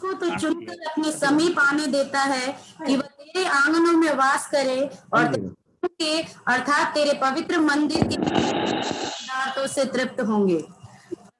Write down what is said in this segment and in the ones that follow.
जिसको तू चुनकर अपने समीप आने देता है कि वह तेरे आंगनों में वास करे और के अर्थात तेरे पवित्र मंदिर के पदार्थों से तृप्त होंगे।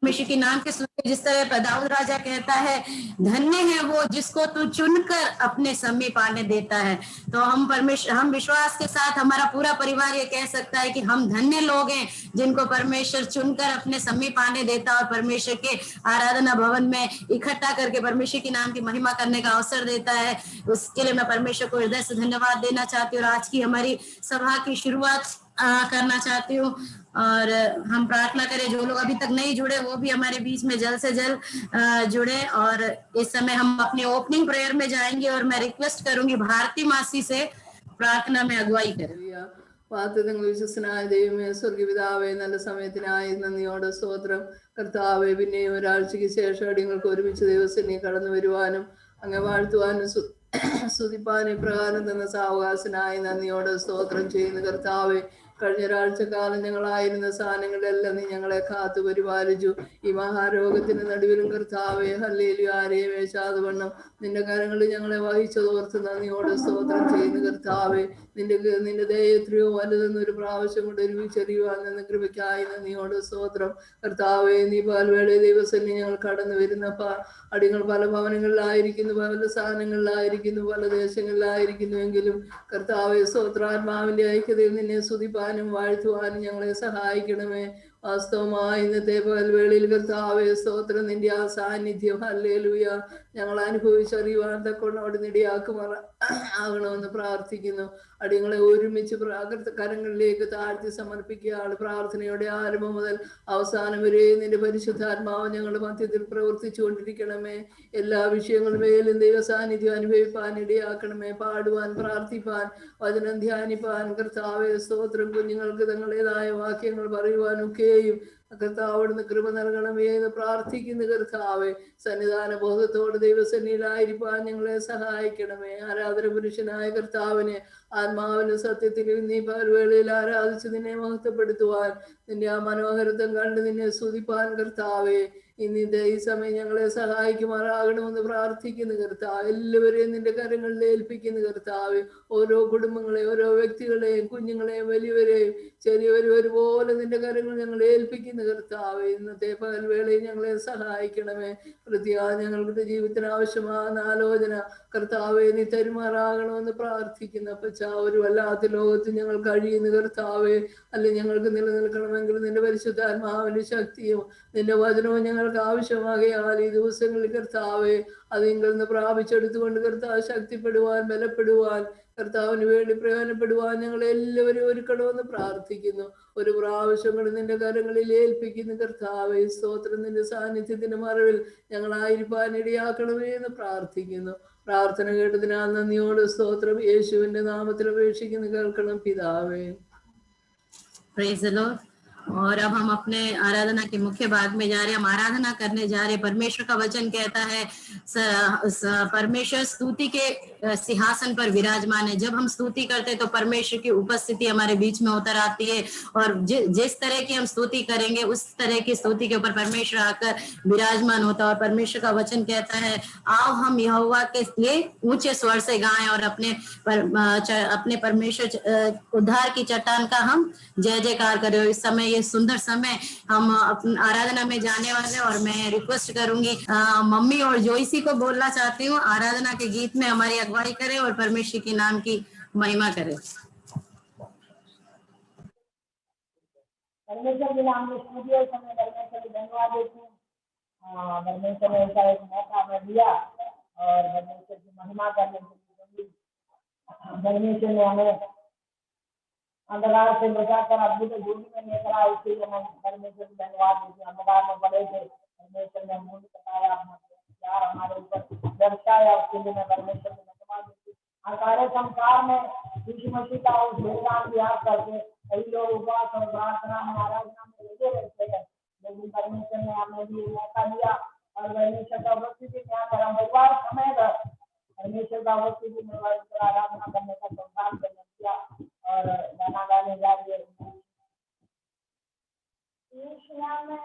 परमेश्वर के नाम के सुनते जिस तरह दाऊद राजा कहता है, धन्य है वो जिसको तू चुनकर अपने समीप आने देता है। तो हम विश्वास के साथ हमारा पूरा परिवार ये कह सकता है कि हम धन्य लोग हैं जिनको परमेश्वर चुनकर अपने समीप आने देता और परमेश्वर के आराधना भवन में इकट्ठा करके परमेश्वर के नाम की महिमा करने का अवसर देता है। उसके लिए मैं परमेश्वर को हृदय से धन्यवाद देना चाहती हूँ और आज की हमारी सभा की शुरुआत करना चाहती हूँ। और हम प्रार्थना करें जो लोग अभी तक नहीं जुड़े वो भी हमारे बीच में जल्द से जल्द जुड़े। और इस समय हम अपने ओपनिंग प्रेयर में जाएंगे और मैं रिक्वेस्ट करूंगी भारती मासी से प्रार्थना में अगुवाई करें। വാഗ്ദത്തങ്ങൾ വിശ്വസനായ ദൈവമേ, സ്വർഗപിതാവേ, നല്ല സമയത്തിനായി നന്ദിയോടെ സ്തോത്രം. കർത്താവേ, പിന്നെയും ഒരാഴ്ചയ്ക്ക് ശേഷം അടിയങ്ങൾക്ക് ഒരുമിച്ച് ദിവസം കടന്നു വരുവാനും അങ്ങ് വാഴ്ത്തുവാനും സ്തുതിപ്പാനും ഇപ്രകാരം തന്ന സാവകാശനായി നന്ദിയോടെ സ്തോത്രം ചെയ്യുന്ന കർത്താവേ, കഴിഞ്ഞ ഒരാഴ്ചക്കാലം ഞങ്ങളായിരുന്ന സ്ഥാനങ്ങളിലെല്ലാം നീ ഞങ്ങളെ കാത്തു പരിപാലിച്ചു. ഈ മഹാരോഗത്തിന്റെ നടുവിലും കർത്താവേ, ഹല്ലേലൂയ, ആരെയും വേശാതെ വണ്ണം നിന്റെ കരങ്ങളിൽ ഞങ്ങളെ വഹിച്ചതോർത്ത് നന്ദിയോടെ സ്തോത്രം ചെയ്യുന്ന കർത്താവേ, നിന്റെ ദയ എത്രയോ വലുതെന്നൊരു പ്രാവശ്യം കൊണ്ട് ഒരുമിച്ചറിയുവാൻ നിന്ന് കൃപയ്ക്കായി നന്ദിയോടെ സ്തോത്രം. കർത്താവേ, നീ പാൽവേള ദിവസം ഞങ്ങൾ കടന്നു വരുന്ന അടികൾ പല ഭവനങ്ങളിലായിരിക്കുന്നു, പല സ്ഥാനങ്ങളിലായിരിക്കുന്നു, പല ദേശങ്ങളിലായിരിക്കുന്നു. എങ്കിലും കർത്താവേ, സ്തോത്രാത്മാവിന്റെ ഐക്യതയിൽ നിന്നെ സ്തുതിപ്പാനും വാഴ്ത്തുവാനും ഞങ്ങളെ സഹായിക്കണമേ. വാസ്തവമായി ഇന്നത്തെ പകൽവേളയിൽ കർത്താവേ, സ്തോത്രം, നിന്റെ ആ സാന്നിധ്യം ഹല്ലേലൂയ ഞങ്ങൾ അനുഭവിച്ചറിയുവാൻ തക്കൊണ്ട് അവിടെ ആകണമെന്ന് പ്രാർത്ഥിക്കുന്നു. അടിയങ്ങളെ ഒരുമിച്ച് കരങ്ങളിലേക്ക് താഴ്ത്തി സമർപ്പിക്കുകയാണ്. പ്രാർത്ഥനയുടെ ആരംഭം മുതൽ അവസാനം വരെ നിന്റെ പരിശുദ്ധാത്മാവ് ഞങ്ങളുടെ മധ്യത്തിൽ പ്രവർത്തിച്ചു കൊണ്ടിരിക്കണമേ. എല്ലാ വിഷയങ്ങളും മേലും ദൈവ സാന്നിധ്യം അനുഭവിപ്പാൻ ഇടയാക്കണമേ. പാടുവാൻ, പ്രാർത്ഥിപ്പാൻ, വചനം ധ്യാനിപ്പാൻ കർത്താവേ, സ്തോത്രം, കുഞ്ഞുങ്ങൾക്ക് തങ്ങളുടേതായ വാക്യങ്ങൾ പറയുവാനൊക്കെയും കർത്താവിടുന്ന് കൃപ നൽകണമേ എന്ന് പ്രാർത്ഥിക്കുന്ന കർത്താവേ, സന്നിധാന ബോധത്തോട് ദൈവസന്നിധിയിലായിരിക്കാൻ ഞങ്ങളെ സഹായിക്കണമേ. ആരാധന പുരുഷനായ കർത്താവിനെ ആത്മാവിന് സത്യത്തിൽ നീ പകൽവേളയിൽ ആരാധിച്ച് നിന്നെ മഹത്വപ്പെടുത്തുവാൻ, നിന്റെ ആ മനോഹരത്വം കണ്ട് നിന്നെ സ്തുതിപ്പാൻ കർത്താവേ, ഇന്നത്തെ ഈ സമയം ഞങ്ങളെ സഹായിക്കുമാറാകണമെന്ന് പ്രാർത്ഥിക്കുന്ന കർത്താവ്, എല്ലാവരെയും നിന്റെ കരങ്ങളിൽ ഏൽപ്പിക്കുന്ന കർത്താവ്, ഓരോ കുടുംബങ്ങളെയും, ഓരോ വ്യക്തികളെയും, കുഞ്ഞുങ്ങളെയും, വലിയവരെയും, ചെറിയവരും ഒരുപോലെ നിന്റെ കരങ്ങൾ ഞങ്ങൾ ഏൽപ്പിക്കുന്ന കർത്താവ്, ഇന്നത്തെ പകൽവേളയിൽ ഞങ്ങളെ സഹായിക്കണമേ. പ്രത്യേകം ഞങ്ങളുടെ ജീവിതത്തിന് ആവശ്യമാകുന്ന ആലോചന കർത്താവെ നീ തരുമാറാകണമെന്ന് പ്രാർത്ഥിക്കുന്ന അപ്പച്ച, ഒരു വല്ലാത്ത ലോകത്ത് ഞങ്ങൾ കഴിയുന്ന കർത്താവെ, അല്ലെ ഞങ്ങൾക്ക് നിലനിൽക്കണമെങ്കിൽ നിന്റെ പരിശുദ്ധാത്മാവിന്റെ ശക്തിയും നിന്റെ വചനവും ഞങ്ങൾക്ക് ആവശ്യമാകയാൽ ഈ ദിവസങ്ങളിൽ കർത്താവെ അതിൽ നിന്ന് പ്രാപിച്ചെടുത്തുകൊണ്ട് കർത്താവ് ശക്തിപ്പെടുവാൻ, ബലപ്പെടുവാൻ, കർത്താവിന് വേണ്ടി പ്രയോജനപ്പെടുവാൻ ഞങ്ങൾ എല്ലാവരും ഒരുക്കണമെന്ന് പ്രാർത്ഥിക്കുന്നു. ഒരു പ്രാവശ്യം കൊണ്ട് നിന്റെ കരങ്ങളിൽ ഏൽപ്പിക്കുന്നു കർത്താവെ. സ്തോത്രം, നിന്റെ സാന്നിധ്യത്തിന്റെ മറവിൽ ഞങ്ങളായിരിക്കാൻ ഇടയാക്കണമേ എന്ന് പ്രാർത്ഥിക്കുന്നു. പ്രാർത്ഥന കേട്ടതിനാൽ നന്ദിയോട് സ്തോത്രം. യേശുവിന്റെ നാമത്തിൽ അപേക്ഷിക്കുന്നു, കേൾക്കണം പിതാവേ. Praise the Lord. और अब हम अपने आराधना के मुख्य भाग में जा रहे हैं। हम आराधना करने जा रहे हैं। परमेश्वर का वचन कहता है परमेश्वर स्तुति के सिंहासन पर विराजमान है। जब हम स्तुति करते हैं तो परमेश्वर की उपस्थिति हमारे बीच में उतर आती है और जिस तरह की हम स्तुति करेंगे उस तरह की स्तुति के ऊपर परमेश्वर आकर विराजमान होता है। और परमेश्वर का वचन कहता है, आओ हम यहोवा के लिए ऊंचे स्वर से गाएं और अपने परमेश्वर उद्धार की चट्टान का हम जय जयकार करें। इस समय ये सुंदर समय हम आराधना में जाने वाले और मैं रिक्वेस्ट करूंगी मम्मी और जोइसी को बोलना चाहती हूँ, आराधना के गीत में हमारी अगुवाई करें और परमेश्वर के नाम की महिमा करें। परमेश्वर के नाम में स्टूडियो समय परमेश्वर को धन्यवाद देती हूँ। परमेश्वर ने ऐसा एक मौका हमें दिया और परमेश्वर की महिमा करने के लिए परमेश्वर ने हमें अंधकार से बचाकर अद्भुत भूमि में लेकर आया। इसके लिए हम परमेश्वर को धन्यवाद देते हैं। अंधकार में पड़े थे, परमेश्वर ने मुंह बताया, अपना प्यार हमारे ऊपर दर्शाया। उसके लिए मैं परमेश्वर को धन्यवाद देती हूँ। सारे संसार में यीशु मसीह का उस बलिदान को याद करके कई लोग उपवास और प्रार्थना में, आराधना में लगे रहते हैं, लेकिन परमेश्वर ने हमें भी मौका दिया और परमेश्वर का उपस्थिति में आकर हम परिवार समेत परमेश्वर का उपस्थिति में आराधना करने का सौभाग्य दिया और गाना गाने जा रही है। कृष्ण में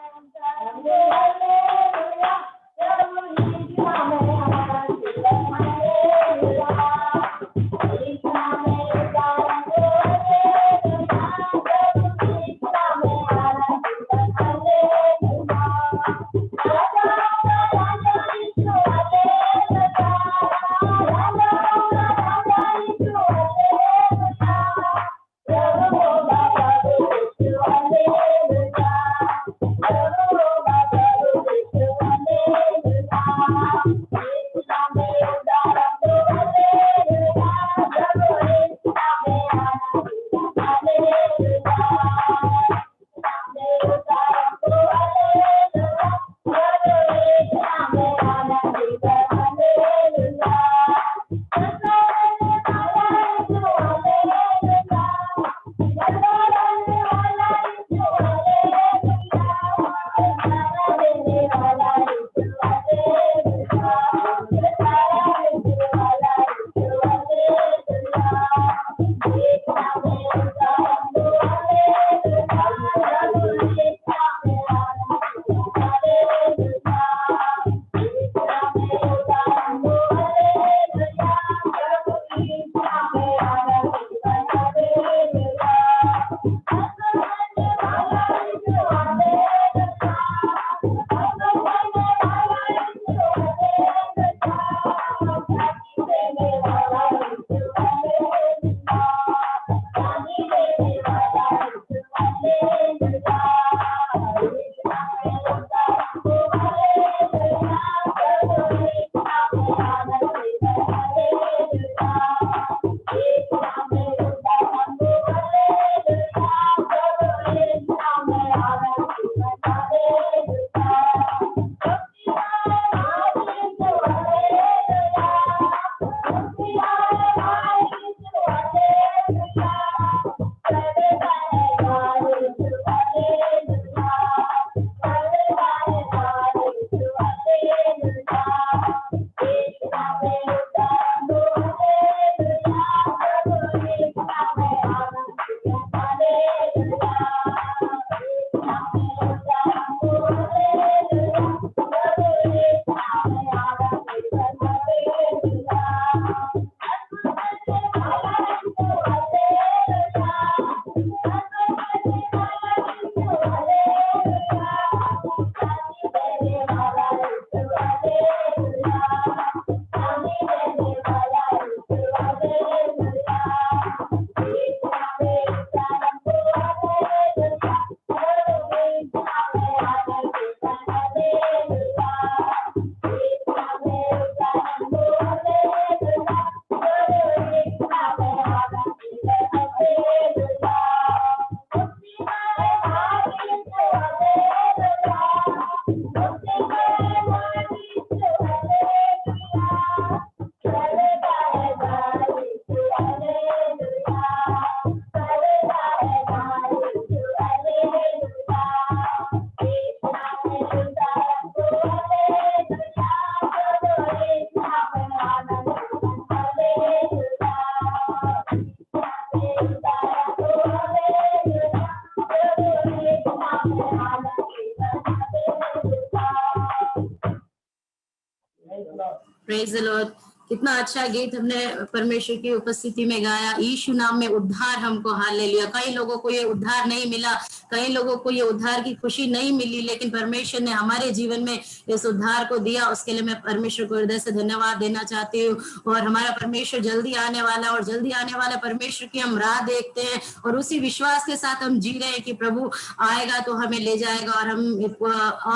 प्रेज द लॉर्ड। कितना अच्छा गीत हमने परमेश्वर की उपस्थिति में गाया। यीशु नाम में उद्धार हमको हालेलुया। कई लोगों को ये उद्धार नहीं मिला, कई लोगों को ये उद्धार की खुशी नहीं मिली, लेकिन परमेश्वर ने हमारे जीवन में इस उद्धार को दिया। उसके लिए मैं परमेश्वर को हृदय से धन्यवाद देना चाहती हूँ। और हमारा परमेश्वर जल्दी आने वाला, और जल्दी आने वाला परमेश्वर की हम राह देखते हैं और उसी विश्वास के साथ हम जी रहे हैं कि प्रभु आएगा तो हमें ले जाएगा, और हम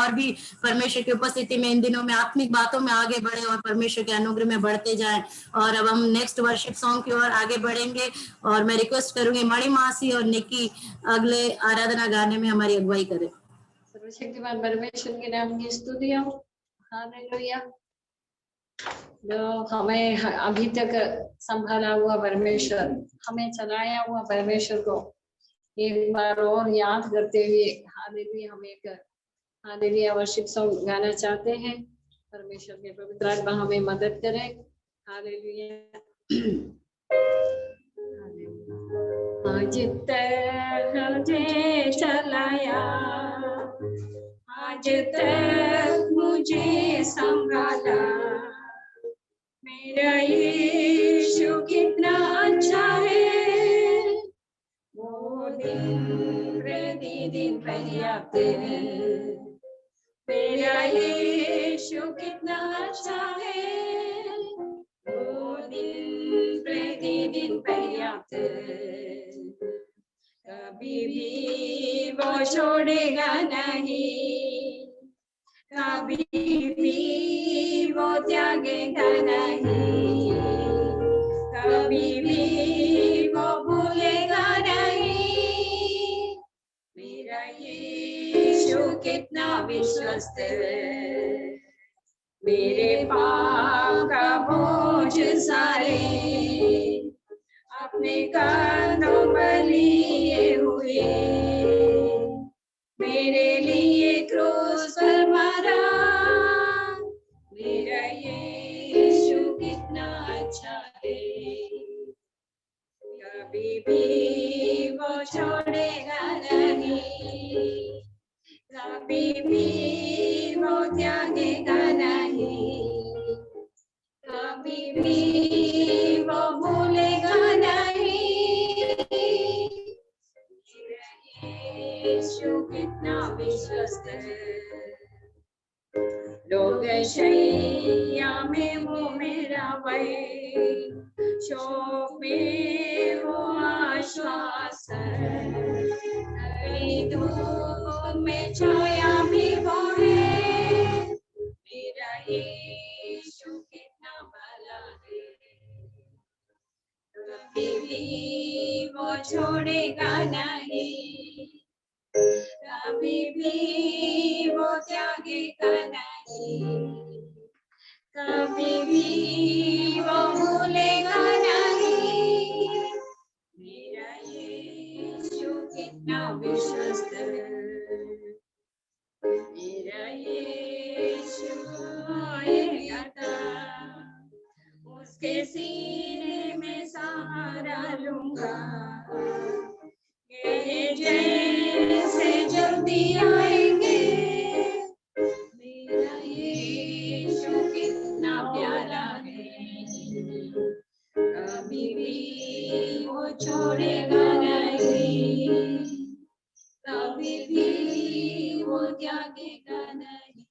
और भी परमेश्वर की उपस्थिति में इन दिनों में आत्मिक बातों में आगे बढ़े और परमेश्वर के अनुग्रह में बढ़ते जाएं। और अब हम नेक्स्ट वर्शिप सॉन्ग की ओर आगे बढ़ेंगे, और मैं रिक्वेस्ट करूंगी मणिमासी और निकी अगले आराधना गाने में हमारी अगुवाई करें। सर्वशक्तिमान परमेश्वर के नाम की स्तुति हो। हालेलुया। जो हमें अभी तक संभाला हुआ परमेश्वर, हमें चलाया हुआ परमेश्वर को एक बार और याद करते हुए हालेलुया हम एक हालेलुया वर्शिप सॉन्ग गाना चाहते हैं। परमेश्वर के पवित्र आत्मा हमें मदद करे। हालेलुया। आज तक मुझे चलाया, आज तक मुझे संभाला, मेरा यीशु कितना अच्छा है। वो दिन प्रतिदिन पर्याप्त है। मेरा यीशु कितना अच्छा है। वो दिन प्रतिदिन पर्याप्त है। कभी भी वो छोड़ेगा नहीं, कभी भी वो त्यागेगा नहीं, कभी भी वो भूलेगा नहीं। कितना विश्वस्त है, मेरे पाप का बोझ सारे अपने कांधों पर लिए हुए, मेरे लिए क्रूस पर मरा, मेरा यीशु कितना अच्छा है, कभी भी वो छोड़ेगा नहीं, कभी भी वो त्यागेगा नहीं, कभी भी वो भूलेगा नहीं, यीशु कितना विश्वस्त है, लोग शैया में वो मेरा वही, शोक में वो आश्वास है, कभी धूप में छाया भी वो है, मेरा यीशु कितना भला है, कभी भी वो छोड़ेगा नहीं, कभी भी वो त्यागेगा नहीं, कभी भी वो भूलेगा नहीं, मेरा यीशु कितना विश्वस्त है, मेरा यीशु आएगा उसके सीने में सहारा लूंगा, ये जैसे जल्दी आएंगे, मेरा यीशु कितना प्यारा है, कभी भी वो छोड़ेगा नहीं, कभी भी वो त्यागेगा नहीं,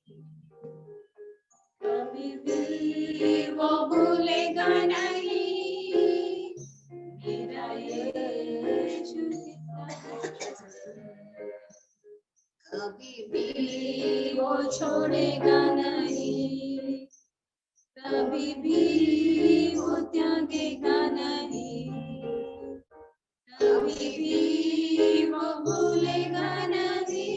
कभी भी वो भूलेगा नहीं, मेरा यीशु कितना कभी भी वो छोड़ेगा नहीं, कभी भी वो त्यागेगा नहीं, कभी भी वो भूलेगा नहीं,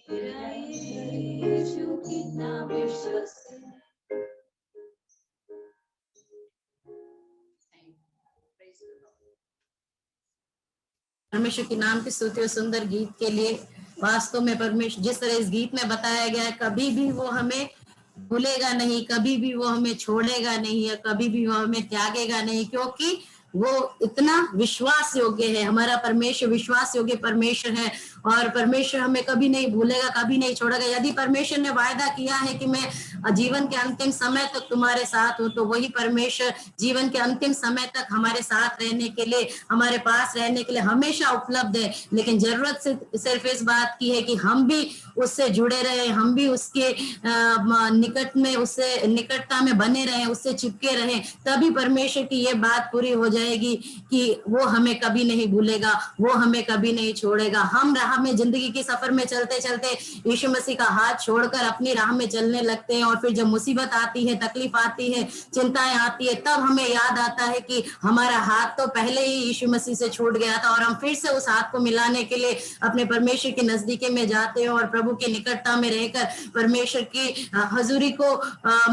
मेरा यीशु कितना विश्वस्त है। परमेश्वर के नाम की स्तुति और सुंदर गीत के लिए वास्तव में परमेश्वर जिस तरह इस गीत में बताया गया है, कभी भी वो हमें भूलेगा नहीं, कभी भी वो हमें छोड़ेगा नहीं, या कभी भी वो हमें त्यागेगा नहीं, क्योंकि वो इतना विश्वास योग्य है। हमारा परमेश्वर विश्वास योग्य परमेश्वर है और परमेश्वर हमें कभी नहीं भूलेगा, कभी नहीं छोड़ेगा। यदि परमेश्वर ने वायदा किया है कि मैं जीवन के अंतिम समय तक तुम्हारे साथ हूँ, तो वही परमेश्वर जीवन के अंतिम समय तक हमारे साथ रहने के लिए, हमारे पास रहने के लिए हमेशा उपलब्ध है। लेकिन जरूरत सिर्फ इस बात की है कि हम भी उससे जुड़े रहे, हम भी उसके निकट में, उससे निकटता में बने रहे, उससे चिपके रहे, तभी परमेश्वर की ये बात पूरी हो जाएगी कि वो हमें कभी नहीं भूलेगा, वो हमें कभी नहीं छोड़ेगा। हम राह में, जिंदगी के सफर में चलते चलते यीशु मसीह का हाथ छोड़कर अपनी राह में चलने लगते हैं, और फिर जब मुसीबत आती है, तकलीफ आती है, चिंताएं आती है, तब हमें याद आता है कि हमारा हाथ तो पहले ही यीशु मसीह से छूट गया था, और हम फिर से उस हाथ को मिलाने के लिए अपने परमेश्वर के नजदीकी में जाते हैं और प्रभु की निकटता में रहकर परमेश्वर की हजूरी को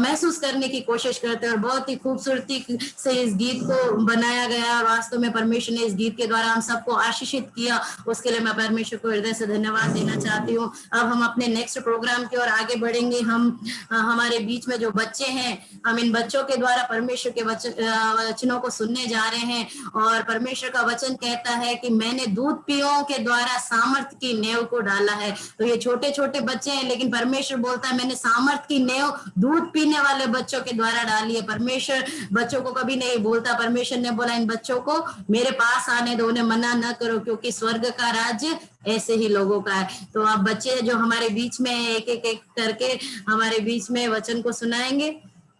महसूस करने की कोशिश करते हैं। और बहुत ही खूबसूरती से इस गीत को बनाया गया और वास्तव में परमेश्वर ने इस गीत के द्वारा हम सबको आशीषित किया, उसके लिए मैं परमेश्वर को हृदय से धन्यवाद देना चाहती हूँ। अब हम अपने नेक्स्ट प्रोग्राम की ओर आगे बढ़ेंगे। हम हमारे बीच में जो बच्चे हैं, हम इन बच्चों के द्वारा परमेश्वर के वचनों को सुनने जा रहे हैं। और परमेश्वर का वचन कहता है कि मैंने दूध पियों के द्वारा सामर्थ की नेव को डाला है। तो ये छोटे छोटे बच्चे हैं, लेकिन परमेश्वर बोलता है मैंने सामर्थ की नेव दूध पीने वाले बच्चों के द्वारा डाली है। परमेश्वर बच्चों को कभी नहीं बोलता, परमेश्वर ने बोला इन बच्चों को मेरे पास आने दो, उन्हें मना न करो, क्योंकि स्वर्ग का राज्य ऐसे ही लोगों का है। तो आप बच्चे जो हमारे बीच में एक एक करके हमारे बीच में वचन को सुनाएंगे,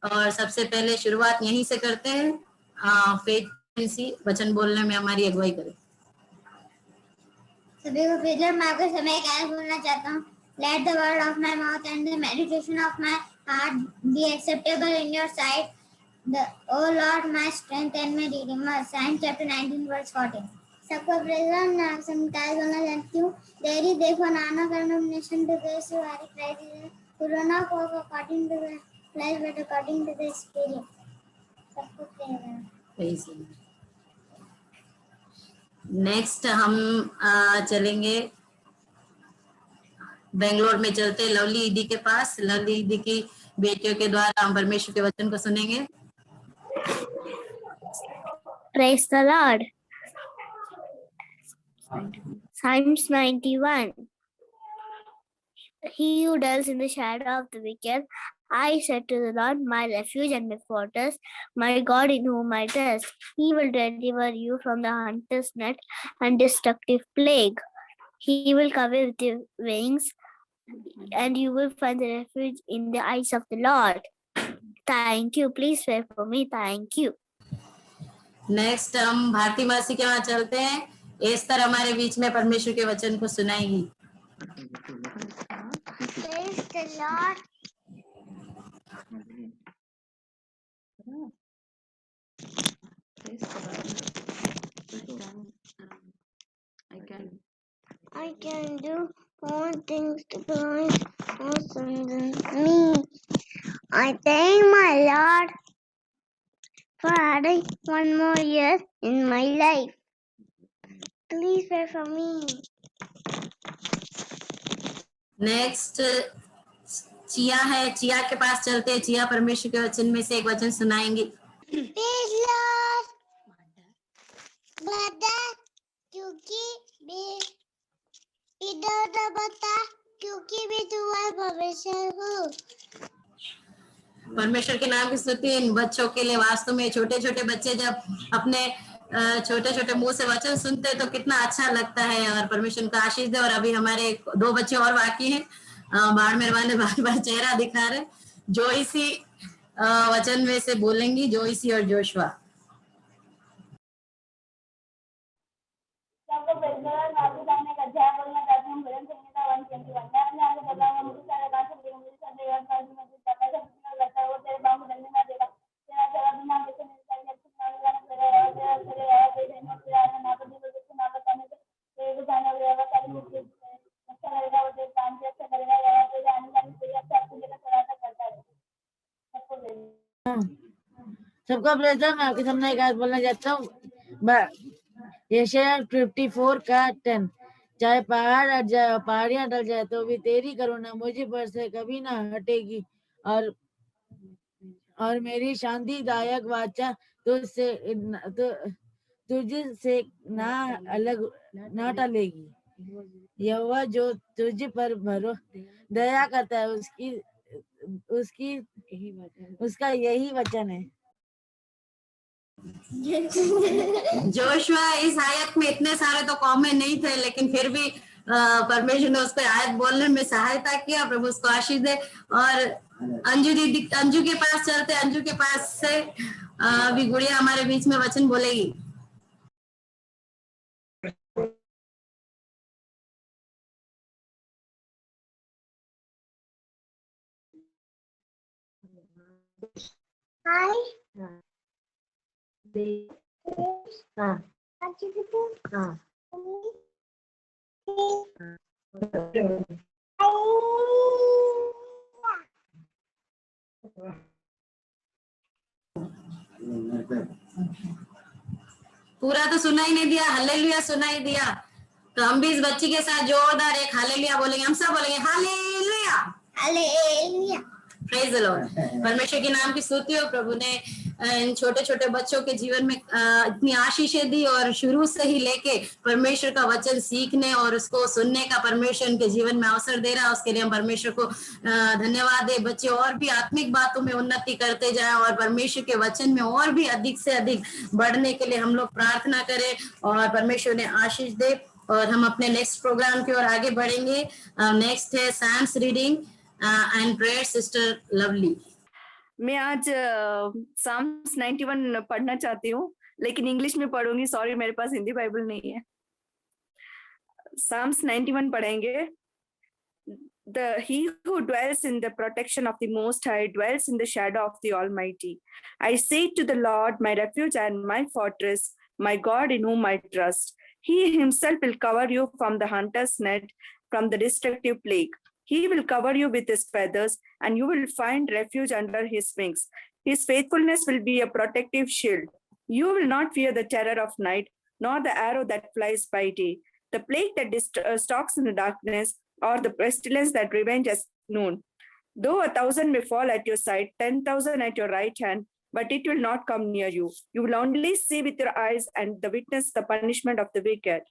और सबसे पहले शुरुआत यहीं से करते हैं। फेथ वचन बोलने में हमारी अगुवाई करें। सभी को प्रिय मैं आपके समय क्या बोलना चाहता हूँ। Let the word of my mouth and the meditation of my heart be acceptable in your sight, O Lord, my strength and my redeemer. Psalm chapter 19 verse 14. सबको प्रेजेंट नाम से मिटाई बोलना चाहती हूँ। देरी देखो नाना condemnation to those who are in Christ. Corona को according to the flesh but according to the spirit. सबको प्रेजेंट। नेक्स्ट हम चलेंगे बेंगलोर में, चलते लवली दीदी के पास। लवली दीदी की बेटियों के द्वारा हम परमेश्वर के वचन को सुनेंगे। Praise the Lord. Psalms 91. He who dwells in the shadow of the wicked, I said to the Lord, my refuge and my fortress, my God in whom I trust. He will deliver you from the hunter's net and destructive plague. He will cover with your wings, and you will find the refuge in the eyes of the Lord. Thank you. Please pray for me. Thank you. Next हम भारती मासी के वहां चलते हैं। एस्तर हमारे बीच में परमेश्वर के वचन को सुनाएगी। Praise the Lord. I can do all things to Christ who strengthens me. I thank my Lord for adding one more year in my life. Please pray for me. Next chia है, chia के पास चलते हैं। Chia परमेश्वर के वचन में से एक वचन सुनाएंगी। Praise Lord. Brother, क्योंकि इधर बता, क्योंकि मैं तुम्हारा भविष्य हूँ। परमेश्वर के नाम की स्तुति इन बच्चों के लिए। वास्तव में छोटे छोटे बच्चे जब अपने छोटे छोटे मुंह से वचन सुनते हैं तो कितना अच्छा लगता है, और परमेश्वर का आशीष दे। और अभी हमारे 2 बच्चे और बाकी हैं, बाड़मेर वाले बार चेहरा दिखा रहे। जोइसी वचन में से बोलेंगी, जोइसी और जोशुआ। सबको प्रेज़ मालूम करने का अध्याय बोलना चाहती हूँ। भजन संहिता 121। मैं अपने आगे बताऊंगा, मुझे सारे बात से मुझे संदेह है, पर मैं कुछ पता है कितना लगता है। वो तेरे बाहों में डंडे ना देगा, तेरा जवाब ना देते मेरे सारे अच्छे नाम गाना तेरे रहमत तेरे आने ना तो दिल को ना बताने से तेरे को जाना होगा। सारी मुझे अच्छा लगेगा, वो तेरे काम से अच्छा लगेगा। या तेरे आने जाने से अच्छा तुझे का सराहना करता है। सबको प्रेज़ मैं आपके सामने एक बात बोलना चाहता हूँ। यशायाह 54 का 10। चाहे पहाड़ हट जाए, पहाड़ियां ढल जाए, तो भी तेरी करुणा मुझे पर से कभी ना हटेगी, और मेरी शांतिदायक वाचा तुझसे ना अलग ना टलेगी। यहोवा जो तुझ पर दया करता है, उसका यही वचन है। जोशुआ इस आयत में इतने सारे तो कॉमेंट नहीं थे, लेकिन फिर भी परमेश्वर ने उसको आयत बोलने में सहायता किया। प्रभु उसको आशीष दे। और अंजू के पास चलते। अंजू के पास से अभी गुड़िया हमारे बीच में वचन बोलेगी। Hi. पूरा तो सुना ही नहीं दिया, हालेलुया सुना ही दिया। तो हम भी इस बच्ची के साथ जोरदार एक हालेलुया बोलेंगे। हम सब बोलेंगे hallelujah, hallelujah. Praise the Lord. परमेश्वर के नाम की स्तुति हो। प्रभु ने इन छोटे छोटे बच्चों के जीवन में इतनी आशीषें दी, और शुरू से ही लेके परमेश्वर का वचन सीखने और उसको सुनने का परमेश्वर उनके जीवन में अवसर दे रहा है। उसके लिए हम परमेश्वर को धन्यवाद दे। बच्चे और भी आत्मिक बातों में उन्नति करते जाएं और परमेश्वर के वचन में और भी अधिक से अधिक बढ़ने के लिए हम लोग प्रार्थना करें, और परमेश्वर ने आशीष दे। और हम अपने नेक्स्ट प्रोग्राम की ओर आगे बढ़ेंगे। नेक्स्ट है science reading and prayer, sister lovely. मैं आज साम्स 91 पढ़ना चाहती हूँ, लेकिन इंग्लिश में पढ़ूंगी। सॉरी, मेरे पास हिंदी बाइबल नहीं है। साम्स 91 पढ़ेंगे। He who dwells in the protection of the Most High dwells in the shadow of the Almighty. I say to the Lord, my refuge and my fortress, my God in whom I trust. He himself will cover you from the hunter's net, from the destructive plague. He will cover you with his feathers, and you will find refuge under his wings. His faithfulness will be a protective shield. You will not fear the terror of night, nor the arrow that flies by day, the plague that stalks in the darkness, or the pestilence that revenges noon. Though 1,000 may fall at your side, 10,000 at your right hand, but it will not come near you. You will only see with your eyes and witness the punishment of the wicked.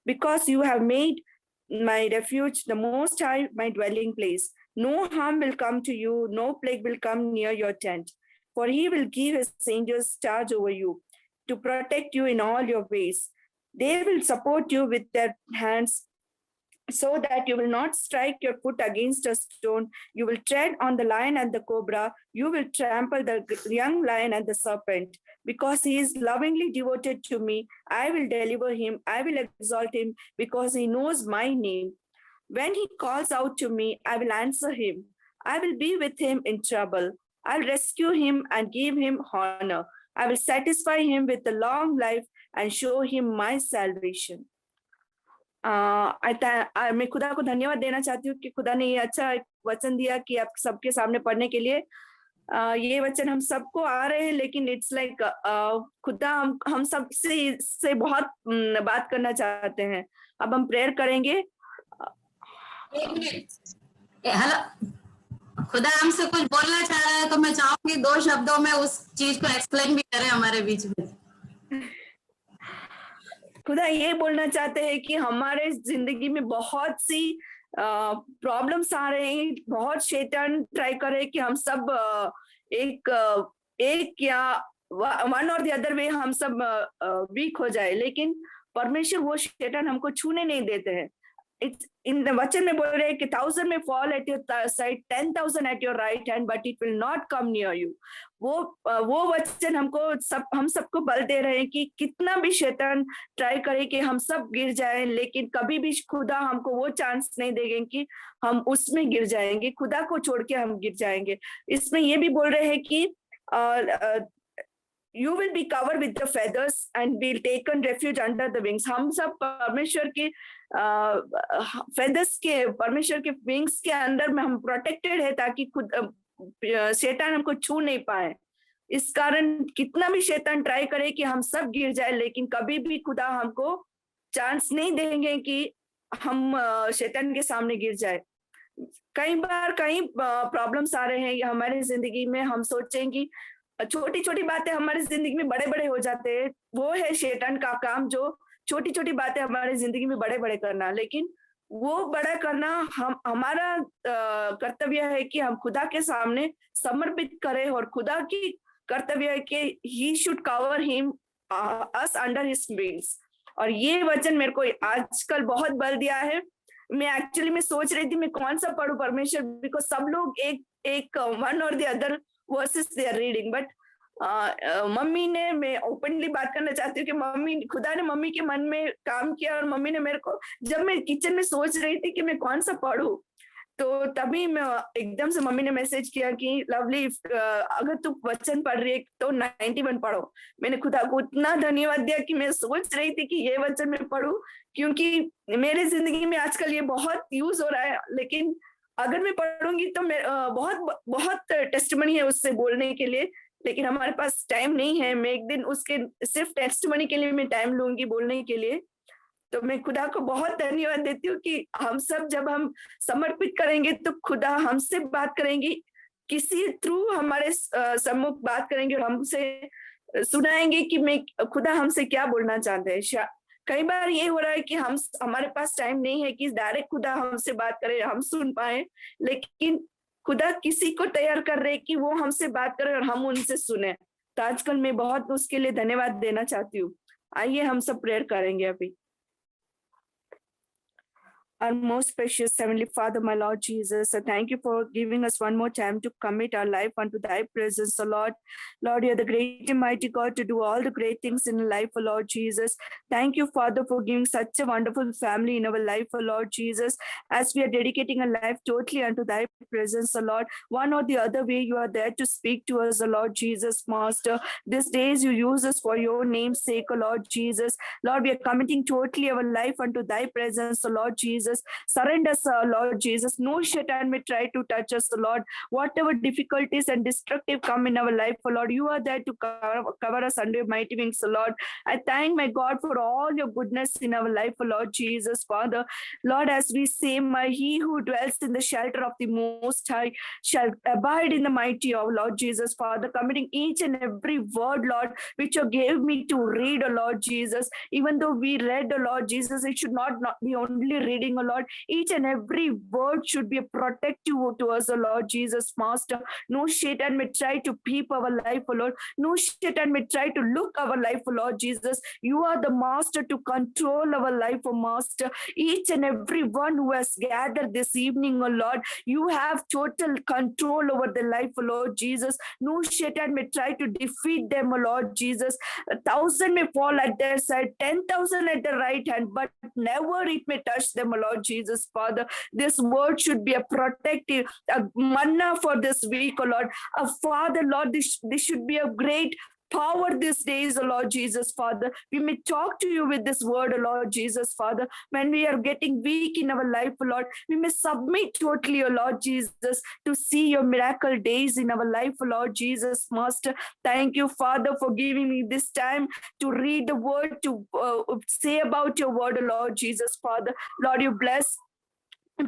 Because you have made my refuge, the Most High, my dwelling place, no harm will come to you, no plague will come near your tent. For he will give his angels charge over you to protect you in all your ways. They will support you with their hands so that you will not strike your foot against a stone. You will tread on the lion and the cobra. You will trample the young lion and the serpent. Because he is lovingly devoted to me, I will deliver him. I will exalt him because he knows my name. When he calls out to me, I will answer him. I will be with him in trouble. I'll rescue him and give him honor. I will satisfy him with a long life and show him my salvation. मैं खुदा को धन्यवाद देना चाहती हूँ कि खुदा ने ये अच्छा एक वचन दिया कि आप सबके सामने पढ़ने के लिए। ये वचन हम सबको आ रहे हैं, लेकिन इट्स लाइक खुदा हम सब से बहुत बात करना चाहते हैं। अब हम प्रेयर करेंगे। हेलो, खुदा हमसे कुछ बोलना चाह रहा है, तो मैं चाहूंगी 2 शब्दों में उस चीज को एक्सप्लेन भी करें हमारे बीच में। खुदा ये बोलना चाहते हैं कि हमारे जिंदगी में बहुत सी प्रॉब्लम्स आ रहे हैं, बहुत शैतान ट्राई कर रहे हैं कि हम सब एक या वन और द अदर वे हम सब वीक हो जाए, लेकिन परमेश्वर वो शैतान हमको छूने नहीं देते हैं। इन द वचन में बोल रहे हैं कि 1,000 में fall at your side, 10,000 at your right hand, but it will not come near you. वो वचन हम सबको बल दे रहे हैं कि कितना भी शैतान ट्राई करे कि हम सब गिर जाएं, लेकिन कभी भी खुदा हमको वो चांस नहीं देंगे कि हम उसमें गिर जाएंगे, खुदा को छोड़ के हम गिर जाएंगे। इसमें ये भी बोल रहे हैं कि you will be covered with the feathers and will taken refuge under the wings. हम सब परमेश्वर के feathers के, परमेश्वर के wings के अंदर में हम protected है, ताकि खुद शैतान हमको छू नहीं पाए। इस कारण कितना भी शैतान ट्राई करे कि हम सब गिर जाए, लेकिन कभी भी खुदा हमको चांस नहीं देंगे कि हम शैतान के सामने गिर जाए। कई बार कई प्रॉब्लम्स आ रहे हैं हमारे जिंदगी में, हम सोचेंगे छोटी छोटी बातें हमारी जिंदगी में बड़े बड़े हो जाते हैं। वो है शैतान का काम, जो छोटी छोटी बातें हमारी जिंदगी में बड़े बड़े करना, लेकिन वो बड़ा करना हमारा कर्तव्य है कि हम खुदा के सामने समर्पित करें, और खुदा की कर्तव्य है कि he should cover him us under his wings. और ये वचन मेरे को आजकल बहुत बल दिया है। मैं एक्चुअली मैं सोच रही थी मैं कौन सा पढ़ूं परमेश्वर, बिकॉज सब लोग एक वन और the other verses they are reading, but mummy ने, मैं ओपनली बात करना चाहती हूँ कि खुदा ने मम्मी के मन में काम किया, और मम्मी ने मेरे को, जब मैं किचन में सोच रही थी कि मैं कौन सा पढ़ूं, तो तभी मैं एकदम से मम्मी ने मैसेज किया कि लवली अगर तू वचन पढ़ रही है तो 91 पढ़ो। मैंने खुदा को इतना धन्यवाद दिया कि मैं सोच रही थी कि ये वचन मैं पढ़ूं, क्योंकि मेरे जिंदगी में आजकल ये बहुत यूज हो रहा है, लेकिन अगर मैं पढ़ूंगी तो मैं बहुत टेस्टिमनी है उससे बोलने के लिए, लेकिन हमारे पास टाइम नहीं है। मैं एक दिन उसके सिर्फ टेस्टिमनी के लिए मैं टाइम लूंगी बोलने के लिए। तो मैं खुदा को बहुत धन्यवाद देती हूँ कि हम सब जब हम समर्पित करेंगे तो खुदा हमसे बात करेंगी, किसी थ्रू हमारे सम्मुख बात करेंगे और हमसे सुनाएंगे कि खुदा हमसे क्या बोलना चाहते हैं। कई बार ये हो रहा है कि हमारे पास टाइम नहीं है कि डायरेक्ट खुदा हमसे बात करे, हम सुन पाए, लेकिन खुदा किसी को तैयार कर रहे कि वो हमसे बात करे और हम उनसे सुने। तो आजकल मैं बहुत उसके लिए धन्यवाद देना चाहती हूँ। आइए हम सब प्रेयर करेंगे अभी। Our most precious Heavenly Father, my Lord Jesus, I thank you for giving us one more time to commit our life unto thy presence, O Lord. Lord, you're the great and mighty God to do all the great things in life, O Lord Jesus. Thank you, Father, for giving such a wonderful family in our life, O Lord Jesus. As we are dedicating our life totally unto thy presence, O Lord, one or the other way you are there to speak to us, O Lord Jesus, Master. These days you use us for your name's sake, O Lord Jesus. Lord, we are committing totally our life unto thy presence, O Lord Jesus. Surrender us, Lord Jesus. No Satan may try to touch us, O Lord. Whatever difficulties and destructive come in our life, O Lord, you are there to cover us under your mighty wings, O Lord. I thank my God for all your goodness in our life, O Lord Jesus, Father. Lord, as we say, he who dwells in the shelter of the Most High shall abide in the mighty of Lord Jesus, Father, committing each and every word, Lord, which you gave me to read, O Lord Jesus. Even though we read, O Lord Jesus, it should not be only reading, O Lord. Each and every word should be a protective to us, O Lord Jesus, Master. No Satan may try to peep our life, O Lord. No Satan may try to look our life, O Lord Jesus. You are the Master to control our life, O Master. Each and every one who has gathered this evening, O Lord, you have total control over their life, O Lord Jesus. No Satan may try to defeat them, O Lord Jesus. 1,000 may fall at their side, 10,000 at the right hand, but never it may touch them, O Lord Jesus, Father. This word should be a protective, a manna for this week, O Lord. Father, Lord, this should be a great power these days, O Lord Jesus, Father. We may talk to you with this word, O Lord Jesus, Father. When we are getting weak in our life, O Lord, we may submit totally, O Lord Jesus, to see your miracle days in our life, O Lord Jesus, Master. Thank you, Father, for giving me this time to read the word, to say about your word, O Lord Jesus, Father. Lord, you bless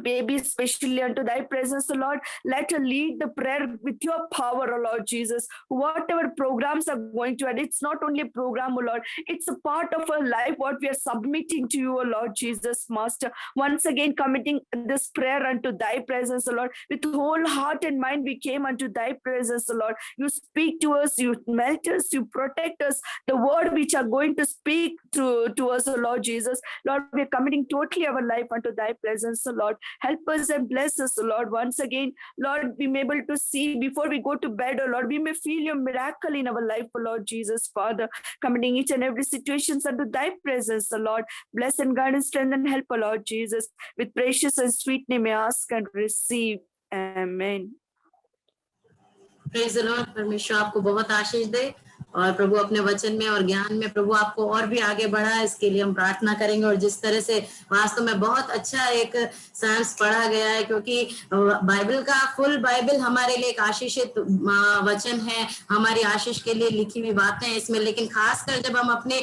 baby, especially unto thy presence, O Lord. Let her lead the prayer with your power, O Lord Jesus. Whatever programs are going to add, it's not only a program, O Lord, it's a part of our life, what we are submitting to you, O Lord Jesus, Master. Once again, committing this prayer unto thy presence, O Lord. With whole heart and mind, we came unto thy presence, O Lord. You speak to us, you melt us, you protect us. The word which are going to speak to us, O Lord Jesus. Lord, we are committing totally our life unto thy presence, O Lord. Help us and bless us, O Lord. Once again, Lord, we may be able to see before we go to bed, O Lord. We may feel your miracle in our life, O Lord Jesus, Father. Committing each and every situation unto thy presence, O Lord. Bless and guide and strength and help, O Lord Jesus. With precious and sweet name I ask and receive. Amen. Praise the Lord. परमेश्वर आपको बहुत आशीष दे और प्रभु अपने वचन में और ज्ञान में प्रभु आपको और भी आगे बढ़ा, इसके लिए हम प्रार्थना करेंगे। और जिस तरह से वास्तव में बहुत अच्छा एक साइंस पढ़ा गया है, क्योंकि बाइबल का फुल बाइबल हमारे लिए एक आशीषित वचन है, हमारी आशीष के लिए लिखी हुई बातें हैं इसमें। लेकिन खासकर जब हम अपने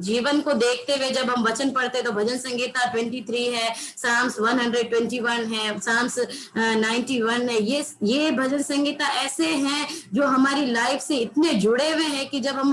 जीवन को देखते हुए जब हम वचन पढ़ते तो भजन संगीता 23 है, साम्स 121 है, साम्स 91 है। ये भजन संगीता ऐसे हैं जो हमारी लाइफ से इतने जुड़े हुए हैं कि जब हम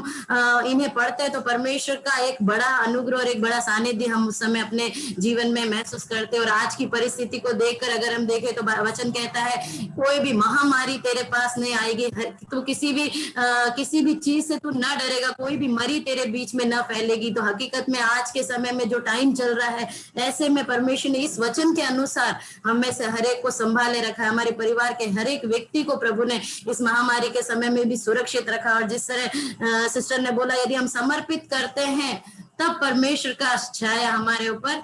इन्हें पढ़ते हैं तो परमेश्वर का एक बड़ा अनुग्रह और एक बड़ा सानिध्य हम उस समय अपने जीवन में महसूस करते हैं। और आज की परिस्थिति को देखकर अगर हम देखें तो वचन कहता है कोई भी महामारी तेरे पास नहीं आएगी, तो किसी भी चीज से तू न डरेगा, कोई भी मरी तेरे बीच में न फैलेगी। तो हकीकत में आज के समय में जो टाइम चल रहा है, ऐसे में परमेश्वर ने इस वचन के अनुसार हम में से हर एक को संभाले रखा है। हमारे परिवार के हर एक व्यक्ति को प्रभु ने इस महामारी के समय में भी सुरक्षित रखा। और जिस तरह सिस्टर ने बोला, यदि हम समर्पित करते हैं तब परमेश्वर का छाया हमारे ऊपर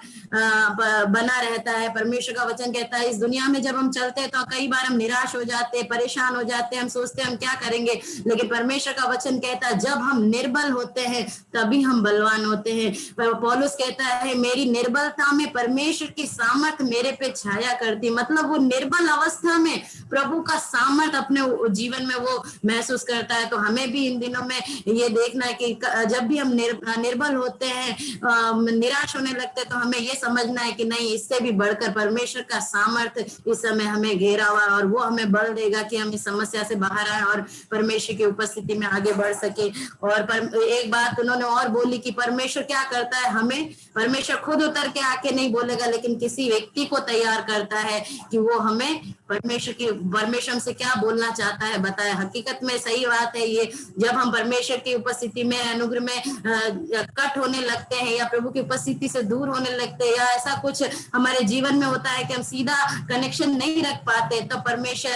बना रहता है। परमेश्वर का वचन कहता है इस दुनिया में जब हम चलते हैं तो कई बार हम निराश हो जाते हैं, परेशान हो जाते हैं, हम सोचते हैं हम क्या करेंगे। लेकिन परमेश्वर का वचन कहता है जब हम निर्बल होते हैं तभी हम बलवान होते हैं। पौलुस कहता है मेरी निर्बलता में परमेश्वर की सामर्थ मेरे पे छाया करती, मतलब वो निर्बल अवस्था में प्रभु का सामर्थ अपने जीवन में वो महसूस करता है। तो हमें भी इन दिनों में ये देखना है कि जब भी हम निर्बल होते हैं, निराश होने लगते हैं, तो हमें ये समझना है कि नहीं, इससे भी बढ़कर परमेश्वर का सामर्थ्य इस समय हमें घेरा हुआ है और वो हमें बल देगा कि हम इस समस्या से बाहर आए और परमेश्वर की उपस्थिति में आगे बढ़ सके। और एक बात उन्होंने और बोली कि परमेश्वर क्या करता है, हमें परमेश्वर खुद उतर के आके नहीं बोलेगा, लेकिन किसी व्यक्ति को तैयार करता है कि वो हमें परमेश्वर से क्या बोलना चाहता है बताए। हकीकत में सही बात है ये, जब हम परमेश्वर की उपस्थिति में अनुग्रह में कट होने होने लगते हैं या प्रभु की उपस्थिति से दूर होने लगते हैं या ऐसा कुछ हमारे जीवन में होता है कि हम सीधा कनेक्शन नहीं रख पाते, तो परमेश्वर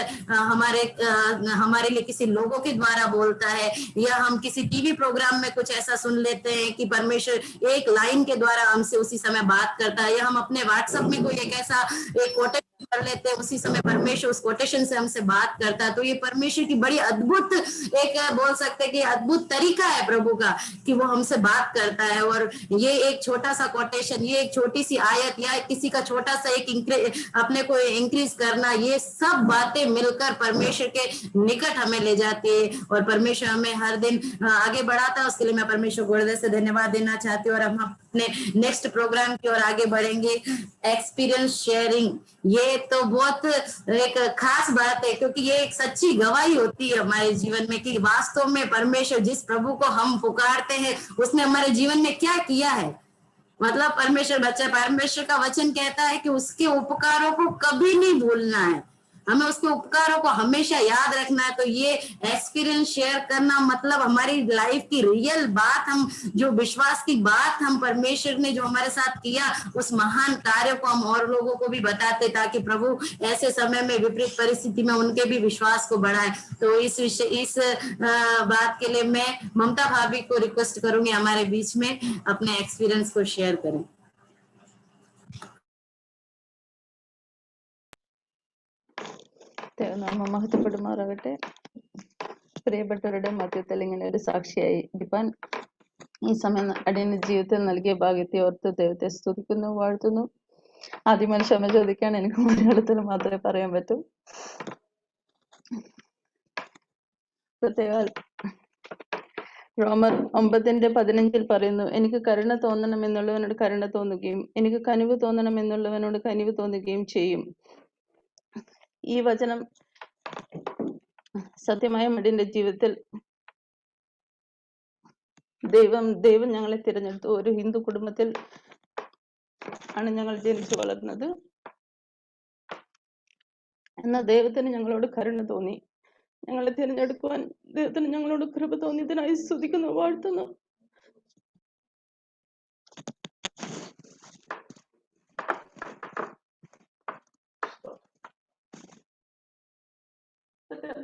हमारे लिए किसी लोगों के द्वारा बोलता है, या हम किसी टीवी प्रोग्राम में कुछ ऐसा सुन लेते हैं कि परमेश्वर एक लाइन के द्वारा हमसे उसी समय बात करता है, या हम अपने व्हाट्सएप में कोई एक कोटेशन कर लेते हैं, उसी समय परमेश्वर उस कोटेशन से हमसे बात करता है। तो ये परमेश्वर की बड़ी अद्भुत बोल सकते हैं कि अद्भुत तरीका है प्रभु का कि वो हमसे बात करता है। और ये एक छोटा सा कोटेशन, ये एक छोटी सी आयत या किसी का छोटा सा अपने को इंक्रीज करना, ये सब बातें मिलकर परमेश्वर के निकट हमें ले जाती है और परमेश्वर हमें हर दिन आगे बढ़ाता है। उसके लिए मैं परमेश्वर को हृदय से धन्यवाद देना चाहती हूँ। और हम अपने नेक्स्ट प्रोग्राम की ओर आगे बढ़ेंगे। एक्सपीरियंस शेयरिंग, ये तो बहुत एक खास बात है, क्योंकि ये एक सच्ची गवाही होती है हमारे जीवन में कि वास्तव में परमेश्वर जिस प्रभु को हम पुकारते हैं उसने हमारे जीवन में क्या किया है। मतलब परमेश्वर का वचन कहता है कि उसके उपकारों को कभी नहीं भूलना है, हमें उसके उपकारों को हमेशा याद रखना है। तो ये एक्सपीरियंस शेयर करना मतलब हमारी लाइफ की रियल बात, हम जो विश्वास की बात हम परमेश्वर ने जो हमारे साथ किया उस महान कार्य को हम और लोगों को भी बताते, ताकि प्रभु ऐसे समय में विपरीत परिस्थिति में उनके भी विश्वास को बढ़ाए। तो इस बात के लिए मैं ममता भाभी को रिक्वेस्ट करूंगी हमारे बीच में अपने एक्सपीरियंस को शेयर करें। ദൈവനാമം മഹത്വപ്പെടുമാറാകട്ടെ. പ്രിയപ്പെട്ടവരുടെ മധ്യത്തിൽ ഇങ്ങനെ ഒരു സാക്ഷിയായി ഇരിപ്പാൻ ഈ സമയം അടിയന്റെ ജീവിതത്തിൽ നൽകിയ ഭാഗ്യത്തെ ഓർത്ത് ദൈവത്തെ സ്തുതിക്കുന്നു, വാഴ്ത്തുന്നു. ആദ്യമായി ക്ഷമ ചോദിക്കാൻ എനിക്ക് മലയാളത്തിൽ മാത്രമേ പറയാൻ പറ്റൂ. പ്രത്യേക റോമർ 9:15 പറയുന്നു, എനിക്ക് കരുണ തോന്നണമെന്നുള്ളവനോട് കരുണ തോന്നുകയും എനിക്ക് കനിവ് തോന്നണമെന്നുള്ളവനോട് കനിവ് തോന്നുകയും ചെയ്യും. ഈ വചനം സത്യമായും അടിയന്റെ ജീവിതത്തിൽ ദൈവം ഞങ്ങളെ തിരഞ്ഞെടുത്തു. ഒരു ഹിന്ദു കുടുംബത്തിൽ ആണ് ഞങ്ങൾ ജനിച്ചു വളർന്നത്. എന്നാൽ ദൈവത്തിന് ഞങ്ങളോട് കരുണ തോന്നി, ഞങ്ങളെ തിരഞ്ഞെടുക്കുവാൻ ദൈവത്തിന് ഞങ്ങളോട് കൃപ തോന്നിയതിനായി സ്തുതിക്കുന്നു, വാഴ്ത്തുന്നു.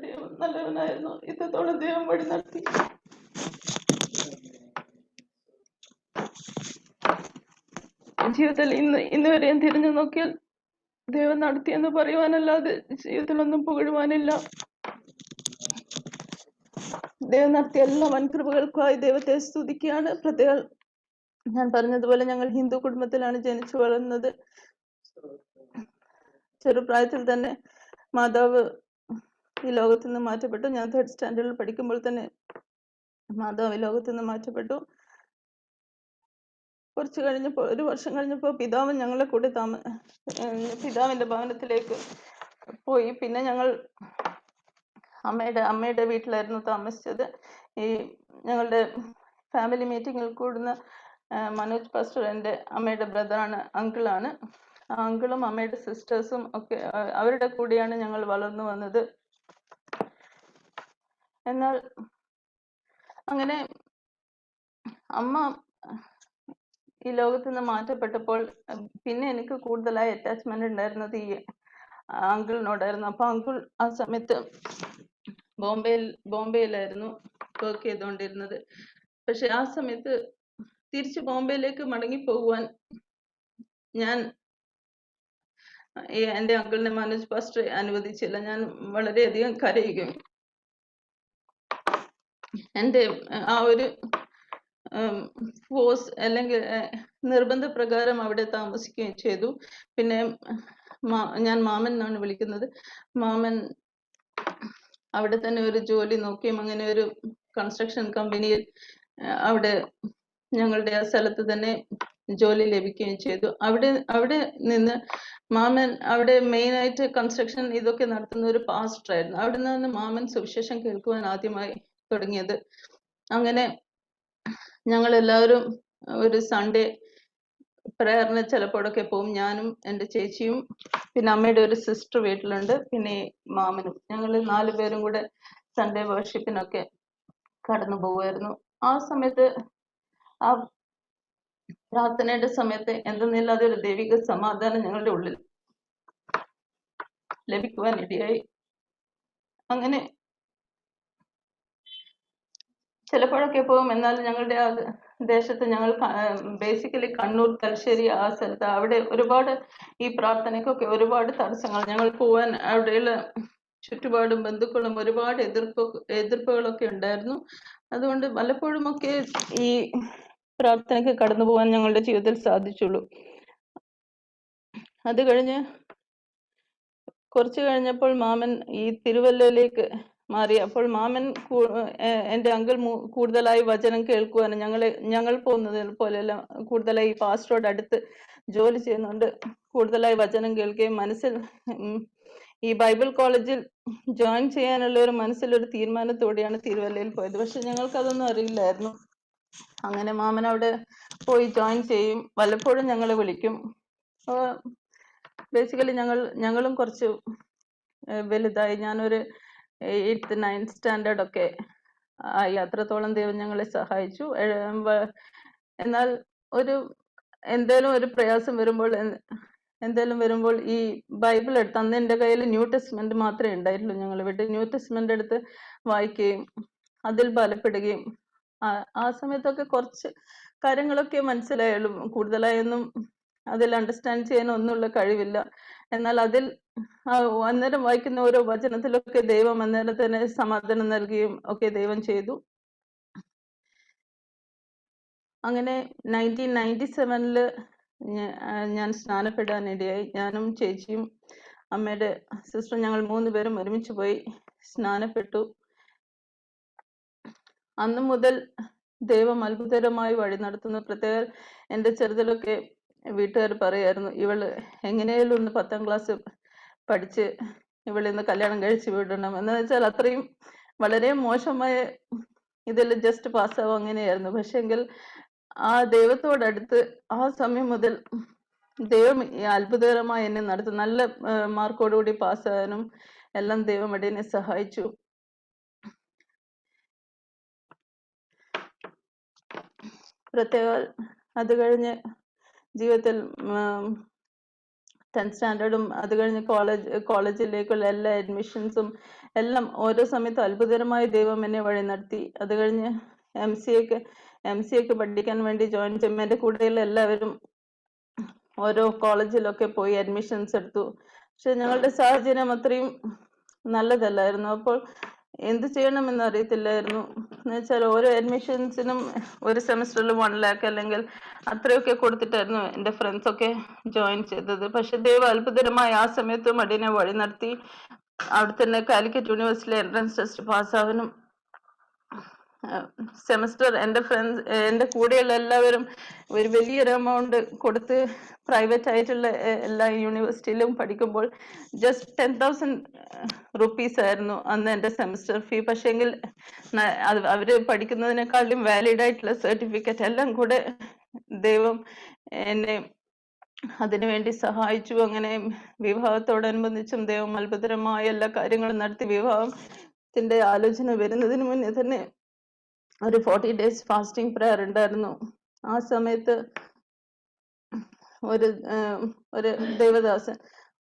ദൈവം നല്ലവനായിരുന്നു. ഇത്രത്തോളം ദൈവം വഴി നടത്തി. ജീവിതത്തിൽ ഇന്ന് വരെ തിരിഞ്ഞു നോക്കിയാൽ ദൈവം നടത്തിയെന്ന് പറയുവാനല്ലാതെ ജീവിതത്തിലൊന്നും പുകഴുവാനില്ല. ദൈവം നടത്തിയ എല്ലാ വൻകൃപകൾക്കായി ദൈവത്തെ സ്തുതിക്കുകയാണ്. പ്രത്യേകം ഞാൻ പറഞ്ഞതുപോലെ ഞങ്ങൾ ഹിന്ദു കുടുംബത്തിലാണ് ജനിച്ചു വളർന്നത്. ചെറുപ്രായത്തിൽ തന്നെ മാതാവ് ഈ ലോകത്തു നിന്ന് മാറ്റപ്പെട്ടു. ഞാൻ 3rd സ്റ്റാൻഡേർഡിൽ പഠിക്കുമ്പോൾ തന്നെ മാതാവ് ഈ ലോകത്തു നിന്ന് മാറ്റപ്പെട്ടു. കുറച്ച് കഴിഞ്ഞപ്പോൾ, 1 വർഷം കഴിഞ്ഞപ്പോൾ പിതാവ് ഞങ്ങളെ കൂടെ പിതാവിന്റെ ഭവനത്തിലേക്ക് പോയി. പിന്നെ ഞങ്ങൾ അമ്മയുടെ വീട്ടിലായിരുന്നു താമസിച്ചത്. ഈ ഞങ്ങളുടെ ഫാമിലി മീറ്റിങ്ങിൽ കൂടുന്ന മനോജ് പാസ്റ്റർ എൻ്റെ അമ്മയുടെ ബ്രദറാണ്, അങ്കിളാണ്. ആ അങ്കിളും അമ്മയുടെ സിസ്റ്റേഴ്സും ഒക്കെ അവരുടെ കൂടെയാണ് ഞങ്ങൾ വളർന്നു വന്നത്. എന്നാൽ അങ്ങനെ അമ്മ ഈ ലോകത്ത് നിന്ന് മാറ്റപ്പെട്ടപ്പോൾ പിന്നെ എനിക്ക് കൂടുതലായി അറ്റാച്ച്മെന്റ് ഉണ്ടായിരുന്നത് ഈ അങ്കിളിനോടായിരുന്നു. അപ്പൊ അങ്കിൾ ആ സമയത്ത് ബോംബെയിലായിരുന്നു വർക്ക് ചെയ്തുകൊണ്ടിരുന്നത്. പക്ഷെ ആ സമയത്ത് തിരിച്ച് ബോംബെയിലേക്ക് മടങ്ങി പോകുവാൻ ഞാൻ എൻ്റെ അങ്കിളിനെ മനോജ് പാസ്റ്റർ അനുവദിച്ചില്ല. ഞാൻ വളരെയധികം കരയുകയും എൻ്റെ ആ ഒരു ഫോഴ്സ് അല്ലെങ്കിൽ നിർബന്ധപ്രകാരം അവിടെ താമസിക്കുകയും ചെയ്തു. പിന്നെ ഞാൻ മാമൻ എന്നാണ് വിളിക്കുന്നത്. മാമൻ അവിടെ തന്നെ ഒരു ജോലി നോക്കിയും അങ്ങനെ ഒരു കൺസ്ട്രക്ഷൻ കമ്പനിയിൽ അവിടെ ഞങ്ങളുടെ ആ സ്ഥലത്ത് തന്നെ ജോലി ലഭിക്കുകയും ചെയ്തു. അവിടെ നിന്ന് മാമൻ അവിടെ മെയിനായിട്ട് കൺസ്ട്രക്ഷൻ ഇതൊക്കെ നടത്തുന്ന ഒരു പാസ്റ്റർ ആയിരുന്നു. അവിടെ നിന്ന് മാമൻ സുവിശേഷം കേൾക്കുവാൻ ആദ്യമായി തുടങ്ങിയത്. അങ്ങനെ ഞങ്ങൾ എല്ലാവരും ഒരു സൺഡേ പ്രയറിന് ചിലപ്പോഴൊക്കെ പോകും. ഞാനും എൻ്റെ ചേച്ചിയും പിന്നെ അമ്മയുടെ ഒരു സിസ്റ്റർ വീട്ടിലുണ്ട്, പിന്നെ മാമനും. ഞങ്ങൾ 4 പേരും കൂടെ സൺഡേ വർഷിപ്പിനൊക്കെ കടന്നു പോകുമായിരുന്നു. ആ സമയത്ത് ആ പ്രാർത്ഥനയുടെ സമയത്ത് എന്തെന്നില്ലാതെ ഒരു ദൈവിക സമാധാനം ഞങ്ങളുടെ ഉള്ളിൽ ലഭിക്കുവാനിടയായി. അങ്ങനെ ചിലപ്പോഴൊക്കെ പോകും. എന്നാൽ ഞങ്ങളുടെ ആ ദേശത്ത് ഞങ്ങൾ ബേസിക്കലി കണ്ണൂർ, തലശ്ശേരി ആ സ്ഥലത്ത് അവിടെ ഒരുപാട് ഈ പ്രാർത്ഥനയ്ക്കൊക്കെ ഒരുപാട് തടസ്സങ്ങൾ. ഞങ്ങൾ പോവാൻ അവിടെയുള്ള ചുറ്റുപാടും ബന്ധുക്കളും ഒരുപാട് എതിർപ്പുകളൊക്കെ ഉണ്ടായിരുന്നു. അതുകൊണ്ട് പലപ്പോഴുമൊക്കെ ഈ പ്രാർത്ഥനയ്ക്ക് കടന്നു പോകാൻ ഞങ്ങളുടെ ജീവിതത്തിൽ സാധിച്ചുള്ളൂ. അത് കഴിഞ്ഞ് കുറച്ച് കഴിഞ്ഞപ്പോൾ മാമൻ ഈ തിരുവല്ലയിലേക്ക് മാറി. അപ്പോൾ മാമൻ എൻ്റെ അങ്കിൾ കൂടുതലായി വചനം കേൾക്കുവാനും ഞങ്ങൾ പോകുന്നത് പോലെയല്ല, കൂടുതലായി പാസ്റ്ററോട് അടുത്ത് ജോലി ചെയ്യുന്നുണ്ട്, കൂടുതലായി വചനം കേൾക്കുകയും മനസ്സിൽ ഈ ബൈബിൾ കോളേജിൽ ജോയിൻ ചെയ്യാനുള്ള ഒരു മനസ്സിലൊരു തീരുമാനത്തോടെയാണ് തിരുവല്ലയിൽ പോയത്. പക്ഷെ ഞങ്ങൾക്കതൊന്നും അറിയില്ലായിരുന്നു. അങ്ങനെ മാമൻ അവിടെ പോയി ജോയിൻ ചെയ്യും. വല്ലപ്പോഴും ഞങ്ങളെ വിളിക്കും. ബേസിക്കലി ഞങ്ങളും കുറച്ച് വലുതായി. ഞാനൊരു 8th 9th സ്റ്റാൻഡേർഡ് ഒക്കെ ആയി. അത്രത്തോളം ദൈവം ഞങ്ങളെ സഹായിച്ചു. എന്നാൽ എന്തേലും ഒരു പ്രയാസം വരുമ്പോൾ ഈ ബൈബിൾ എടുത്ത്, അന്ന് എൻ്റെ കയ്യിൽ ന്യൂ ടെസ്റ്റ്മെന്റ് മാത്രമേ ഉണ്ടായിട്ടുള്ളൂ. ഞങ്ങൾ ഇവിടെ ന്യൂ ടെസ്റ്റ്മെന്റ് എടുത്ത് വായിക്കുകയും അതിൽ ബലപ്പെടുകയും ആ സമയത്തൊക്കെ കുറച്ച് കാര്യങ്ങളൊക്കെ മനസ്സിലായുള്ളൂ. കൂടുതലായൊന്നും അതിൽ അണ്ടർസ്റ്റാൻഡ് ചെയ്യാനൊന്നുള്ള കഴിവില്ല. എന്നാൽ അതിൽ അന്നേരം വായിക്കുന്ന ഓരോ വചനത്തിലൊക്കെ ദൈവം അന്നേരം തന്നെ സമാധാനം നൽകുകയും ഒക്കെ ദൈവം ചെയ്തു. അങ്ങനെ 1997 ഞാൻ സ്നാനപ്പെടാനിടയായി. ഞാനും ചേച്ചിയും അമ്മയുടെ സിസ്റ്ററും ഞങ്ങൾ 3 പേരും ഒരുമിച്ച് പോയി സ്നാനപ്പെട്ടു. അന്നു മുതൽ ദൈവം അത്ഭുതകരമായി വഴി നടത്തുന്നു. പ്രത്യേകം എൻ്റെ ചെറുതിലൊക്കെ വീട്ടുകാർ പറയായിരുന്നു, ഇവള് എങ്ങനെയാലും ഒന്ന് 10ാം ക്ലാസ് പഠിച്ച് ഇവളിന്ന് കല്യാണം കഴിച്ച് വിടണം എന്ന് വെച്ചാൽ അത്രയും വളരെ മോശമായ ഇതിൽ ജസ്റ്റ് പാസ്സാവും അങ്ങനെയായിരുന്നു. പക്ഷെങ്കിൽ ആ ദൈവത്തോടടുത്ത് ആ സമയം മുതൽ ദൈവം അത്ഭുതകരമായി എന്നെ നടത്തും. നല്ല മാർക്കോടുകൂടി പാസ്സാകാനും എല്ലാം ദൈവം എന്നെ സഹായിച്ചു. പ്രത്യേകം അത് കഴിഞ്ഞ് ജീവിതത്തിൽ 10th സ്റ്റാൻഡേർഡും അത് കഴിഞ്ഞ് കോളേജിലേക്കുള്ള എല്ലാ അഡ്മിഷൻസും എല്ലാം ഓരോ സമയത്തും അത്ഭുതകരമായി ദൈവം എന്നെ വഴി നടത്തി. അത് കഴിഞ്ഞ് എം സി എക്ക് പഠിക്കാൻ വേണ്ടി ജോയിൻ ചെയ്യുമ്പോൾ എൻ്റെ കൂടെയുള്ള എല്ലാവരും ഓരോ കോളേജിലൊക്കെ പോയി അഡ്മിഷൻസ് എടുത്തു. പക്ഷെ ഞങ്ങളുടെ സാഹചര്യം അത്രയും നല്ലതല്ലായിരുന്നു. അപ്പോൾ എന്ത് ചെയ്യണമെന്ന് അറിയത്തില്ലായിരുന്നു. എന്ന് വെച്ചാൽ ഓരോ അഡ്മിഷൻസിനും ഒരു സെമിസ്റ്ററിൽ 1 lakh അല്ലെങ്കിൽ അത്രയൊക്കെ കൊടുത്തിട്ടായിരുന്നു എൻ്റെ ഫ്രണ്ട്സൊക്കെ ജോയിൻ ചെയ്തത്. പക്ഷെ ദൈവം അത്ഭുതകരമായി ആ സമയത്തും അടിയനെ വഴി നടത്തി. അവിടെ തന്നെ കാലിക്കറ്റ് യൂണിവേഴ്സിറ്റിയിലെ എൻട്രൻസ് ടെസ്റ്റ് പാസ്സാവാനും സെമസ്റ്റർ എൻ്റെ കൂടെയുള്ള എല്ലാവരും ഒരു വലിയൊരു എമൗണ്ട് കൊടുത്ത് പ്രൈവറ്റ് ആയിട്ടുള്ള എല്ലാ യൂണിവേഴ്സിറ്റിയിലും പഠിക്കുമ്പോൾ ജസ്റ്റ് 10,000 റുപ്പീസ് ആയിരുന്നു അന്ന് എൻ്റെ സെമസ്റ്റർ ഫീ. പക്ഷേങ്കിൽ അവർ പഠിക്കുന്നതിനേക്കാളും വാലിഡ് ആയിട്ടുള്ള സർട്ടിഫിക്കറ്റ് എല്ലാം കൂടെ ദൈവം എന്നെ അതിനുവേണ്ടി സഹായിച്ചു. അങ്ങനെ വിവാഹത്തോടനുബന്ധിച്ചും ദൈവം അത്ഭുതകരമായ എല്ലാ കാര്യങ്ങളും നടത്തി. വിവാഹത്തിന്റെ ആലോചന വരുന്നതിന് മുന്നേ തന്നെ ഒരു 40 days ഫാസ്റ്റിംഗ് പ്രെയർ ഉണ്ടായിരുന്നു. ആ സമയത്ത് ഒരു ദേവദാസൻ,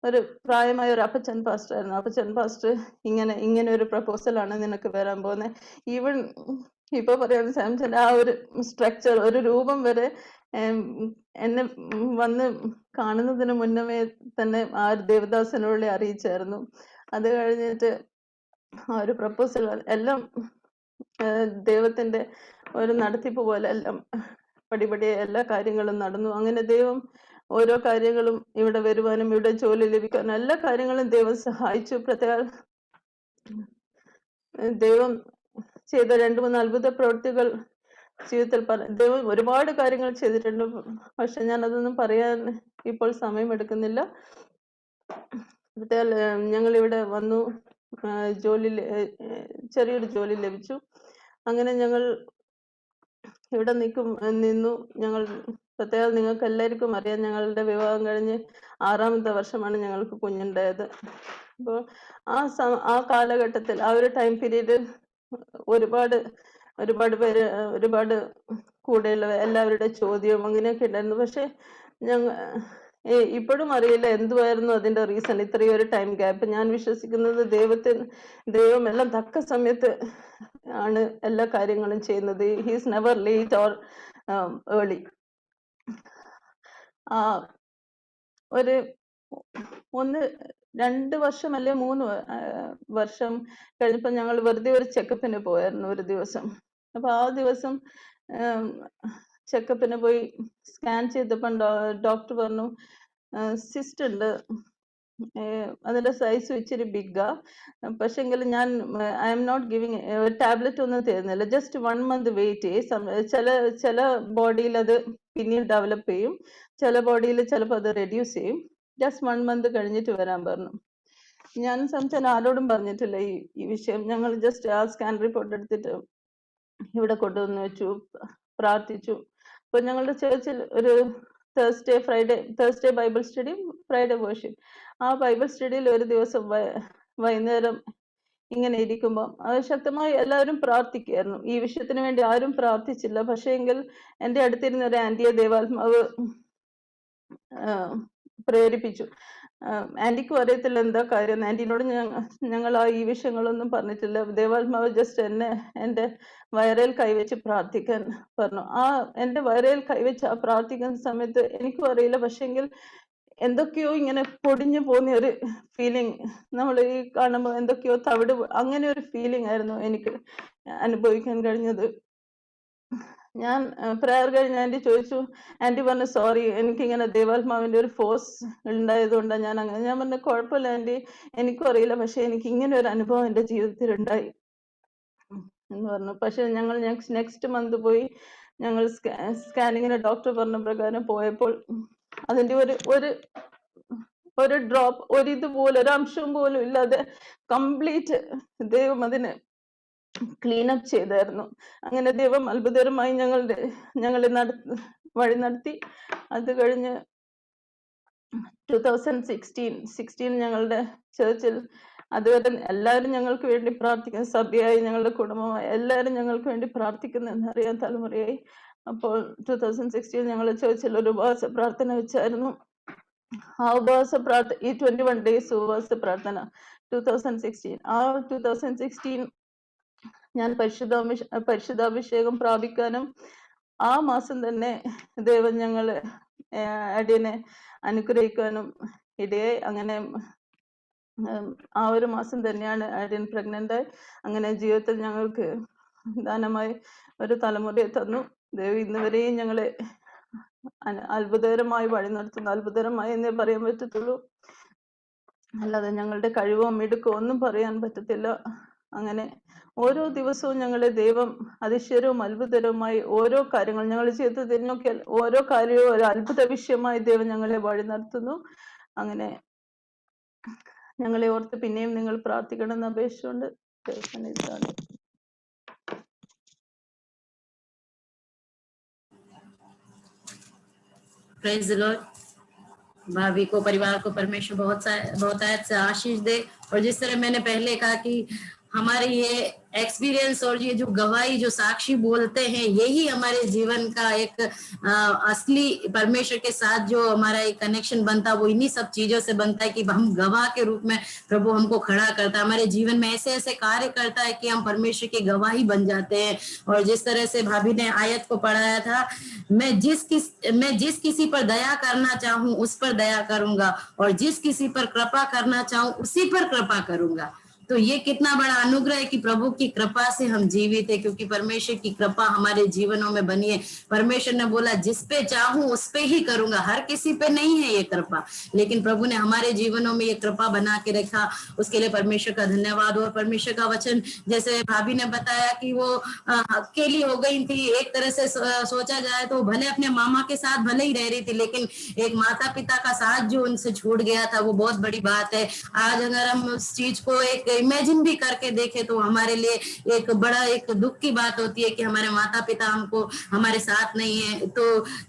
ഒരു പ്രായമായ ഒരു അപ്പച്ചൻ പാസ്റ്റർ ആയിരുന്നു. അപ്പച്ചൻ പാസ്റ്റർ ഇങ്ങനെ ഒരു പ്രപ്പോസലാണ് നിനക്ക് വരാൻ പോകുന്നത്. ഈവൻ ഇപ്പൊ പറയുന്ന സാംസന്റെ ആ ഒരു സ്ട്രക്ചർ, ഒരു രൂപം വരെ എന്നെ വന്ന് കാണുന്നതിന് മുന്നമേ തന്നെ ആ ഒരു ദേവദാസനോടെ അറിയിച്ചായിരുന്നു. അത് കഴിഞ്ഞിട്ട് ആ ഒരു പ്രപ്പോസൽ എല്ലാം ദൈവത്തിന്റെ ഒരു നടത്തിപ്പ് പോലെ എല്ലാം പടിപടി എല്ലാ കാര്യങ്ങളും നടന്നു. അങ്ങനെ ദൈവം ഓരോ കാര്യങ്ങളും ഇവിടെ വരുവാനും ഇവിടെ ജോലി ലഭിക്കാനും എല്ലാ കാര്യങ്ങളും ദൈവം സഹായിച്ചു. പ്രത്യേകം ദൈവം ചെയ്ത 2-3 അത്ഭുത പ്രവൃത്തികൾ ജീവിതത്തിൽ ദൈവം ഒരുപാട് കാര്യങ്ങൾ ചെയ്തിട്ടുണ്ട്. പക്ഷെ ഞാൻ അതൊന്നും പറയാൻ ഇപ്പോൾ സമയമെടുക്കുന്നില്ല. പ്രത്യേകം ഞങ്ങൾ ഇവിടെ വന്നു, ചെറിയൊരു ജോലി ലഭിച്ചു. അങ്ങനെ ഞങ്ങൾ ഇവിടെ നിന്നു. ഞങ്ങൾ പ്രത്യേകം നിങ്ങൾക്ക് എല്ലാവർക്കും അറിയാം, ഞങ്ങളുടെ വിവാഹം കഴിഞ്ഞ് 6ാമത്തെ വർഷമാണ് ഞങ്ങൾക്ക് കുഞ്ഞുണ്ടായത്. അപ്പോൾ ആ കാലഘട്ടത്തിൽ ആ ഒരു ടൈം പീരീഡ് ഒരുപാട് പേര് ഒരുപാട് കൂടെയുള്ള എല്ലാവരുടെ ചോദ്യവും അങ്ങനെയൊക്കെ ഉണ്ടായിരുന്നു. പക്ഷെ ഞങ്ങൾ ഇപ്പോഴും അറിയില്ല എന്തുവായിരുന്നു അതിന്റെ റീസൺ, ഇത്രയും ഒരു ടൈം ഗ്യാപ്പ്. ഞാൻ വിശ്വസിക്കുന്നത് ദൈവം എല്ലാം തക്ക സമയത്ത് ആണ് എല്ലാ കാര്യങ്ങളും ചെയ്യുന്നത്. He's never late or early. ഒരു 1-2 വർഷം അല്ലെ 3 വർഷം കഴിഞ്ഞപ്പോൾ ഞങ്ങൾ വെറുതെ ഒരു ചെക്കപ്പിന് പോയായിരുന്നു ഒരു ദിവസം. അപ്പൊ ആ ദിവസം ചെക്കപ്പിന് പോയി സ്കാൻ ചെയ്തപ്പോൾ ഡോക്ടർ പറഞ്ഞു സിസ്റ്റ് ഉണ്ട്, അതിന്റെ സൈസ് ഇച്ചിരി ബിഗ്ഗാ. പക്ഷെങ്കിൽ ഞാൻ I am not giving tablet ഒന്നും തരുന്നില്ല, ജസ്റ്റ് 1 month വെയിറ്റ് ചെയ്യും. ചില ബോഡിയിൽ അത് പിന്നീട് ഡെവലപ്പ് ചെയ്യും, ചില ബോഡിയിൽ ചിലപ്പോൾ അത് റെഡ്യൂസ് ചെയ്യും. ജസ്റ്റ് 1 month കഴിഞ്ഞിട്ട് വരാൻ പറഞ്ഞു. ഞാൻ സംസാരം ആരോടും പറഞ്ഞിട്ടില്ല ഈ വിഷയം. ഞങ്ങൾ ജസ്റ്റ് ആ സ്കാൻ റിപ്പോർട്ട് എടുത്തിട്ട് ഇവിടെ കൊണ്ടുവന്ന് വെച്ചു, പ്രാർത്ഥിച്ചു. അപ്പൊ ഞങ്ങളുടെ ചേർച്ചിൽ ഒരു Thursday Bible study, Friday worship. ആ ബൈബിൾ സ്റ്റഡിയിൽ ഒരു ദിവസം വൈകുന്നേരം ഇങ്ങനെ ഇരിക്കുമ്പോൾ അത് ശക്തമായി എല്ലാവരും പ്രാർത്ഥിക്കുകയായിരുന്നു. ഈ വിഷയത്തിന് വേണ്ടി ആരും പ്രാർത്ഥിച്ചില്ല. പക്ഷേ എങ്കിൽ എൻ്റെ അടുത്തിരുന്ന ഒരു ആന്റിയെ ദൈവാത്മാവ് പ്രേരിപ്പിച്ചു. ആന്റിക്കും അറിയത്തില്ല എന്താ കാര്യം. ആന്റിനോട് ഞങ്ങൾ ഈ വിഷയങ്ങളൊന്നും പറഞ്ഞിട്ടില്ല. ദേവാത്മാവ് ജസ്റ്റ് എൻ്റെ വയറിൽ കൈവച്ച് പ്രാർത്ഥിക്കാൻ പറഞ്ഞു. എൻ്റെ വയറിൽ കൈവച്ച് ആ പ്രാർത്ഥിക്കുന്ന സമയത്ത് എനിക്കും അറിയില്ല, പക്ഷെങ്കിൽ എന്തൊക്കെയോ ഇങ്ങനെ പൊടിഞ്ഞു പോകുന്ന ഒരു ഫീലിംഗ്, നമ്മൾ ഈ കാണുമ്പോൾ എന്തൊക്കെയോ തവിട്, അങ്ങനെ ഒരു ഫീലിംഗ് ആയിരുന്നു എനിക്ക് അനുഭവിക്കാൻ കഴിഞ്ഞത്. ഞാൻ പ്രയർ കഴിഞ്ഞ് ആന്റി ചോദിച്ചു, ആന്റി പറഞ്ഞു സോറി, എനിക്കിങ്ങനെ ദൈവാത്മാവിന്റെ ഒരു ഫോഴ്സ് ഉണ്ടായതുകൊണ്ടാണ് ഞാൻ അങ്ങനെ. ഞാൻ പറഞ്ഞു കുഴപ്പമില്ല ആന്റി, എനിക്കും അറിയില്ല, പക്ഷെ എനിക്ക് ഇങ്ങനെ ഒരു അനുഭവം എൻ്റെ ജീവിതത്തിൽ ഉണ്ടായി എന്ന് പറഞ്ഞു. പക്ഷെ ഞങ്ങൾ നെക്സ്റ്റ് മന്ത് പോയി ഞങ്ങൾ സ്കാനിങ്ങിന് ഡോക്ടർ പറഞ്ഞ പ്രകാരം പോയപ്പോൾ അതിന്റെ ഒരു ഡ്രോപ്പ്, ഇതുപോലെ ഒരു അംശം പോലും ഇല്ലാതെ കംപ്ലീറ്റ് ദൈവം അതിനെ ക്ലീൻ അപ്പ് ചെയ്തായിരുന്നു. അങ്ങനെ ദൈവം അത്ഭുതകരമായി ഞങ്ങളെ വഴി നടത്തി. അത് കഴിഞ്ഞ് 2016 ഞങ്ങളുടെ ചേർച്ചിൽ അതുവരെ എല്ലാവരും ഞങ്ങൾക്ക് വേണ്ടി പ്രാർത്ഥിക്കുന്ന, സഭയായി ഞങ്ങളുടെ കുടുംബമായി എല്ലാവരും ഞങ്ങൾക്ക് വേണ്ടി പ്രാർത്ഥിക്കുന്നതെന്ന് അറിയാൻ തലമുറയായി. അപ്പോൾ 2016 ഞങ്ങളുടെ ചേർച്ചിൽ ഒരു ഉപവാസ പ്രാർത്ഥന വെച്ചായിരുന്നു. ആ ഉപവാസ പ്രാർത്ഥന, ഈ 21 days ഉപവാസ പ്രാർത്ഥന 2016. ആ 2016 ഞാൻ പരിശുദ്ധാഭിഷേകം പ്രാപിക്കാനും ആ മാസം തന്നെ ദൈവം ഞങ്ങള് അടിയനെ അനുഗ്രഹിക്കാനും ഇടയായി. അങ്ങനെ ആ ഒരു മാസം തന്നെയാണ് അടിയൻ പ്രഗ്നന്റ് ആയി. അങ്ങനെ ജീവിതത്തിൽ ഞങ്ങൾക്ക് ദാനമായി ഒരു തലമുറയെ തന്നു. ദൈവം ഇന്നുവരെയും ഞങ്ങളെ അത്ഭുതകരമായി വഴി നടത്തുന്നു. അത്ഭുതകരമായി എന്നേ പറയാൻ പറ്റത്തുള്ളൂ, അല്ലാതെ ഞങ്ങളുടെ കഴിവോ മിടുക്കോ ഒന്നും പറയാൻ പറ്റത്തില്ല. അങ്ങനെ ഓരോ ദിവസവും ഞങ്ങളെ ദൈവം അതിശയവും അത്ഭുതകരവുമായി ഓരോ കാര്യങ്ങൾ ഞങ്ങളുടെ ജീവിതത്തിൽ നോക്കിയാൽ ഓരോ കാര്യവും ഒരു അത്ഭുത വിഷയമായി ദൈവം ഞങ്ങളെ വഴി നടത്തുന്നു. അങ്ങനെ ഞങ്ങളെ ഓർത്ത് പിന്നെയും നിങ്ങൾ പ്രാർത്ഥിക്കണമെന്ന് അപേക്ഷിച്ചുകൊണ്ട് ദൈവസന്നിധിയിലാണ്. Praise the Lord. भाभी को, परिवार को परमेश्वर बहुत से आशीष दे। और जिस तरह मैंने पहले कहा कि हमारे ये एक्सपीरियंस और ये जो गवाही, जो साक्षी बोलते हैं, यही हमारे जीवन का एक असली परमेश्वर के साथ जो हमारा एक कनेक्शन बनता है, वो इन्हीं सब चीजों से बनता है कि हम गवाह के रूप में प्रभु हमको खड़ा करता है। हमारे जीवन में ऐसे ऐसे कार्य करता है कि हम परमेश्वर की गवाही बन जाते हैं। और जिस तरह से भाभी ने आयत को पढ़ाया था, मैं जिस किसी पर दया करना चाहूं उस पर दया करूंगा, और जिस किसी पर कृपा करना चाहूं उसी पर कृपा करूंगा। तो ये कितना बड़ा अनुग्रह है कि प्रभु की कृपा से हम जीवित है, क्योंकि परमेश्वर की कृपा हमारे जीवनों में बनी है। परमेश्वर ने बोला जिस पे चाहूं उस पे ही करूंगा, हर किसी पे नहीं है ये कृपा, लेकिन प्रभु ने हमारे जीवनों में ये कृपा बना के रखा। उसके लिए परमेश्वर का धन्यवाद। और परमेश्वर का वचन, जैसे भाभी ने बताया कि वो अकेली हो गई थी, एक तरह से सोचा जाए तो भले अपने मामा के साथ भले ही रह रही थी, लेकिन एक माता पिता का साथ जो उनसे छूट गया था वो बहुत बड़ी बात है। आज अगर हम उस चीज को एक इमेजिन भी करके देखे तो हमारे लिए एक बड़ा एक दुख की बात होती है कि हमारे माता पिता हमको हमारे साथ नहीं है। तो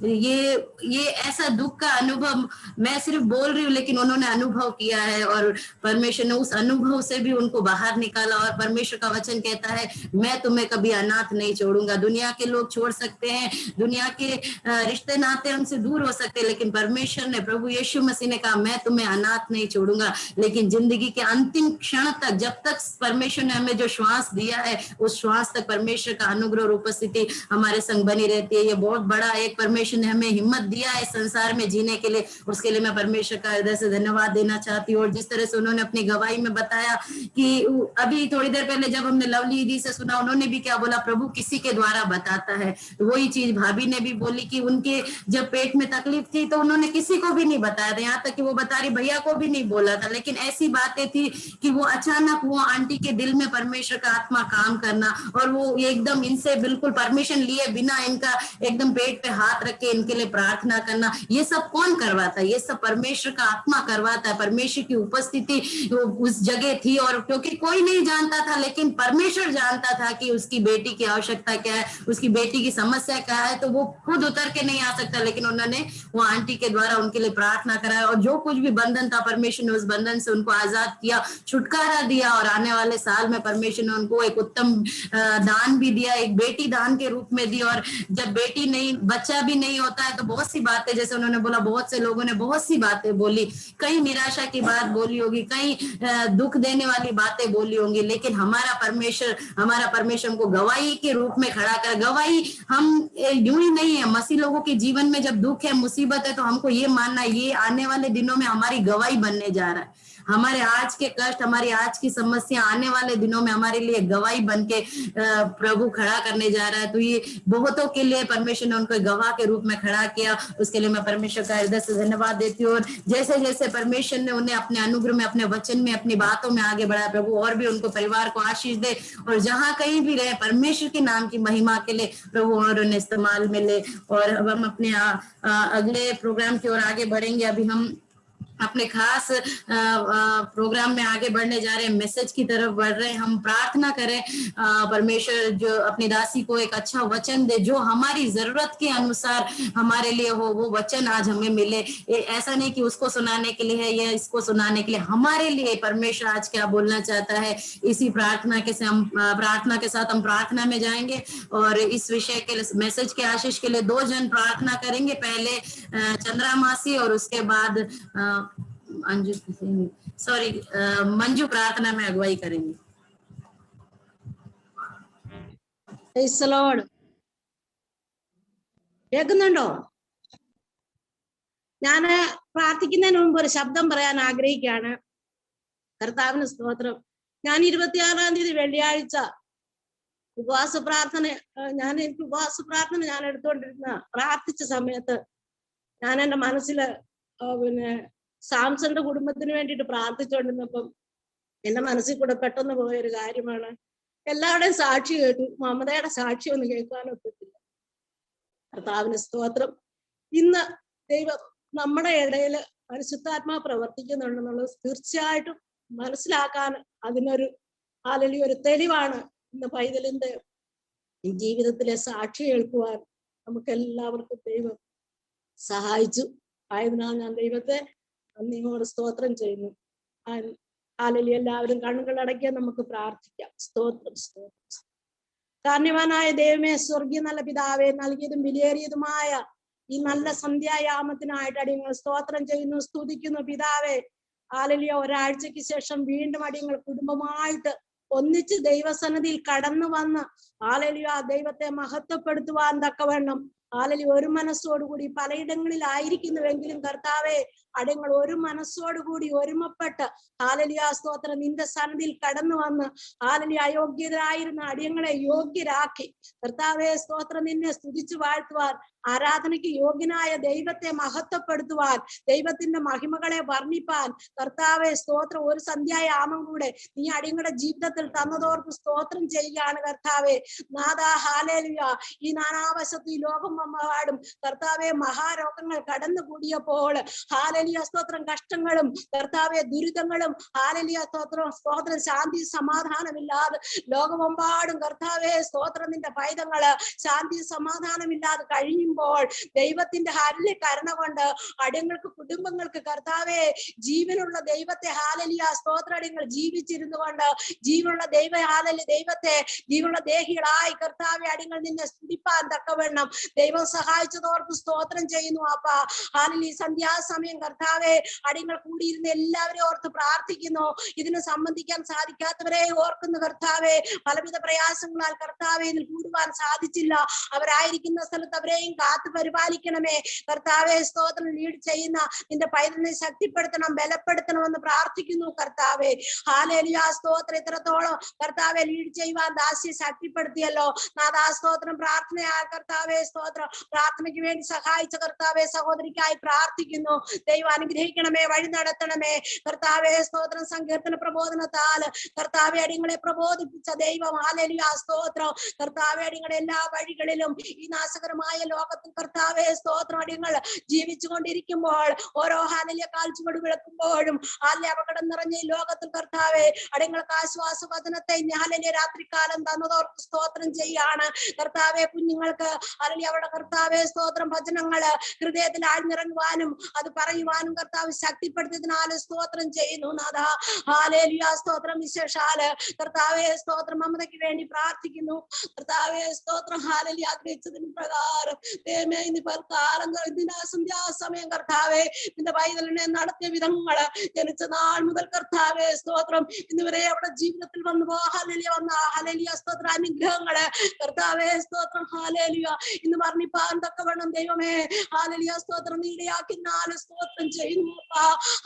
ये ऐसा दुख का अनुभव मैं सिर्फ बोल रही हूँ, लेकिन उन्होंने अनुभव किया है और परमेश्वर ने उस अनुभव से भी उनको बाहर निकाला। और परमेश्वर का वचन कहता है मैं तुम्हें कभी अनाथ नहीं छोड़ूंगा। दुनिया के लोग छोड़ सकते हैं, दुनिया के रिश्ते नाते हमसे दूर हो सकते हैं, लेकिन परमेश्वर ने, प्रभु यीशु मसीह ने कहा मैं तुम्हें अनाथ नहीं छोड़ूंगा। लेकिन जिंदगी के अंतिम क्षण तक, जब तक परमेश्वर ने हमें जो श्वास दिया है उस श्वास तक परमेश्वर का अनुग्रह और उपस्थिति हमारे संग बनी रहती है। ये बहुत बड़ा एक परमेश्वर ने हमें हिम्मत दिया है संसार में जीने के लिए, उसके लिए मैं परमेश्वर का हृदय से धन्यवाद देना चाहती हूँ। और जिस तरह से उन्होंने अपनी गवाही में बताया कि अभी थोड़ी देर पहले जब हमने लवली दीदी से सुना, उन्होंने भी क्या बोला, प्रभु किसी के द्वारा बताता है। वही चीज भाभी ने भी बोली कि उनके जब पेट में तकलीफ थी तो उन्होंने किसी को भी नहीं बताया था, यहाँ तक कि वो बता रही भैया को भी नहीं बोला था। लेकिन ऐसी बातें थी कि वो अचानक वो आंटी के दिल में परमेश्वर का आत्मा काम करना, और वो एकदम इनसे बिल्कुल परमिशन लिए बिना इनका एकदम पेट पे हाथ रख के इनके लिए प्रार्थना करना, ये सब कौन करवाता है? ये सब परमेश्वर का आत्मा करवाता है। परमेश्वर की उपस्थिति उस जगह थी, और क्योंकि कोई नहीं जानता था, लेकिन परमेश्वर जानता था कि उसकी बेटी की आवश्यकता क्या है, उसकी बेटी की समस्या क्या है, तो वो खुद उतर के नहीं आ सकता, लेकिन उन्होंने वो आंटी के द्वारा उनके लिए प्रार्थना कराया। और जो कुछ भी बंधन था परमेश्वर ने उस बंधन से उनको आजाद किया, छुटकारा दिया। और आने वाले साल में परमेश्वर ने उनको एक उत्तम दान भी दिया, एक बेटी दान के रूप में दी। और जब बेटी नहीं, बच्चा भी नहीं होता है तो बहुत सी बातें, जैसे उन्होंने बोला, बहुत से लोगों ने बहुत सी बातें बोली, कई निराशा की बात बोली होगी, कई दुख देने वाली बातें बोली होंगी, लेकिन हमारा परमेश्वर हमको गवाही के रूप में खड़ा कर, गवाही हम यूं ही नहीं है। मसीह लोगों के जीवन में जब दुख है, मुसीबत है, तो हमको ये मानना है ये आने वाले दिनों में हमारी गवाही बनने जा रहा है। हमारे आज के कष्ट, हमारी आज की समस्या आने वाले दिनों में हमारे लिए गवाही बन के प्रभु खड़ा करने जा रहा है। तो ये बहुतों के लिए परमेश्वर ने उनको गवाह के रूप में खड़ा किया, उसके लिए मैं परमेश्वर का हृदय से धन्यवाद देती हूँ। और जैसे जैसे परमेश्वर ने उन्हें अपने अनुग्रह में, अपने वचन में, अपनी बातों में आगे बढ़ाया, प्रभु और भी उनको परिवार को आशीष दे, और जहाँ कहीं भी रहे परमेश्वर के नाम की महिमा के लिए प्रभु और उन्हें इस्तेमाल मिले। और अब हम अपने अगले प्रोग्राम की ओर आगे बढ़ेंगे। अभी हम अपने खास प्रोग्राम में आगे बढ़ने जा रहे हैं, मैसेज की तरफ बढ़ रहे हैं। हम प्रार्थना करें परमेश्वर जो अपनी दासी को एक अच्छा वचन दे, जो हमारी जरूरत के अनुसार हमारे लिए हो, वो वचन आज हमें मिले। ऐसा नहीं कि उसको सुनाने के लिए है या इसको सुनाने के लिए, हमारे लिए परमेश्वर आज क्या बोलना चाहता है। इसी प्रार्थना के साथ हम प्रार्थना में जाएंगे और इस विषय के मैसेज के आशीष के लिए 2 जन प्रार्थना करेंगे। पहले चंद्रा मासी और उसके बाद मंजू प्रार्थना में अगुवाई करेंगे। കേൾക്കുന്നുണ്ടോ? ഞാൻ പ്രാർത്ഥിക്കുന്നതിന് മുമ്പ് ഒരു ശബ്ദം പറയാൻ ആഗ്രഹിക്കുകയാണ്. കർത്താവിന് സ്തോത്രം. ഞാൻ 26-ാം തീയതി വെള്ളിയാഴ്ച ഉപവാസ പ്രാർത്ഥന ഞാൻ എടുത്തുകൊണ്ടിരുന്ന പ്രാർത്ഥിച്ച സമയത്ത് ഞാൻ എൻ്റെ മനസ്സിൽ സാംസന്റെ കുടുംബത്തിന് വേണ്ടിയിട്ട് പ്രാർത്ഥിച്ചുകൊണ്ടിരുന്നപ്പം എന്റെ മനസ്സിൽ കൂടെ പെട്ടെന്ന് പോയൊരു കാര്യമാണ്. എല്ലാവരുടെയും സാക്ഷി കേട്ടു, മമതയുടെ സാക്ഷി ഒന്നും കേൾക്കാനൊക്കത്തില്ല. കർത്താവിന് സ്തോത്രം. ഇന്ന് ദൈവം നമ്മുടെ ഇടയിൽ പരിശുദ്ധാത്മാ പ്രവർത്തിക്കുന്നുണ്ടെന്നുള്ളത് തീർച്ചയായിട്ടും മനസ്സിലാക്കാൻ അതിനൊരു ഒരു തെളിവാണ്. ഇന്ന് പൈതലിന്റെ ജീവിതത്തിലെ സാക്ഷി കേൾക്കുവാൻ നമുക്ക് എല്ലാവർക്കും ദൈവം സഹായിച്ചു. ആയതിനാൽ ഞാൻ ദൈവത്തെ നന്ദിയോട് സ്തോത്രം ചെയ്യുന്നു. എല്ലാവരും കണ്ണുകളടയ്ക്കാൻ നമുക്ക് പ്രാർത്ഥിക്കാം. സ്തോത്രം സ്തോത്രം. കാരണവാനായ ദൈവമേ, സ്വർഗീയ നല്ല പിതാവേ, നൽകിയതും വിലയേറിയതുമായ ഈ നല്ല സന്ധ്യായാമത്തിനായിട്ട് അടിയങ്ങൾ സ്തോത്രം ചെയ്യുന്നു, സ്തുതിക്കുന്നു പിതാവേ. ഒരാഴ്ചക്ക് ശേഷം വീണ്ടും അടിയങ്ങൾ കുടുംബമായിട്ട് ഒന്നിച്ച് ദൈവസന്നിധിയിൽ കടന്നു വന്ന് ദൈവത്തെ മഹത്വപ്പെടുത്തുവാൻ തക്കവണ്ണം ഒരു മനസ്സോടുകൂടി പലയിടങ്ങളിലായിരിക്കുന്നുവെങ്കിലും കർത്താവെ, അടിയങ്ങൾ ഒരു മനസ്സോടുകൂടി ഒരുമപ്പെട്ട് സ്തോത്രം നിന്റെ സന്നിധിയിൽ കടന്നു വന്ന് അയോഗ്യരായിരുന്ന അടിയങ്ങളെ യോഗ്യരാക്കി കർത്താവെ സ്തോത്രം നിന്നെ സ്തുതിച്ചു വാഴ്ത്തുവാൻ ആരാധനയ്ക്ക് യോഗ്യനായ ദൈവത്തെ മഹത്വപ്പെടുത്തുവാൻ, ദൈവത്തിന്റെ മഹിമകളെ വർണ്ണിപ്പാൻ കർത്താവെ സ്തോത്രം. ഒരു സന്ധ്യായാമം കൂടെ നീ അടിയങ്ങളുടെ ജീവിതത്തിൽ തന്നതോർക്ക് സ്തോത്രം ചെയ്യുകയാണ് കർത്താവെ. നാഥ ഹാലേലുയ. ഈ നാനാവശത്ത് ഈ ലോകമെമ്പാടും കർത്താവെ മഹാരോഗങ്ങൾ കടന്നുകൂടിയപ്പോൾ ഹാലേലുയ സ്തോത്രം, കഷ്ടങ്ങളും കർത്താവെ ദുരിതങ്ങളും ഹാലേലുയ സ്തോത്രം സ്തോത്രം, ശാന്തി സമാധാനമില്ലാതെ ലോകമെമ്പാടും കർത്താവെ സ്തോത്രം നിന്റെ പൈതങ്ങള് ശാന്തി സമാധാനമില്ലാതെ കഴിയുമ്പോൾ ദൈവത്തിന്റെ ഹല്ലെ കരുണ കൊണ്ട് അടിയങ്ങൾക്ക് കുടുംബങ്ങൾക്ക് കർത്താവെ ജീവനുള്ള ദൈവത്തെ ഹാലലിയ സ്തോത്ര അടിയങ്ങൾ ജീവിച്ചിരുന്നു കൊണ്ട് ജീവനുള്ള ദൈവത്തെ ജീവനുള്ള ദേഹികളായി കർത്താവെ അടിയങ്ങൾ നിന്നെ സ്തുതിപ്പാൻ തക്കവണ്ണം ദൈവം സഹായിച്ചതോർക്ക് സ്തോത്രം ചെയ്യുന്നു അപ്പ. ഹാലലി സന്ധ്യാസമയം കർത്താവെ അടിയങ്ങൾ കൂടിയിരുന്ന എല്ലാവരെയും ഓർത്ത് പ്രാർത്ഥിക്കുന്നു. ഇതിന് സംബന്ധിക്കാൻ സാധിക്കാത്തവരെ ഓർക്കുന്നു കർത്താവെ. പലവിധ പ്രയാസങ്ങളാൽ കർത്താവെ ഇതിൽ കൂടുവാൻ സാധിച്ചില്ല. അവരായിരിക്കുന്ന സ്ഥലത്ത് അവരെയും കാത്തു പരിപാലിക്കണമേ കർത്താവെ. സ്തോത്രം ലീഡ് ചെയ്യുന്ന നിന്റെ പൈതലിനെ ശക്തിപ്പെടുത്തണം, ബലപ്പെടുത്തണമെന്ന് പ്രാർത്ഥിക്കുന്നു കർത്താവെ. ഹാലേലുയ സ്തോത്രം. ഇത്രത്തോളം കർത്താവെ ലീഡ് ചെയ്യുവാൻ ദാസിയെ ശക്തിപ്പെടുത്തിയല്ലോ നാഥാ സ്തോത്രം. പ്രാർത്ഥനയാ കർത്താവെ സ്തോത്രം. പ്രാർത്ഥനയ്ക്ക് വേണ്ടി സഹായിച്ച കർത്താവെ സഹോദരിക്കായി പ്രാർത്ഥിക്കുന്നു. ദൈവം അനുഗ്രഹിക്കണമേ, വഴി നടത്തണമേ കർത്താവെ സ്തോത്രം. സങ്കീർത്തന പ്രബോധനത്താൽ കർത്താവെ അടിയങ്ങളെ പ്രബോധിപ്പിച്ച ദൈവം ഹാലേലുയ സ്തോത്രം. കർത്താവെ അടിയങ്ങളുടെ എല്ലാ വഴികളിലും ഈ നാശകരമായ ലോകത്തിൽ കർത്താവെ സ്തോത്രം അടിയങ്ങൾ ജീവിച്ചുകൊണ്ടിരിക്കുമ്പോൾ ഓരോ ഹാലലിയ കാൽച്ചുവട് വിളക്കുമ്പോഴും ഹാലലിയ അപകടം നിറഞ്ഞ ഈ ലോകത്തിൽ കർത്താവെ അടിയങ്ങൾക്ക് ആശ്വാസ വചനത്തെ ഹാലലിയ രാത്രികാലം തന്നതോർക്ക് സ്തോത്രം ചെയ്യാണ് കർത്താവെ. കുഞ്ഞുങ്ങൾക്ക് ഹാലലിയ അവരുടെ കർത്താവെ സ്തോത്രം ഭജനങ്ങള് ഹൃദയത്തിൽ ആഴ്ന്നിറങ്ങുവാനും അത് പറയുവാനും കർത്താവ് ശക്തിപ്പെടുത്തിയതിനാല് സ്തോത്രം ചെയ്യുന്നു നാഥ. ഹാലേലുയ സ്തോത്രം. വിശേഷാല് കർത്താവെ സ്തോത്രം മമതയ്ക്ക് വേണ്ടി പ്രാർത്ഥിക്കുന്നു കർത്താവെ സ്തോത്രം. ഹാലലി ആഗ്രഹിച്ചതിന് പ്രകാരം സന്ധ്യാസമയം കർത്താവെ നിന്റെ പൈതലിനെ നടത്തിയ വിധങ്ങള് ജനിച്ച നാൾ മുതൽ കർത്താവെ സ്തോത്രം ഇന്നുവരെ അവിടെ ജീവിതത്തിൽ വന്നു ഹാലലിയ വന്ന ഹാലലിയ സ്തോത്ര അനുഗ്രഹങ്ങള് കർത്താവെ സ്തോത്രം ഹാലേലിയ ഇന്ന് വർണ്ണിപ്പാൻ തക്കവണ്ണം ദൈവമേ ഹാലലിയ സ്തോത്രം നീടയാക്കി നാല് സ്തോത്രം ചെയ്യുന്നു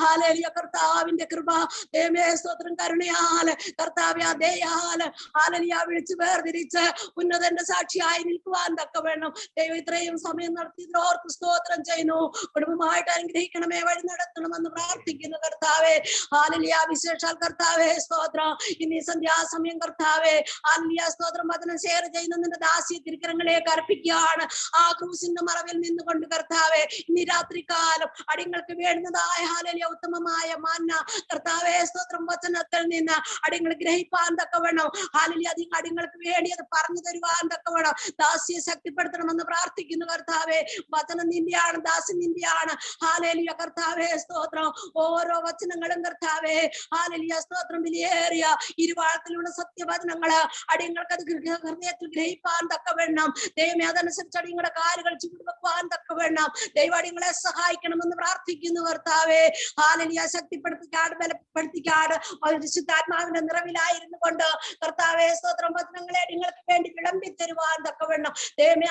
ഹാലേലിയ. കർത്താവിന്റെ കൃപ ദൈവമേ സ്തോത്രം കരുണയാല് കർത്താവെ അതേയാല് ഹാലലിയ വിളിച്ചു വേർതിരിച്ച് ഉന്നതന്റെ സാക്ഷിയായി നിൽക്കുവാൻ തക്കവണ്ണം ദൈവം ഇത്രയും സമയം നടത്തിയതോർക്ക് സ്തോത്രം ചെയ്യുന്നു. കുടുംബമായിട്ട് അനുഗ്രഹിക്കണമേ, വഴി നടത്തണമെന്ന് പ്രാർത്ഥിക്കുന്നു കർത്താവെ. ഹാലലിയ. വിശേഷാൽ കർത്താവെ സ്തോത്രം ഇനി സന്ധ്യാസമയം കർത്താവെ ഹാലലിയ സ്തോത്രം വചനം ഷെയർ ചെയ്യുന്ന നിന്റെ ദാസിയെ തിരുക്കരങ്ങളിലേക്ക് അർപ്പിക്കുകയാണ്. ആ ക്രൂസിന്റെ മറവിൽ നിന്നുകൊണ്ട് കർത്താവെ ഇനി രാത്രികാലം അടിയങ്ങൾക്ക് വേണ്ടുന്നതായ ഹാലലിയ ഉത്തമമായ മാന്ന കർത്താവെ സ്തോത്രം വചനത്തിൽ നിന്ന് അടിയങ്ങൾ ഗ്രഹിപ്പാൻ തക്കവണ്ണം ഹാലലിയ അടിയങ്ങൾക്ക് വേണ്ടി അത് പറഞ്ഞു തരുവാൻ തക്കവണ്ണം ദാസിയെ ശക്തിപ്പെടുത്തണമെന്ന് പ്രാർത്ഥിക്കുന്നു കർത്താവെ. വചനം നിന്റെയാണ്, ദാസി നിന്റെയാണ് ഹാലേലിയ കർത്താവെ സ്തോത്രം. ഓരോ വചനങ്ങളും കർത്താവെ ഹാലലിയ സ്തോത്രം വിലയേറിയ ഇരുവാഴത്തിലുള്ള സത്യവചനങ്ങള് അടിയങ്ങൾക്ക് അത് ഹൃദയത്തിൽ ഗ്രഹിപ്പാൻ തക്കവണ്ണം ദൈവമേ അതനുസരിച്ച് അടിയങ്ങളുടെ കാലുകൾ ചുവടുവെക്കുവാൻ തക്കവണ്ണം ദൈവാടിയങ്ങളെ സഹായിക്കണമെന്ന് പ്രാർത്ഥിക്കുന്നു കർത്താവെ. ഹാലലിയ ശക്തിപ്പെടുത്തിക്കാട് ബലപ്പെടുത്തിക്കാട് പരിശുദ്ധാത്മാവിന്റെ നിറവിലായിരുന്നു കൊണ്ട് കർത്താവെ സ്തോത്രം വചനങ്ങളെ അടിയങ്ങൾക്ക് വേണ്ടി വിളമ്പി തരുവാൻ തക്കവണ്ണം ദൈവമേ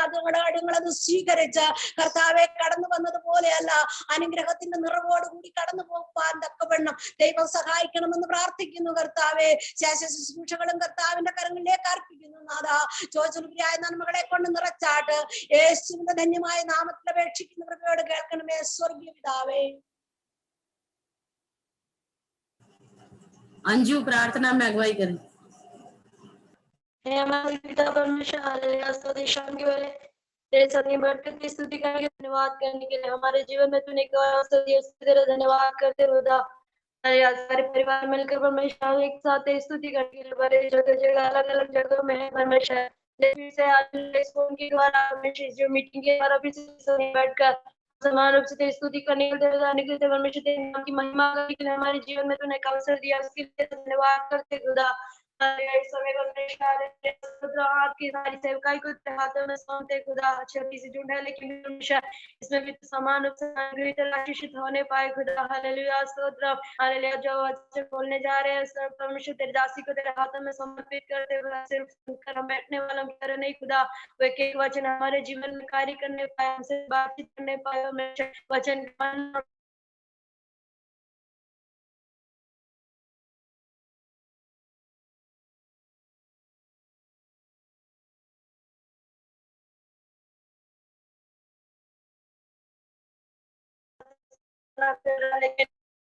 അടിയങ്ങളത് സ്വീകരിച്ച് കർത്താവെ കടന്നു വന്നതുപോലെയല്ല അനുഗ്രഹത്തിന്റെ നിറവോടുകൂടി കടന്നു പോകുവാൻ തക്കവണ്ണം ദൈവം സഹായിക്കണമെന്ന് പ്രാർത്ഥിക്കുന്നു കർത്താവെ. ശേഷ ശുശ്രൂഷകളും കർത്താവിന്റെ കരങ്ങളിലേക്ക് അർപ്പിക്കുന്നു നാഥാ. ചോദിച്ചുപരിയായ നന്മകളെ കൊണ്ട് നിറച്ചാട്ട് യേശുവിന്റെ ധന്യമായ നാമത്തിൽ അപേക്ഷിക്കുന്ന കൃപയോട് കേൾക്കണമേ സ്വർഗീയ പിതാവേ. अंजू प्रार्थना में अगुवाई करें। हमारे पिता परमेश्वर हालेलुया स्तुति शाम के वेले तेरे सभी बढ़कर की स्तुति करने के धन्यवाद करने के लिए हमारे जीवन में तूने एक और अवसर दिया इसके तेरा धन्यवाद करते हुए आज सारे परिवार मिलकर परमेश्वर एक साथ तेरी स्तुति करने के लिए बड़े जगह अलग अलग जगह में है परमेश्वर से आज फोन के द्वारा परमेश्वर जो मीटिंग के द्वारा भी बैठकर समान रूप से तेरी स्तुति करने के लिए परमेश्वर तेरे नाम की महिमा करने के लिए हमारे जीवन में तूने एक अवसर दिया उसके लिए धन्यवाद करते खुदा। इस समय परमेश्वर आपकी सारी सेवकाई को तेरे हाथों में सौंपते खुदा। छोटी सी झुंड है लेकिन परमेश्वर इसमें भी समान रूप से आशीषित होने पाए खुदा। हालेलुया स्तोत्र हालेलुया। जो वचन बोलने जा रहे हैं परमेश्वर तेरे दासी को तेरे हाथों में समर्पित करते हुए सिर्फ सुनकर हम बैठने वालों की तरह नहीं खुदा वो एक एक वचन हमारे जीवन में कार्य करने पाए हमसे बातचीत करने पाए वचन लेकिन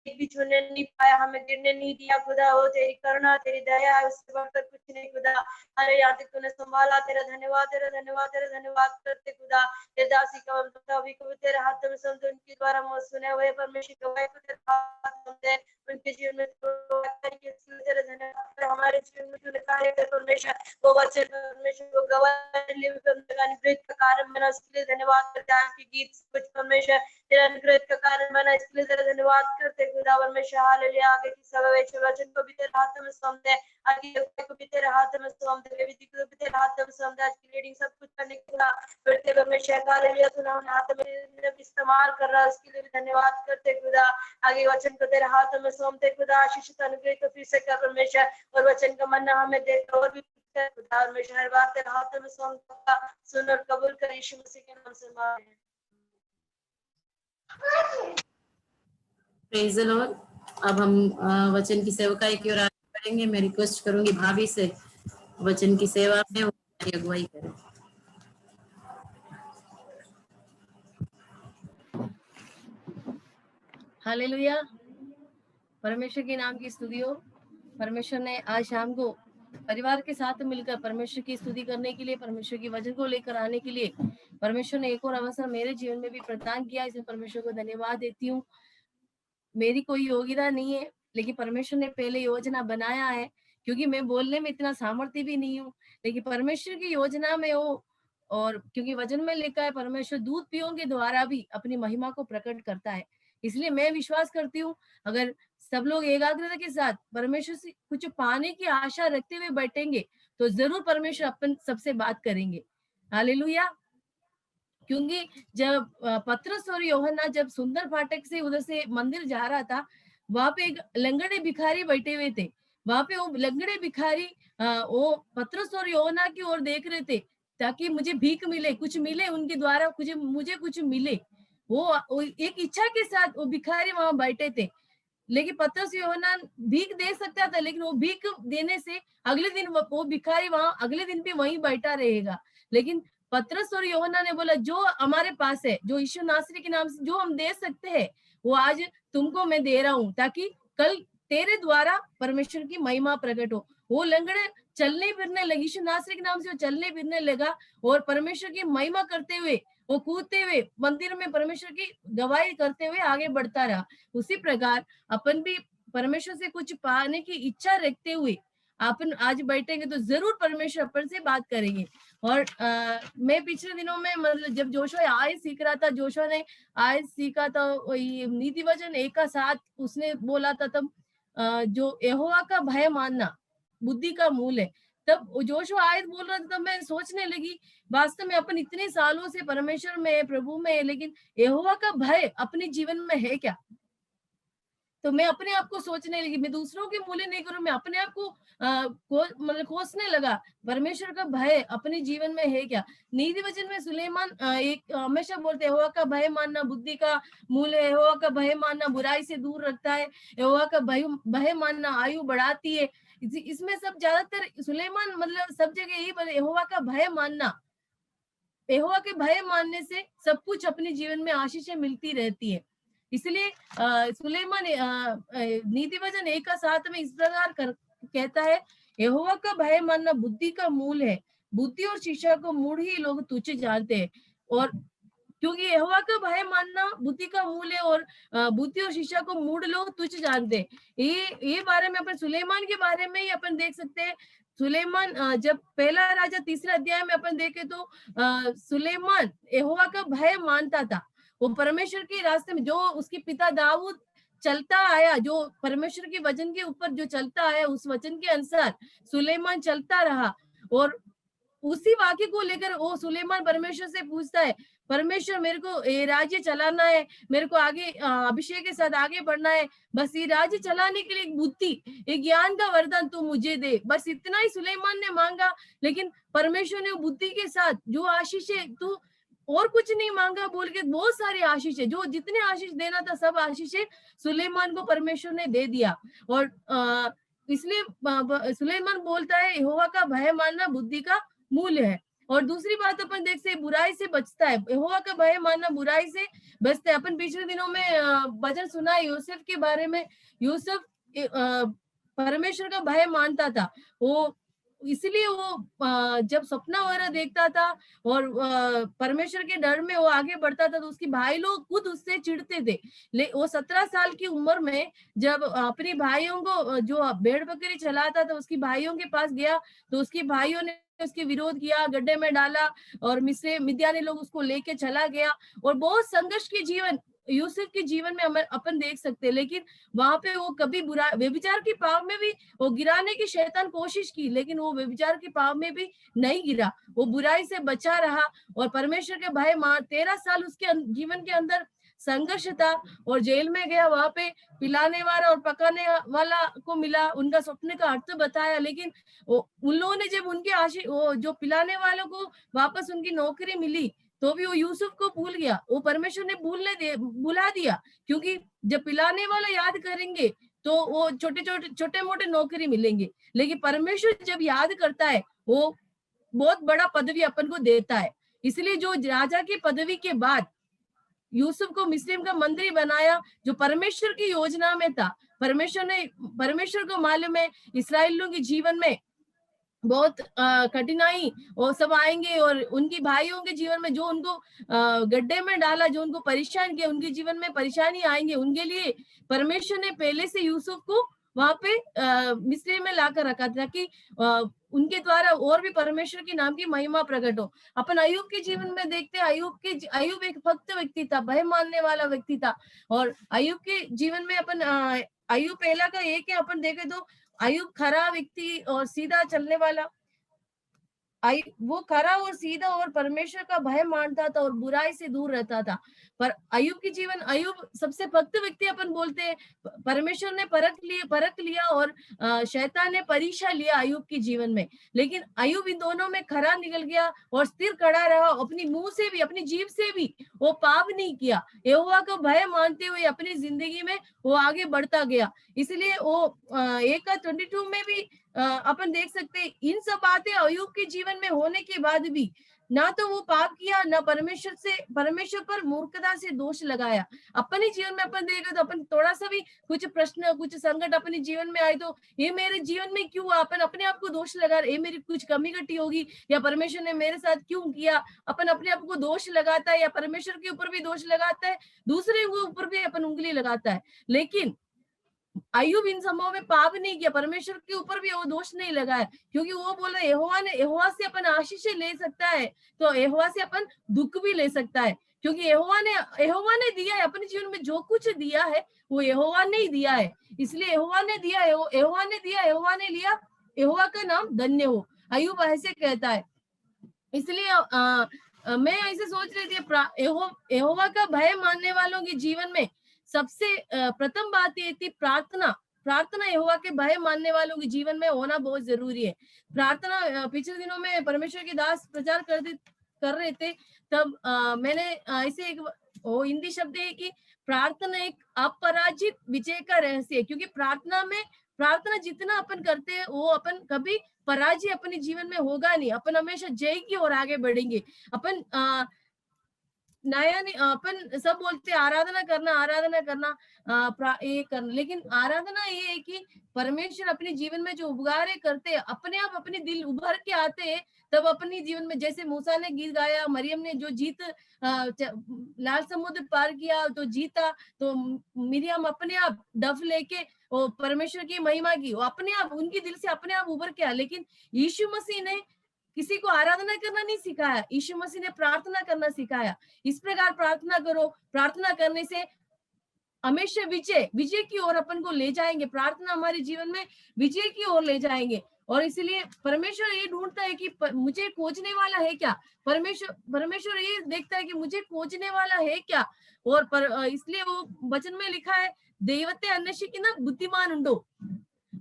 एक भी छूने नहीं पाया, हमें गिरने नहीं दिया खुदा। हो तेरी करुणा, तेरी दया है, उससे बढ़कर कुछ नहीं खुदा। अरे यहाँ तक तूने संभाला, तेरा धन्यवाद, तेरा धन्यवाद, तेरा धन्यवाद करते खुदा। तेरे दासी का अभी को तेरे हाथ में सौंपते, उनके द्वारा मुँह सुने हुए परमेश्वर को तेरे हाथ में सौंपते, उनके जीवन में तेरा धन्यवाद। हमारे जीवन में तूने कार्य कर परमेश्वर, वो वचन परमेश्वर को गवाह अनुग्रह का कारण बना, उसके लिए धन्यवाद करते। आज के गीत कुछ परमेश्वर तेरा अनुग्रह का कारण बना, इसके लिए तेरा धन्यवाद करते खुदा। परमेश्वर हालेलुया। आगे की सब वचन को भी तेरे हाथ में सौंपते, आगे को भी तेरे हाथ में सौंपते, बेबी को भी तेरे हाथ में सौंपते। आज की रीडिंग सब कुछ करने के बाद फिर परमेश्वर हालेलुया तूने हाथ में इस्तेमाल कर रहा है, उसके लिए भी धन्यवाद करते खुदा। आगे वचन को तेरे हाथ में सौंपते खुदा। आशीष अनुग्रह को फिर से कर परमेश्वर, और वचन का मन्ना हमें दे और भी खुदा। परमेश्वर हर बात तेरे हाथ में सौंपता, सुन और कबूल कर, यीशु मसीह के नाम से मांगते हैं। Praise the Lord. अब हम वचन की सेवकाई की ओर आगे बढ़ेंगे। मैं रिक्वेस्ट करूंगी भाभी से वचन की सेवा में वो हमारी अगुवाई करें। हालेलुया। परमेश्वर के नाम की स्तुति हो। परमेश्वर ने आज शाम को परिवार के साथ मिलकर परमेश्वर की स्तुति करने के लिए, परमेश्वर की वचन को लेकर आने के लिए परमेश्वर ने एक और अवसर मेरे जीवन में भी प्रदान किया। इसमें परमेश्वर को धन्यवाद देती हूँ। मेरी कोई योग्यता नहीं है, लेकिन परमेश्वर ने पहले योजना बनाया है, क्योंकि मैं बोलने में इतना सामर्थ्य भी नहीं हूँ, लेकिन परमेश्वर की योजना में हो। और क्योंकि वचन में लिखा है परमेश्वर दूतों के द्वारा भी अपनी महिमा को प्रकट करता है, इसलिए मैं विश्वास करती हूँ अगर सब लोग एकाग्रता के साथ परमेश्वर से कुछ पाने की आशा रखते हुए बैठेंगे तो जरूर परमेश्वर अपन सबसे बात करेंगे। हालेलुया। क्योंकि जब पतरस और यूहन्ना जब सुंदर फाटक से उधर से मंदिर जा रहा था, वहां पे एक लंगड़े भिखारी बैठे हुए थे। वहां पे वो लंगड़े भिखारी वो पतरस और यूहन्ना की ओर देख रहे थे ताकि मुझे भीख मिले, कुछ मिले उनके द्वारा, मुझे कुछ मिले। वो एक इच्छा के साथ वो भिखारी वहां बैठे थे। लेकिन पतरस यूहन्ना भीख दे सकता था, लेकिन वो भीख देने से अगले दिन वो भिखारी वहां अगले दिन भी वहीं बैठा रहेगा। लेकिन पतरस और यूहन्ना ने बोला जो हमारे पास है, जो यीशु नासरी के नाम से जो हम दे सकते हैं, वो आज तुमको मैं दे रहा हूँ, ताकि कल तेरे द्वारा परमेश्वर की महिमा प्रकट हो। वो लंगड़े चलने फिरने लगे, यीशु नासरी के नाम से वो चलने फिरने लगा और परमेश्वर की महिमा करते हुए, वो कूदते हुए मंदिर में परमेश्वर की गवाही करते हुए आगे बढ़ता रहा। उसी प्रकार अपन भी परमेश्वर से कुछ पाने की इच्छा रखते हुए अपन आज बैठेंगे तो जरूर परमेश्वर अपन से बात करेंगे। और मैं पिछले दिनों में मतलब जब जोशुआ आयत सीख रहा था, जोशुआ ने आयत सीखा था नीति वचन 1:7 उसने बोला था, तब जो यहोवा का भय मानना बुद्धि का मूल है। तब जोशुआ आयत बोल रहा था, तब मैं सोचने लगी वास्तव में अपन इतने सालों से परमेश्वर में प्रभु में है, लेकिन यहोवा का भय अपने जीवन में है क्या? तो मैं अपने आप को सोचने लगी, मैं दूसरों के मूल्य नहीं करूं, मैं अपने आप को मतलब कोसने लगा परमेश्वर का भय अपने जीवन में है क्या। नीति वचन में सुलेमान एक हमेशा बोलते हैं यहोवा का भय मानना बुद्धि का मूल है, यहोवा का भय मानना बुराई से दूर रखता है, यहोवा का भय मानना आयु बढ़ाती है। इसमें सब ज्यादातर सुलेमान मतलब सब जगह यही बोले यहोवा का भय मानना, यहोवा के भय मानने से सब कुछ अपने जीवन में आशीषें मिलती रहती है। इसलिए सुलेमान नीति वचन 1:7 में इस प्रकार कहता है, यहोवा का भय मानना बुद्धि का मूल है, बुद्धि और शिक्षा को मूढ़ ही लोग तुच्छ जानते हैं। और क्योंकि यहोवा का भय मानना बुद्धि का मूल है और बुद्धि और शिक्षा को मूढ़ लोग तुच्छ जानते हैं, ये बारे में अपन सुलेमान के बारे में ही अपन देख सकते हैं। सुलेमान जब पहला राजा 3 अध्याय में अपन देखे तो सुलेमान यहोवा का भय मानता था। वो परमेश्वर के रास्ते में जो उसके पिता दाऊद चलता आया, जो परमेश्वर के वचन के ऊपर जो चलता आया, उस वचन के अनुसार सुलेमान चलता रहा। और उसी वाक्य को लेकर वो सुलेमान परमेश्वर से पूछता है, परमेश्वर मेरे को ये राज्य चलाना है, मेरे को आगे अभिषेक के साथ आगे बढ़ना है, बस ये राज्य चलाने के लिए एक बुद्धि, एक ज्ञान का वरदान तू मुझे दे, बस इतना ही सुलेमान ने मांगा। लेकिन परमेश्वर ने बुद्धि के साथ जो आशीष है, तू और कुछ नहीं मांगा बोल के बहुत सारी आशीष है, जो जितने आशीष देना था सब आशीष सुलेमान को परमेश्वर ने दे दिया। और इसलिए सुलेमान बोलता है यहोवा का भय मानना बुद्धि का मूल्य है। और दूसरी बात अपन देख से बुराई से बचता है। यहोवा का भय मानना बुराई से बचता है। अपन पिछले दिनों में वचन सुना है यूसुफ के बारे में। यूसुफ परमेश्वर का भय मानता था, वो इसलिए वो जब सपना वगैरह देखता था और परमेश्वर के डर में वो आगे बढ़ता था, तो उसके भाई लोग खुद उससे चिढ़ते थे। वो 17 साल की उम्र में जब अपने भाइयों को, जो भेड़ बकरी चलाता था, उसकी भाइयों के पास गया, तो उसके भाइयों ने उसके विरोध किया, गड्ढे में डाला और मिद्यानी लोग उसको लेके चला गया। और बहुत संघर्ष के जीवन यूसुफ के जीवन में अपन देख सकते हैं। लेकिन वहां पे वो कभी बुरा व्यभिचार के पाप में भी वो गिराने की शैतान कोशिश की, लेकिन वो व्यभिचार के पाप में भी नहीं गिरा, वो बुराई से बचा रहा और परमेश्वर के भय 13 साल उसके जीवन के अंदर संघर्ष था। और जेल में गया, वहां पे पिलाने वाला और पकाने वाला को मिला, उनका सपने का अर्थ बताया। लेकिन उन लोगों ने जब उनके वो जो पिलाने वालों को वापस उनकी नौकरी मिली, तो भी वो यूसुफ को भूल गया। वो परमेश्वर ने बुला दिया, क्योंकि जब पिलाने वाला याद करेंगे तो वो छोटे मोटे नौकरी मिलेंगे। लेकिन परमेश्वर जब याद करता है, वो बहुत बड़ा पदवी अपन को देता है। इसलिए जो राजा की पदवी के बाद यूसुफ को मिस्र का मंत्री बनाया, जो परमेश्वर की योजना में था। परमेश्वर को मालूम है इस्राएलियों के जीवन में बहुत कठिनाई वो सब आएंगे, और उनकी भाइयों के जीवन में जो उनको गड्ढे में डाला, जो उनको परेशान किया, उनके जीवन में परेशानी आएंगे। उनके लिए परमेश्वर ने पहले से यूसुफ को वहां पे मिस्र में लाकर रखा था कि उनके द्वारा और भी परमेश्वर के नाम की महिमा प्रकट हो। अपन अय्यूब के जीवन में देखते हैं, अय्यूब एक भक्त व्यक्ति था, भय मानने वाला व्यक्ति था। और अय्यूब के जीवन में अपन अय्यूब पहला का एक है, अपन देखे तो अय्यूब खरा व्यक्ति और सीधा चलने वाला, वो खरा और सीधा और परमेश्वर का भय मानता था और बुराई से दूर रहता था। पर अय्यूब की जीवन, अय्यूब सबसे भक्त व्यक्ति अपन बोलते हैं। परमेश्वर ने परख लिया और शैतान ने परीक्षा लिया अय्यूब के जीवन में। लेकिन अय्यूब इन दोनों में खरा निकल गया और स्थिर खड़ा रहा। अपनी मुंह से भी, अपनी जीभ से भी वो पाप नहीं किया। यहोवा का भय मानते हुए अपनी जिंदगी में वो आगे बढ़ता गया। इसलिए वो 1:22 में भी अपन देख सकते हैं, इन सब बातें अय्यूब के जीवन में होने के बाद भी ना तो वो पाप किया, ना परमेश्वर पर मूर्खता से दोष लगाया। अपने जीवन में अपन देखें तो अपन थोड़ा सा भी कुछ प्रश्न, कुछ संकट अपने जीवन में आए तो ये मेरे जीवन में क्यों, अपन अपने आप को दोष लगा, ये मेरी कुछ कमी घटी होगी या परमेश्वर ने मेरे साथ क्यों किया। अपन अपने आप को दोष लगाता है या परमेश्वर के ऊपर भी दोष लगाता है, दूसरे के ऊपर भी अपन उंगली लगाता है। लेकिन अय्यूब इन समूह में पाप नहीं किया, परमेश्वर के ऊपर भी वो दोष नहीं लगाया, क्योंकि वो बोल रहे यहोवा से अपन आशीष ले सकता है तो यहोवा से अपन दुख भी ले सकता है। क्योंकि यहोवा ने दिया है, अपने जीवन में जो कुछ दिया है वो यहोवा ने ही दिया है। इसलिए यहोवा ने दिया, यहोवा ने लिया, यहोवा का नाम धन्य हो। अय्यूब ऐसे कहता है। इसलिए मैं ऐसे सोच रही थी, यहोवा का भय मानने वालों के जीवन में सबसे प्रथम बात ये थी प्रार्थना यहोवा के भय मानने वालों के जीवन में होना बहुत जरूरी है। प्रार्थना, पिछले दिनों में परमेश्वर के दास प्रचार कर रहे थे, तब मैंने ऐसे एक हिंदी शब्द है कि प्रार्थना एक अपराजित विजय का रहस्य है। क्योंकि प्रार्थना जितना अपन करते हैं वो अपन कभी पराजय अपने जीवन में होगा नहीं, अपन हमेशा जय की ओर आगे बढ़ेंगे। अपन अपन सब बोलते आराधना करना ये करना, लेकिन आराधना ये है कि परमेश्वर अपने जीवन में जो उपकार्य करते हैं, अपने आप अपने दिल उभर के आते हैं, तब अपने जीवन में, जैसे मूसा ने गीत गाया, मरियम ने जो लाल समुद्र पार किया तो जीता, तो मिरियम अपने आप डफ लेके वो परमेश्वर की महिमा की, वो अपने आप उनकी दिल से अपने आप उभर के आया। लेकिन यीशु मसीह ने किसी को आराधना करना नहीं सिखाया, यीशु मसीह ने प्रार्थना करना सिखाया। इस प्रकार प्रार्थना करो, प्रार्थना करने से हमेशा विजय की ओर अपन को ले जाएंगे। प्रार्थना हमारे जीवन में विजय की ओर ले जाएंगे। और इसलिए परमेश्वर ये ढूंढता है कि मुझे खोजने वाला है क्या, परमेश्वर ये देखता है कि मुझे खोजने वाला है क्या। और इसलिए वो वचन में लिखा है, देवते अन्वेषिकिना बुद्धिमान उंडो।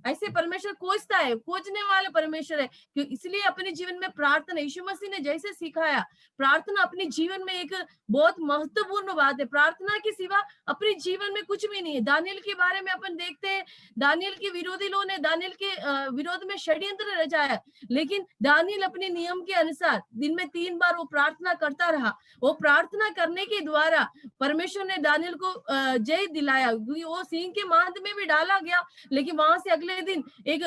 ऐसे परमेश्वर खोजता है, खोजने वाला परमेश्वर है। क्यों? इसलिए अपने जीवन में प्रार्थना, यीशु मसीह ने जैसे सिखाया, प्रार्थना अपने जीवन में एक बहुत महत्वपूर्ण बात है। प्रार्थना के सिवा अपने जीवन में कुछ भी नहीं है। दानियल के बारे में अपन देखते हैं, दानियल के विरोधी लोगों ने दानियल के विरोध में षड्यंत्र रचाया, लेकिन दानियल अपने नियम के अनुसार दिन में 3 बार वो प्रार्थना करता रहा। वो प्रार्थना करने के द्वारा परमेश्वर ने दानियल को जय दिलाया। वो सिंह के मांद में भी डाला गया, लेकिन वहां से अगले दिन एक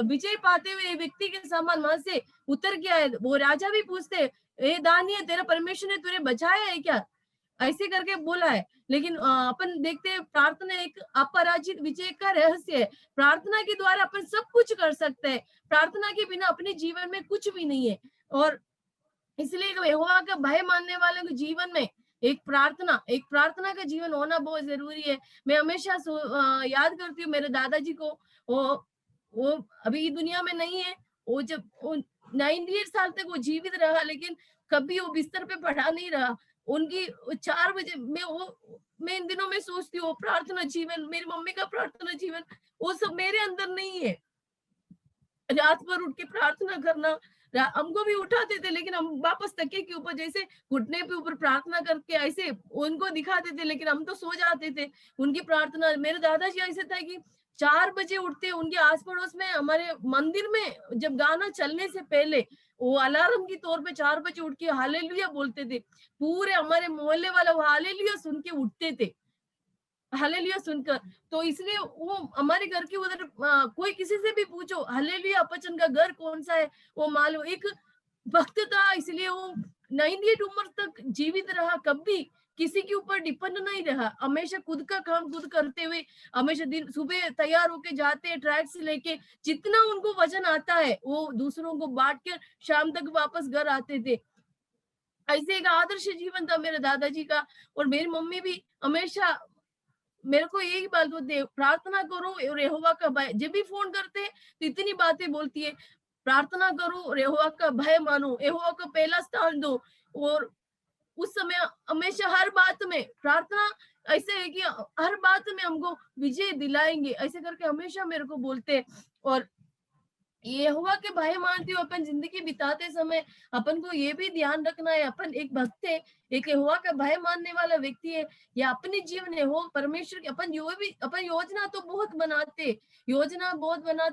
विजय पाते हुए व्यक्ति के समान वहां से उतर गया है। वो राजा भी पूछते, ए दानियल, तेरा परमेश्वर ने तुझे बचाया है क्या? ऐसे करके बोला है। लेकिन अपन देखते हैं प्रार्थना एक अपराजित विजय का रहस्य है। प्रार्थना के द्वारा अपन सब कुछ कर सकते हैं। प्रार्थना के बिना अपने जीवन में कुछ भी नहीं है। और इसलिए यहोवा का भय मानने वालों के जीवन में एक प्रार्थना का जीवन होना बहुत जरूरी है। मैं हमेशा याद करती हूँ मेरे दादाजी को। वो अभी दुनिया में नहीं है। वो जब 98 साल तक वो जीवित रहा, लेकिन कभी वो बिस्तर पे पड़ा नहीं रहा। उनकी 4 बजे मैं इन दिनों में सोचती हूँ प्रार्थना जीवन, मेरी मम्मी का प्रार्थना जीवन, वो सब मेरे अंदर नहीं है। रात भर उठ के प्रार्थना करना, हमको भी उठाते थे, लेकिन हम वापस तकिए के ऊपर जैसे घुटने पे ऊपर प्रार्थना करके ऐसे उनको दिखाते थे, लेकिन हम तो सो जाते थे। उनकी प्रार्थना, मेरे दादाजी ऐसे था कि 4 बजे उठते, उनके आस पड़ोस में हमारे मंदिर में जब गाना चलने से पहले वो अलार्म की तौर पे 4 बजे उठ के हालेलुया बोलते थे। पूरे हमारे मोहल्ले वाले वो हालेलुया सुन के उठते थे, हालेलुया सुनकर। तो इसलिए वो हमारे घर के उधर कोई किसी से भी पूछो हालेलुया अपचन का घर कौन सा है, वो मालूम। एक भक्त था, इसलिए वो 98 उम्र तक जीवित रहा, कभी किसी के ऊपर डिपेंड नहीं रहा। हमेशा खुद का काम खुद करते हुए, हमेशा दिन सुबह तैयार होके जाते, ट्रैक से लेके जितना उनको वजन आता है वो दूसरों को बांट कर शाम तक वापस घर आते थे। ऐसे एक आदर्श जीवन था मेरे दादाजी का। और मेरी मम्मी भी हमेशा मेरे को यही बात बोलते है, प्रार्थना करो और यहोवा का भय। जब भी फोन करते हैं तो इतनी बातें बोलती है, प्रार्थना करो और यहोवा का भय मानो, यहोवा को पहला स्थान दो। और उस समय हमेशा हर बात में प्रार्थना ऐसे है कि हर बात में हमको विजय दिलाएंगे, ऐसे करके हमेशा मेरे को बोलते हैं। और यहोवा के भय मानते हुए अपन जिंदगी बिताते समय अपन को ये भी ध्यान रखना है, अपन एक भक्त है, एक यहोवा का भय मानने वाला व्यक्ति है, या अपने जीवन है हो परमेश्वर के। अपन योजना तो बहुत बनाते,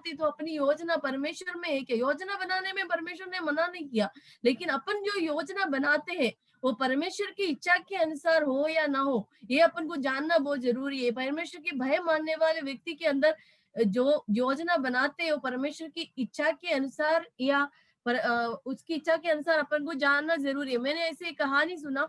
तो अपनी योजना परमेश्वर में है क्या? योजना बनाने में परमेश्वर ने मना नहीं किया, लेकिन अपन जो योजना बनाते हैं वो परमेश्वर की इच्छा के अनुसार हो या ना हो, ये अपन को जानना बहुत जरूरी है। परमेश्वर के भय मानने वाले व्यक्ति के अंदर जो योजना बनाते हैं वो परमेश्वर की इच्छा के अनुसार या उसकी इच्छा के अनुसार अपन को जानना जरूरी है। मैंने ऐसे एक कहानी सुना,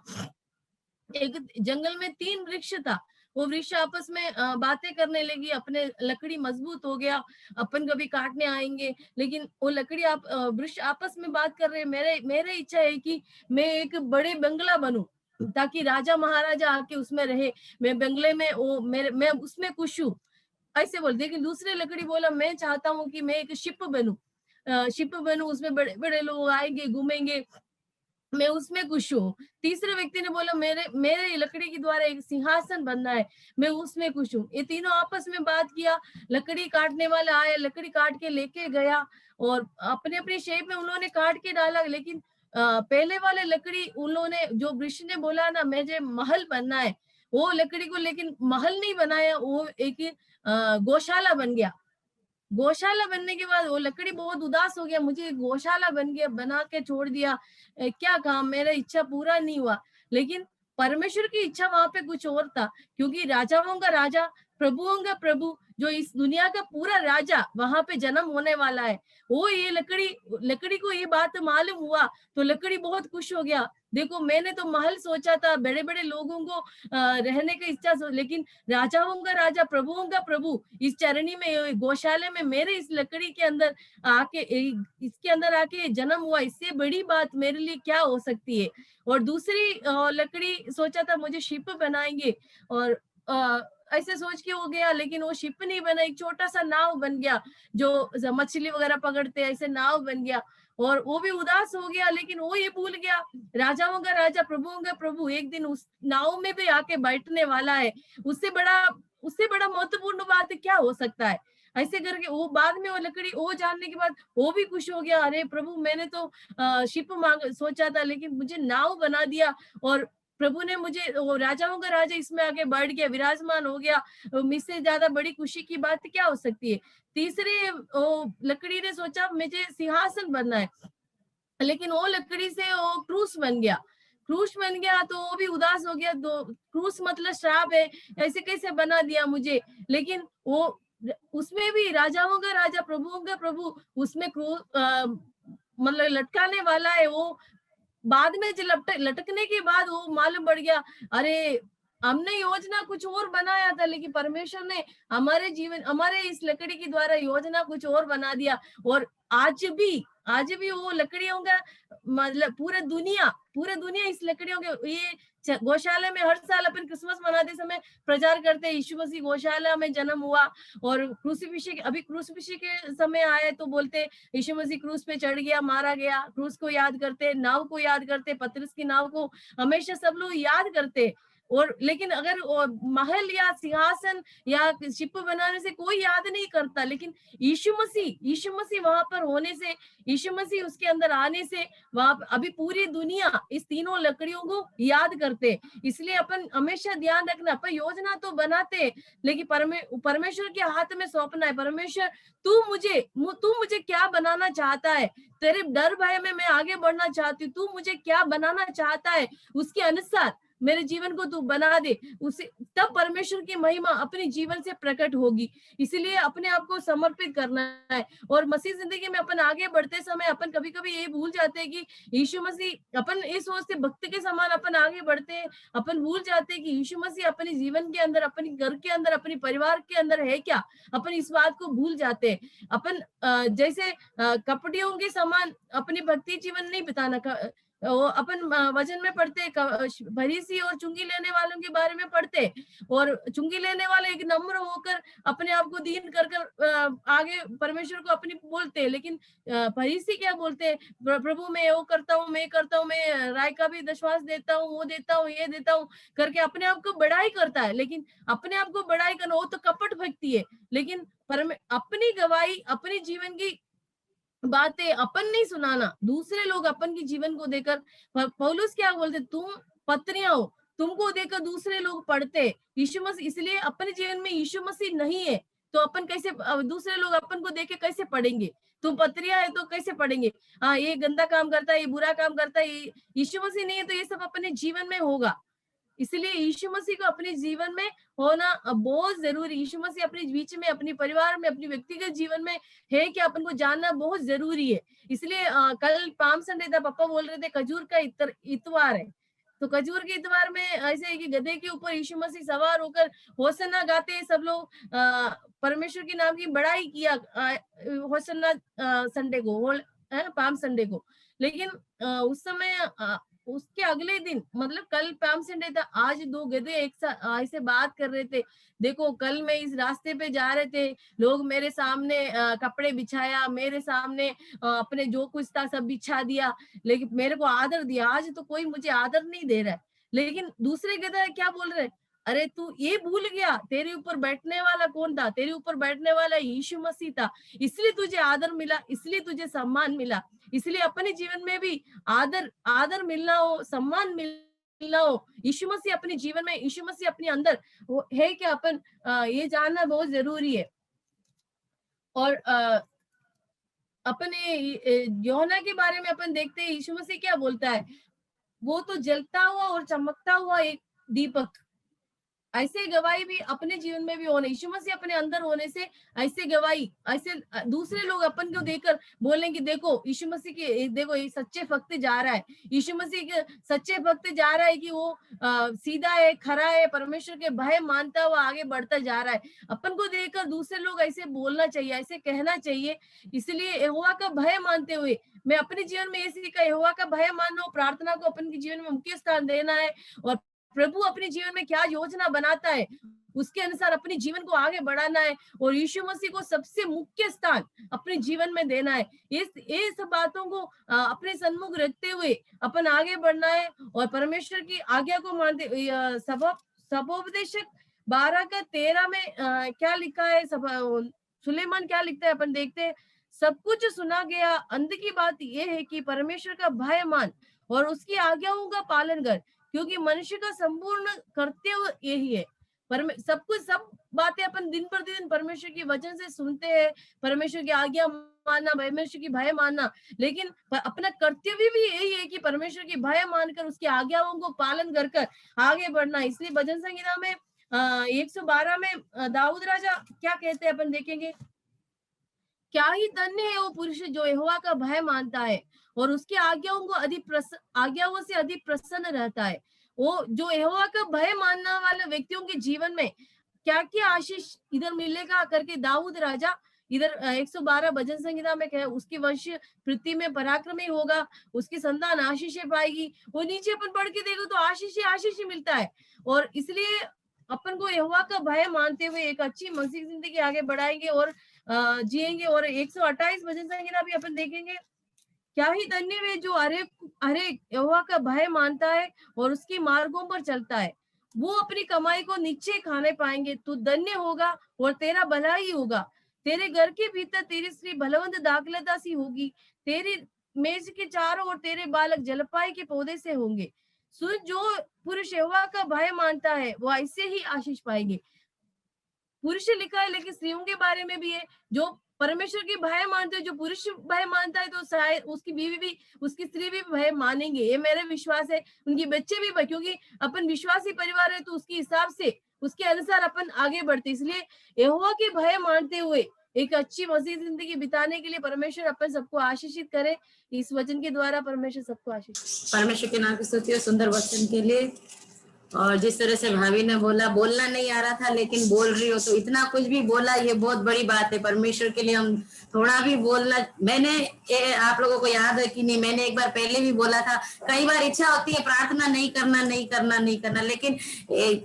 एक जंगल में 3 वृक्ष था। वो वृक्ष आपस में बातें करने लगी, अपने लकड़ी मजबूत हो गया, अपन कभी काटने आएंगे, लेकिन वो लकड़ी वृक्ष आपस में बात कर रहे हैं, मेरे इच्छा है कि मैं एक बड़े बंगला बनूं ताकि राजा महाराजा आके उसमें रहे, मैं बंगले में मैं उसमें खुश हूँ, ऐसे बोल। लेकिन दूसरे लकड़ी बोला, मैं चाहता हूँ कि मैं एक शिप बनूं, उसमें बड़े बड़े लोग आएंगे, घूमेंगे, मैं उसमें खुश हूँ। तीसरे व्यक्ति ने बोला, मेरे लकड़ी के द्वारा एक सिंहासन बनना है, मैं उसमें खुश हूँ। ये तीनों आपस में बात किया। लकड़ी काटने वाला आया, लकड़ी काट के लेके गया और अपने अपने शेप में उन्होंने काट के डाला। लेकिन पहले वाले लकड़ी उन्होंने, जो वृक्ष ने बोला ना मुझे महल बनना है, वो लकड़ी को लेकिन महल नहीं बनाया, वो एक गौशाला बन गया। गौशाला बनने के बाद वो लकड़ी बहुत उदास हो गया, मुझे गौशाला बना के छोड़ दिया, क्या काम, मेरा इच्छा पूरा नहीं हुआ। लेकिन परमेश्वर की इच्छा वहां पे कुछ और था, क्योंकि राजाओं का राजा, प्रभुओं का प्रभु, जो इस दुनिया का पूरा राजा वहां पे जन्म होने वाला है। वो ये लकड़ी को ये बात मालूम हुआ तो लकड़ी बहुत खुश हो गया। देखो, मैंने तो महल सोचा था, बड़े बड़े लोगों को रहने का इच्छा लेकिन राजाओं का राजा, प्रभुओं का प्रभु इस चरणी में, गौशाले में मेरे इस लकड़ी के अंदर इसके अंदर आके जन्म हुआ, इससे बड़ी बात मेरे लिए क्या हो सकती है। और दूसरी लकड़ी सोचा था मुझे शिप बनाएंगे, और ऐसे सोच के हो गया, लेकिन वो शिप नहीं बना, एक छोटा सा नाव बन गया, जो मछली वगैरह पकड़ते हैं, ऐसे नाव बन गया। और वो भी उदास हो गया, लेकिन वो ये भूल गया राजाओं का राजा, प्रभुओं का प्रभु एक दिन उस नाव में भी आके बैठने वाला है। उससे बड़ा महत्वपूर्ण बात क्या हो सकता है। ऐसे करके वो बाद में वो लकड़ी वो जानने के बाद वो भी खुश हो गया, अरे प्रभु मैंने तो शिप मांग सोचा था लेकिन मुझे नाव बना दिया और प्रभु ने मुझे, वो राजाओं का राजा इसमें आगे बढ़ गया, विराजमान हो गया, मुझसे ज्यादा बड़ी खुशी की बात क्या हो सकती है। तीसरे वो लकड़ी ने सोचा मुझे सिंहासन बनना है, लेकिन वो लकड़ी से वो क्रूस बन गया, क्रूस बन गया तो वो भी उदास हो गया, तो क्रूस मतलब श्राप है, ऐसे कैसे बना दिया मुझे। लेकिन वो उसमें भी राजाओं का राजा प्रभुओं का प्रभु उसमें मतलब लटकाने वाला है। वो बाद में लटकने के बाद वो मालूम पड़ गया, अरे हमने योजना कुछ और बनाया था लेकिन परमेश्वर ने हमारे जीवन हमारे इस लकड़ी के द्वारा योजना कुछ और बना दिया। और आज भी वो लकड़ियों का मतलब पूरा दुनिया इस लकड़ियों के ये गौशाला में हर साल अपन क्रिसमस मनाते समय प्रचार करते हैं, यीशु मसीह गौशाला में जन्म हुआ और क्रूसिफिक्स के समय आए तो बोलते यीशु मसीह क्रूस पे चढ़ गया, मारा गया, क्रूस को याद करते, नाव को याद करते, पतरस की नाव को हमेशा सब लोग याद करते। और लेकिन अगर महल या सिंहासन या शिप बनाने से कोई याद नहीं करता, लेकिन यीशु मसीह वहां पर होने से, यीशु मसीह उसके अंदर आने से वहां अभी पूरी दुनिया इस तीनों लकड़ियों को याद करते। इसलिए अपन हमेशा ध्यान रखना, अपन योजना तो बनाते लेकिन परमेश्वर के हाथ में सौंपना है। परमेश्वर तू मुझे क्या बनाना चाहता है, तेरे डर भय में मैं आगे बढ़ना चाहती हूँ, तू मुझे क्या बनाना चाहता है उसके अनुसार मेरे जीवन को तू बना दे, उसे तब परमेश्वर की महिमा अपने जीवन से प्रकट होगी। इसीलिए अपने आप को समर्पित करना है। और मसीह जिंदगी में अपन आगे बढ़ते समय अपन कभी कभी ये भूल जाते हैं कि यीशु मसीह, अपन इस सोच से भक्त के समान अपन आगे बढ़ते हैं, अपन भूल जाते हैं कि यीशु मसीह अपने जीवन के अंदर, अपने घर के अंदर, अपने परिवार के अंदर है क्या, अपन इस बात को भूल जाते हैं। अपन जैसे कपड़ियों के समान अपनी भक्ति जीवन नहीं बिताना। वो अपन वचन में पढ़ते फरीसी और चुंगी लेने वालों के बारे में पढ़ते, और चुंगी लेने वाले एक नम्र होकर अपने आप को दीन कर आगे परमेश्वर को अपनी बोलते हैं, लेकिन फरीसी क्या बोलते हैं, प्रभु मैं वो करता हूँ, मैं राय का भी दशवांश देता हूँ, वो देता हूँ, ये देता हूँ करके अपने आप को बड़ाई करता है। लेकिन अपने आप को बड़ाई करना वो तो कपट भक्ति है। लेकिन अपनी गवाही, अपने जीवन की बातें अपन नहीं सुनाना, दूसरे लोग अपन के जीवन को देकर, पौलुस क्या बोलते, तुम पत्रियां हो, तुमको देकर दूसरे लोग पढ़ते यीशु मसीह, इसलिए अपने जीवन में यीशु मसीह नहीं है तो अपन कैसे, दूसरे लोग अपन को देख के कैसे पढ़ेंगे। तुम पत्रियां है तो कैसे पढ़ेंगे, हाँ ये गंदा काम करता है, ये बुरा काम करता है, यीशु मसीह नहीं है तो ये सब अपने जीवन में होगा। इसलिए यीशु मसीह को अपने जीवन में होना बहुत जरूरी। यीशु मसीह अपने बीच में, अपने परिवार में, अपनी व्यक्तिगत जीवन में है कि अपन को जानना बहुत जरूरी है। इसलिए कल पाम संडे था, पापा बोल रहे थे खजूर का इतवार है, तो खजूर के इतवार में ऐसे है कि गधे के ऊपर यीशु मसीह सवार होकर होसन्ना गाते हैं, सब लोग परमेश्वर के नाम की बड़ाई किया होसन्ना संडे को, है पाम संडे को। लेकिन उस समय उसके अगले दिन, मतलब कल पाम संडे था, आज दो गधे एक साथ ऐसे बात कर रहे थे, देखो कल मैं इस रास्ते पे जा रहे थे, लोग मेरे सामने कपड़े बिछाया, मेरे सामने अपने जो कुछ था सब बिछा दिया, लेकिन मेरे को आदर दिया, आज तो कोई मुझे आदर नहीं दे रहा है। लेकिन दूसरे गधा क्या बोल रहे, अरे तू ये भूल गया तेरे ऊपर बैठने वाला कौन था, तेरे ऊपर बैठने वाला यीशु मसीह था, इसलिए तुझे आदर मिला, इसलिए तुझे सम्मान मिला। इसलिए अपने जीवन में भी आदर मिलना हो, सम्मान मिलना हो, यीशु मसीह अपने जीवन में, यीशु मसीह अपने अंदर है कि अपन ये जानना बहुत जरूरी है। और अपने यूहन्ना के बारे में अपन देखते हैं, यीशु मसीह क्या बोलता है, वो तो जलता हुआ और चमकता हुआ एक दीपक। ऐसे गवाही भी अपने जीवन में भी होने, यीशु मसीह अपने अंदर होने से ऐसे गवाही, ऐसे दूसरे लोग अपन को देखकर बोलेंगे देखो यीशु मसीह के, देखो ये सच्चे भक्त जा रहा है, यीशु मसीह के सच्चे भक्त जा रहा है कि वो सीधा है, खरा है, परमेश्वर के भय मानता हुआ आगे बढ़ता जा रहा है। अपन को देखकर दूसरे लोग ऐसे बोलना चाहिए, ऐसे कहना चाहिए। इसलिए यहोवा का भय मानते हुए मैं अपने जीवन में ये सीखा, यहोवा का भय मानना, प्रार्थना को अपन के जीवन में मुख्य स्थान देना है, और प्रभु अपने जीवन में क्या योजना बनाता है उसके अनुसार अपने जीवन को आगे बढ़ाना है, और यीशु मसीह को सबसे मुख्य स्थान अपने जीवन में देना है। ये सब बातों को अपने सन्मुख रखते हुए अपन आगे बढ़ना है, और परमेश्वर की आज्ञा को मानते। सबोपदेशक 12:13 में क्या लिखा है, सुलेमान क्या लिखता है अपन देखते हैं, सब कुछ सुना गया, अंत की बात यह है कि परमेश्वर का भय मान और उसकी आज्ञाओं का पालन कर, क्योंकि मनुष्य का संपूर्ण कर्तव्य यही है। सब कुछ, सब बातें अपन दिन प्रतिदिन परमेश्वर के वचन से सुनते हैं, परमेश्वर की आज्ञा मानना, परमेश्वर की भय मानना, लेकिन अपना कर्तव्य भी यही है कि परमेश्वर की भय मानकर उसकी आज्ञाओं को पालन कर कर आगे बढ़ना। इसलिए भजन संहिता में 112 में दाऊद राजा क्या कहते हैं अपन देखेंगे, क्या ही धन्य है वो पुरुष जो यहोवा का भय मानता है और उसकी आज्ञाओं से अधिक प्रसन्न रहता है। वो जो यहोवा का भय मानने वाले व्यक्तियों के जीवन में क्या क्या आशीष इधर मिलेगा करके दाऊद राजा इधर 112 भजन संहिता में कहे, उसकी वंश पृथ्वी में पराक्रमी होगा, उसकी संतान आशीष पाएगी। वो नीचे अपन पढ़ के देखो तो आशीष ही मिलता है। और इसलिए अपन को यहोवा का भय मानते हुए एक अच्छी मसीह जिंदगी आगे बढ़ाएंगे और जिएंगे। और 128 भजन संहिता भी अपन देखेंगे, क्या ही धन्य है जो हरे यहोवा का भय मानता है और उसकी मार्गों पर चलता है, वो अपनी कमाई को नीचे खाने पाएंगे। तू धन्य होगा और तेरा भला ही होगा, तेरे घर के भीतर तेरी स्त्री बलवंत दाखलता सी होगी, तेरी मेज के चारों ओर तेरे बालक जलपाई के पौधे से होंगे। सुन, जो पुरुष यहोवा का भय मानता है वो ऐसे ही आशीष पाएंगे। पुरुष लिखा है, लेकिन स्त्रियों के बारे में भी है, जो परमेश्वर की भय मानते हैं, जो पुरुष भय मानता है तो शायद उसकी बीवी भी, उसकी स्त्री भी भय मानेंगे, ये मेरे विश्वास है। उनकी बच्चे भी, क्योंकि अपन विश्वासी परिवार है तो उसके हिसाब से, उसके अनुसार अपन आगे बढ़ते। इसलिए यहोवा के भय मानते हुए एक अच्छी मसीह जिंदगी बिताने के लिए परमेश्वर अपन सबको आशीषित करे। इस वचन के द्वारा परमेश्वर सबको आशीष। परमेश्वर के नाम की स्तुति हो सुंदर वचन के लिए। और जिस तरह से भाभी ने बोला, बोलना नहीं आ रहा था लेकिन बोल रही हो, तो इतना कुछ भी बोला, ये बहुत बड़ी बात है। परमेश्वर के लिए हम थोड़ा भी बोलना, मैंने आप लोगों को याद है कि नहीं, मैंने एक बार पहले भी बोला था, कई बार इच्छा होती है प्रार्थना नहीं करना, लेकिन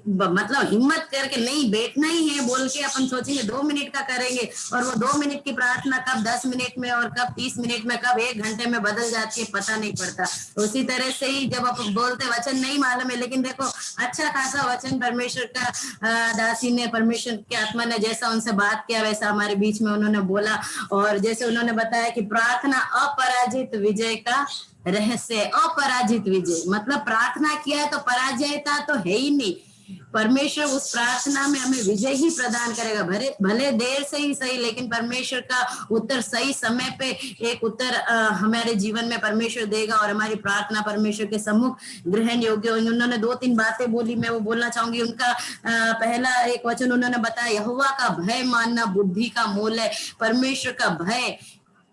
मतलब हिम्मत करके नहीं, बैठना ही है बोल के अपन सोचेंगे 2 मिनट का करेंगे, और वो 2 मिनट की प्रार्थना कब 10 मिनट में और कब 30 मिनट में, कब 1 घंटे में बदल जाती है, पता नहीं पड़ता। उसी तरह से ही जब अपन बोलते वचन नहीं मालूम है, लेकिन देखो अच्छा खासा वचन परमेश्वर का दासी ने, परमेश्वर की आत्मा ने जैसा उनसे बात किया वैसा हमारे बीच में उन्होंने बोला। और जैसे उन्होंने बताया कि प्रार्थना अपराजित विजय का रहस्य, अपराजित विजय मतलब प्रार्थना किया है तो पराजयता तो है ही नहीं। परमेश्वर उस प्रार्थना में हमें विजय ही प्रदान करेगा, भले देर से ही सही, लेकिन परमेश्वर का उत्तर सही समय पे एक उत्तर हमारे जीवन में परमेश्वर देगा और हमारी प्रार्थना परमेश्वर के सम्मुख ग्रहण योग्य होगी। उन्होंने 2-3 बातें बोली, मैं वो बोलना चाहूंगी। उनका पहला एक वचन उन्होंने बताया, यहोवा का भय मानना बुद्धि का मूल है। परमेश्वर का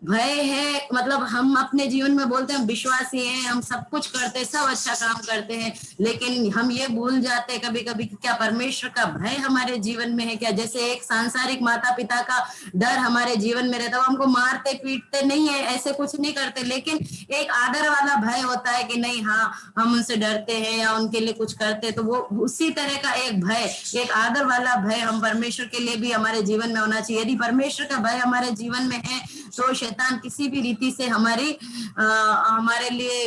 भय है मतलब हम अपने जीवन में बोलते हैं हम विश्वासी हैं, हम सब कुछ करते हैं, सब अच्छा काम करते हैं, लेकिन हम ये भूल जाते हैं कभी कभी क्या परमेश्वर का भय हमारे जीवन में है क्या। जैसे एक सांसारिक माता पिता का डर हमारे जीवन में रहता है, वो हमको मारते पीटते नहीं है, ऐसे कुछ नहीं करते, लेकिन एक आदर वाला भय होता है कि नहीं, हाँ हम उनसे डरते हैं या उनके लिए कुछ करते, तो वो उसी तरह का एक भय, एक आदर वाला भय हम परमेश्वर के लिए भी हमारे जीवन में होना चाहिए। यदि परमेश्वर का भय हमारे जीवन में है तो शैतान किसी भी रीति से हमारे लिए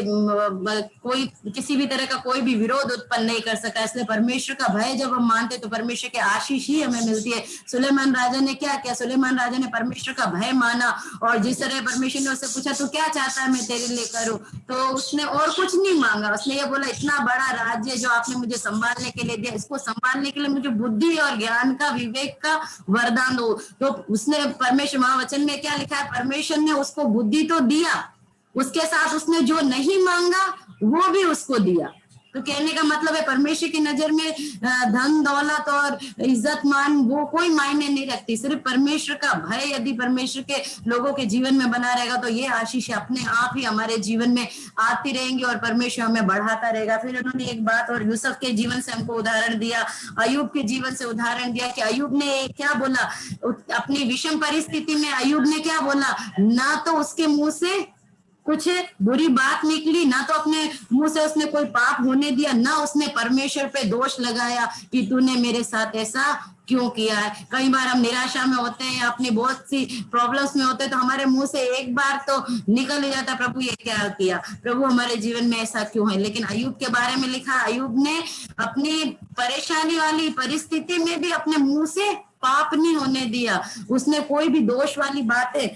कोई किसी भी तरह का कोई भी विरोध उत्पन्न नहीं कर सका। इसलिए परमेश्वर का भय जब हम मानते तो परमेश्वर के आशीष ही हमें मिलती है। सुलेमान राजा ने क्या किया, सुलेमान राजा ने परमेश्वर का भय माना, और जिस तरह परमेश्वर ने उससे पूछा तू क्या चाहता है मैं तेरे लिए करूं, तो उसने और कुछ नहीं मांगा, उसने ये बोला इतना बड़ा राज्य जो आपने मुझे संभालने के लिए दिया, इसको संभालने के लिए मुझे बुद्धि और ज्ञान का, विवेक का वरदान दो। तो उसने परमेश्वर, महावचन में क्या लिखा है, परमेश्वर ने उसको बुद्धि तो दिया, उसके साथ उसने जो नहीं मांगा वो भी उसको दिया। तो कहने का मतलब है परमेश्वर की नजर में धन दौलत और इज्जत मान वो कोई मायने नहीं रखती, सिर्फ परमेश्वर का भय यदि परमेश्वर के लोगों के जीवन में बना रहेगा तो ये आशीष अपने आप ही हमारे जीवन में आती रहेंगी और परमेश्वर हमें बढ़ाता रहेगा। फिर उन्होंने एक बात और यूसुफ के जीवन से हमको उदाहरण दिया, अय्यूब के जीवन से उदाहरण दिया कि अय्यूब ने क्या बोला, अपनी विषम परिस्थिति में अय्यूब ने क्या बोला, ना तो उसके मुंह से कुछ बुरी बात निकली, ना तो अपने मुंह से उसने कोई पाप होने दिया, ना उसने परमेश्वर पे दोष लगाया कि तूने मेरे साथ ऐसा क्यों किया है। कई बार हम निराशा में होते हैं, अपनी बहुत सी प्रॉब्लम्स में होते हैं, तो हमारे मुंह से एक बार तो निकल ही जाता प्रभु ये क्या किया, प्रभु हमारे जीवन में ऐसा क्यों है। लेकिन अय्यूब के बारे में लिखा, अय्यूब ने अपनी परेशानी वाली परिस्थिति में भी अपने मुंह से पाप नहीं होने दिया, उसने कोई भी दोष वाली बातें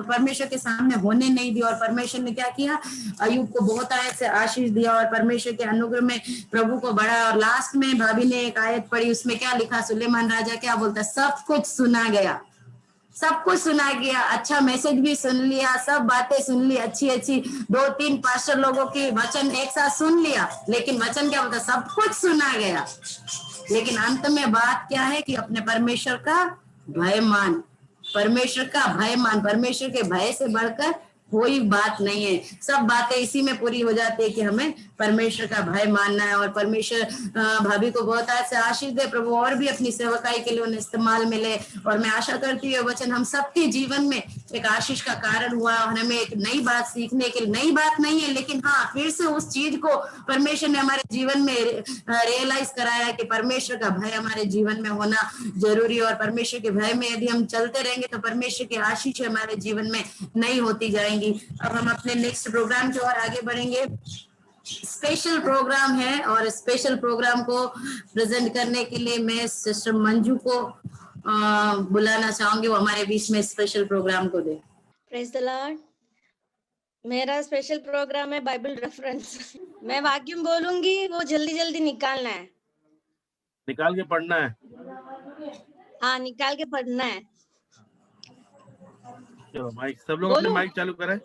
परमेश्वर के सामने होने नहीं दी। और परमेश्वर ने क्या किया, अय्यूब को बहुत आयत से आशीष दिया और परमेश्वर के अनुग्रह में प्रभु को बढ़ा। और लास्ट में भाभी ने एक आयत पढ़ी, उसमें क्या लिखा, सुलेमान राजा क्या बोलता, सब कुछ सुना गया, सब कुछ सुना गया, अच्छा मैसेज भी सुन लिया, सब बातें सुन ली, अच्छी अच्छी 2-3 पास्टर लोगों की वचन एक साथ सुन लिया, लेकिन वचन क्या बोलता, सब कुछ सुना गया। लेकिन अंत में बात क्या है कि अपने परमेश्वर का भय मान, परमेश्वर का भय मान, परमेश्वर के भय से बढ़कर कोई बात नहीं है। सब बातें इसी में पूरी हो जाती है कि हमें परमेश्वर का भय मानना है। और परमेश्वर भाभी को बहुत से आशीष दे प्रभु, और भी अपनी सेवकाई के लिए उन्हें इस्तेमाल मिले। और मैं आशा करती हूँ वचन हम सबके जीवन में एक आशीष का कारण हुआ और हमें एक नई बात सीखने के लिए, नई बात नहीं है लेकिन हाँ फिर से उस चीज को परमेश्वर ने हमारे जीवन में रियलाइज कराया कि परमेश्वर का भय हमारे जीवन में होना जरूरी है। और परमेश्वर के भय में यदि हम चलते रहेंगे तो परमेश्वर की आशीष हमारे जीवन में नई होती जाएंगी। अब हम अपने नेक्स्ट प्रोग्राम की ओर आगे बढ़ेंगे। स्पेशल प्रोग्राम है और स्पेशल प्रोग्राम को प्रेजेंट करने के लिए मैं सिस्टर मंजू को बुलाना चाहूंगी, वो हमारे बीच में स्पेशल प्रोग्राम को दे। Praise the Lord. मेरा स्पेशल प्रोग्राम है बाइबल रेफरेंस। मैं वाक्य बोलूंगी, वो जल्दी जल्दी निकालना है, निकाल के पढ़ना है। हाँ निकाल के पढ़ना है। चलो माइक, सब लोग अपने माइक चालू करें,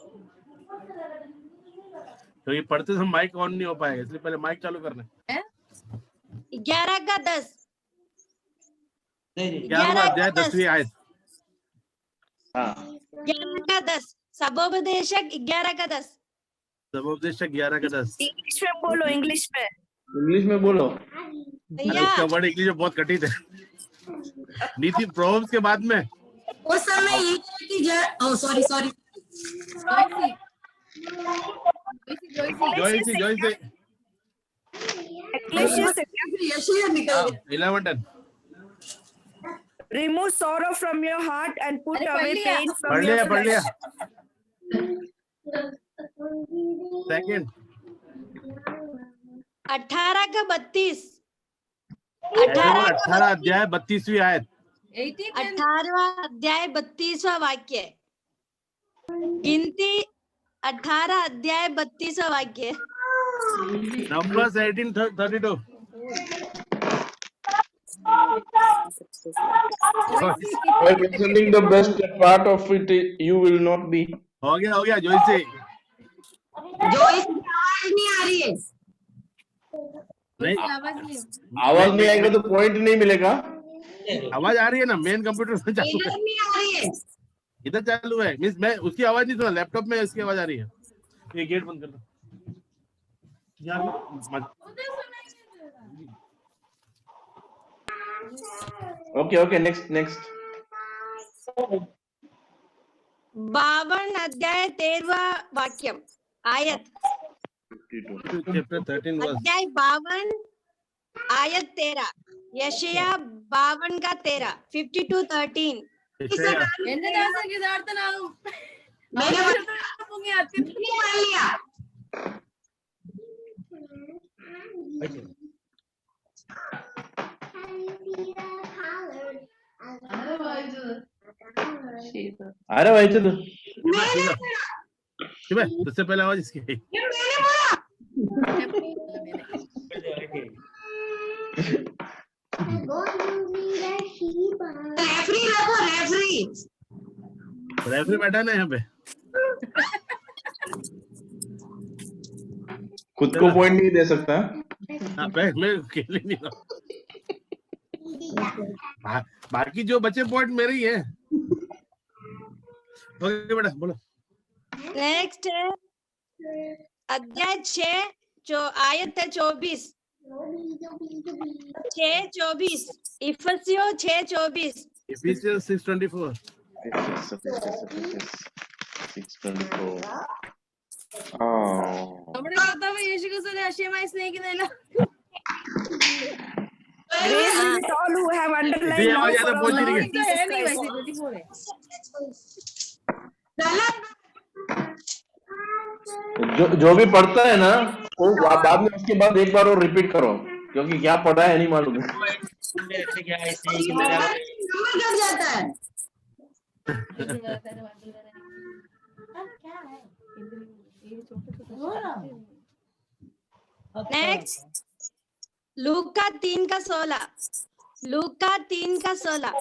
तो ये पढ़ते समय माइक ऑन नहीं हो पाएगा, इसलिए पहले माइक चालू करना है। 11 का 10, 11वां अध्याय 10वीं आयत। 11 का 10, सबोपदेशक 11 का 10। सबोपदेशक 11 का 10। इंग्लिश में बोलो, इंग्लिश में, इंग्लिश में बोलो। भैया उसका वर्ड इंग्लिश में बहुत कठिन है। नीति प्रोवर्ब्स के बाद में उस समय ये कि सॉरी जोइसी निकल 11:10। remove sorrow from your heart and put away pain from पढ़ your लिया, पढ़ लिया। flesh. सेकंड 18 का 32, 18 अध्याय 32वीं आयत। 18वां अध्याय 32वां वाक्य। गिनती 18 अध्याय 32वां वाक्य। Numbers 18:32। While presenting the best part of it, you will not be. हो गया जोइसी। आवाज नहीं आ रही है, नहीं आवाज नहीं आएगा तो पॉइंट नहीं मिलेगा। आवाज आ रही है ना, मेन कंप्यूटर में चालू इधर है, नहीं आ रही है। इधर चालू है। मींस मैं उसकी आवाज नहीं सुना, लैपटॉप में इसकी आवाज आ रही है। ये गेट बंद कर दो यार। ओके नेक्स्ट 52 अध्याय 13वां वाक्यम आयत। Chapter 13 verse. अध्याय 52 आयत 13। यशाया 52 का 13। 52:13। अरे भाई चलो उससे पहले आवाज इसकी आई। रेफरी बैठा ना यहाँ पे, खुद को पॉइंट नहीं दे सकता। मैं अकेले नहीं रहा, बाकी जो बचे पॉइंट मेरे ही है। ओके बेटा बोलो। नेक्स्ट है अध्याय 6 जो आयत है 24। 6:24। इफिसियों 6:24। Ephesians 6:24। 6:24। നമ്മുടെ കർത്താവ് യേശുക്രിസ്തുവിനെ അക്ഷയമായ സ്നേഹിക്കുന്നില്ല. Grace be with all who have underlined इसी love आवाज for ज्यादा our पहुंच Lord रही है। Jesus Christ. जो भी पढ़ता है ना वो बाद में उसके बाद एक बार और रिपीट करो, क्योंकि क्या पढ़ा है नहीं मालूम है। नंबर गिर जाता है। नेक्स्ट लूका 3:16 लूका 3:16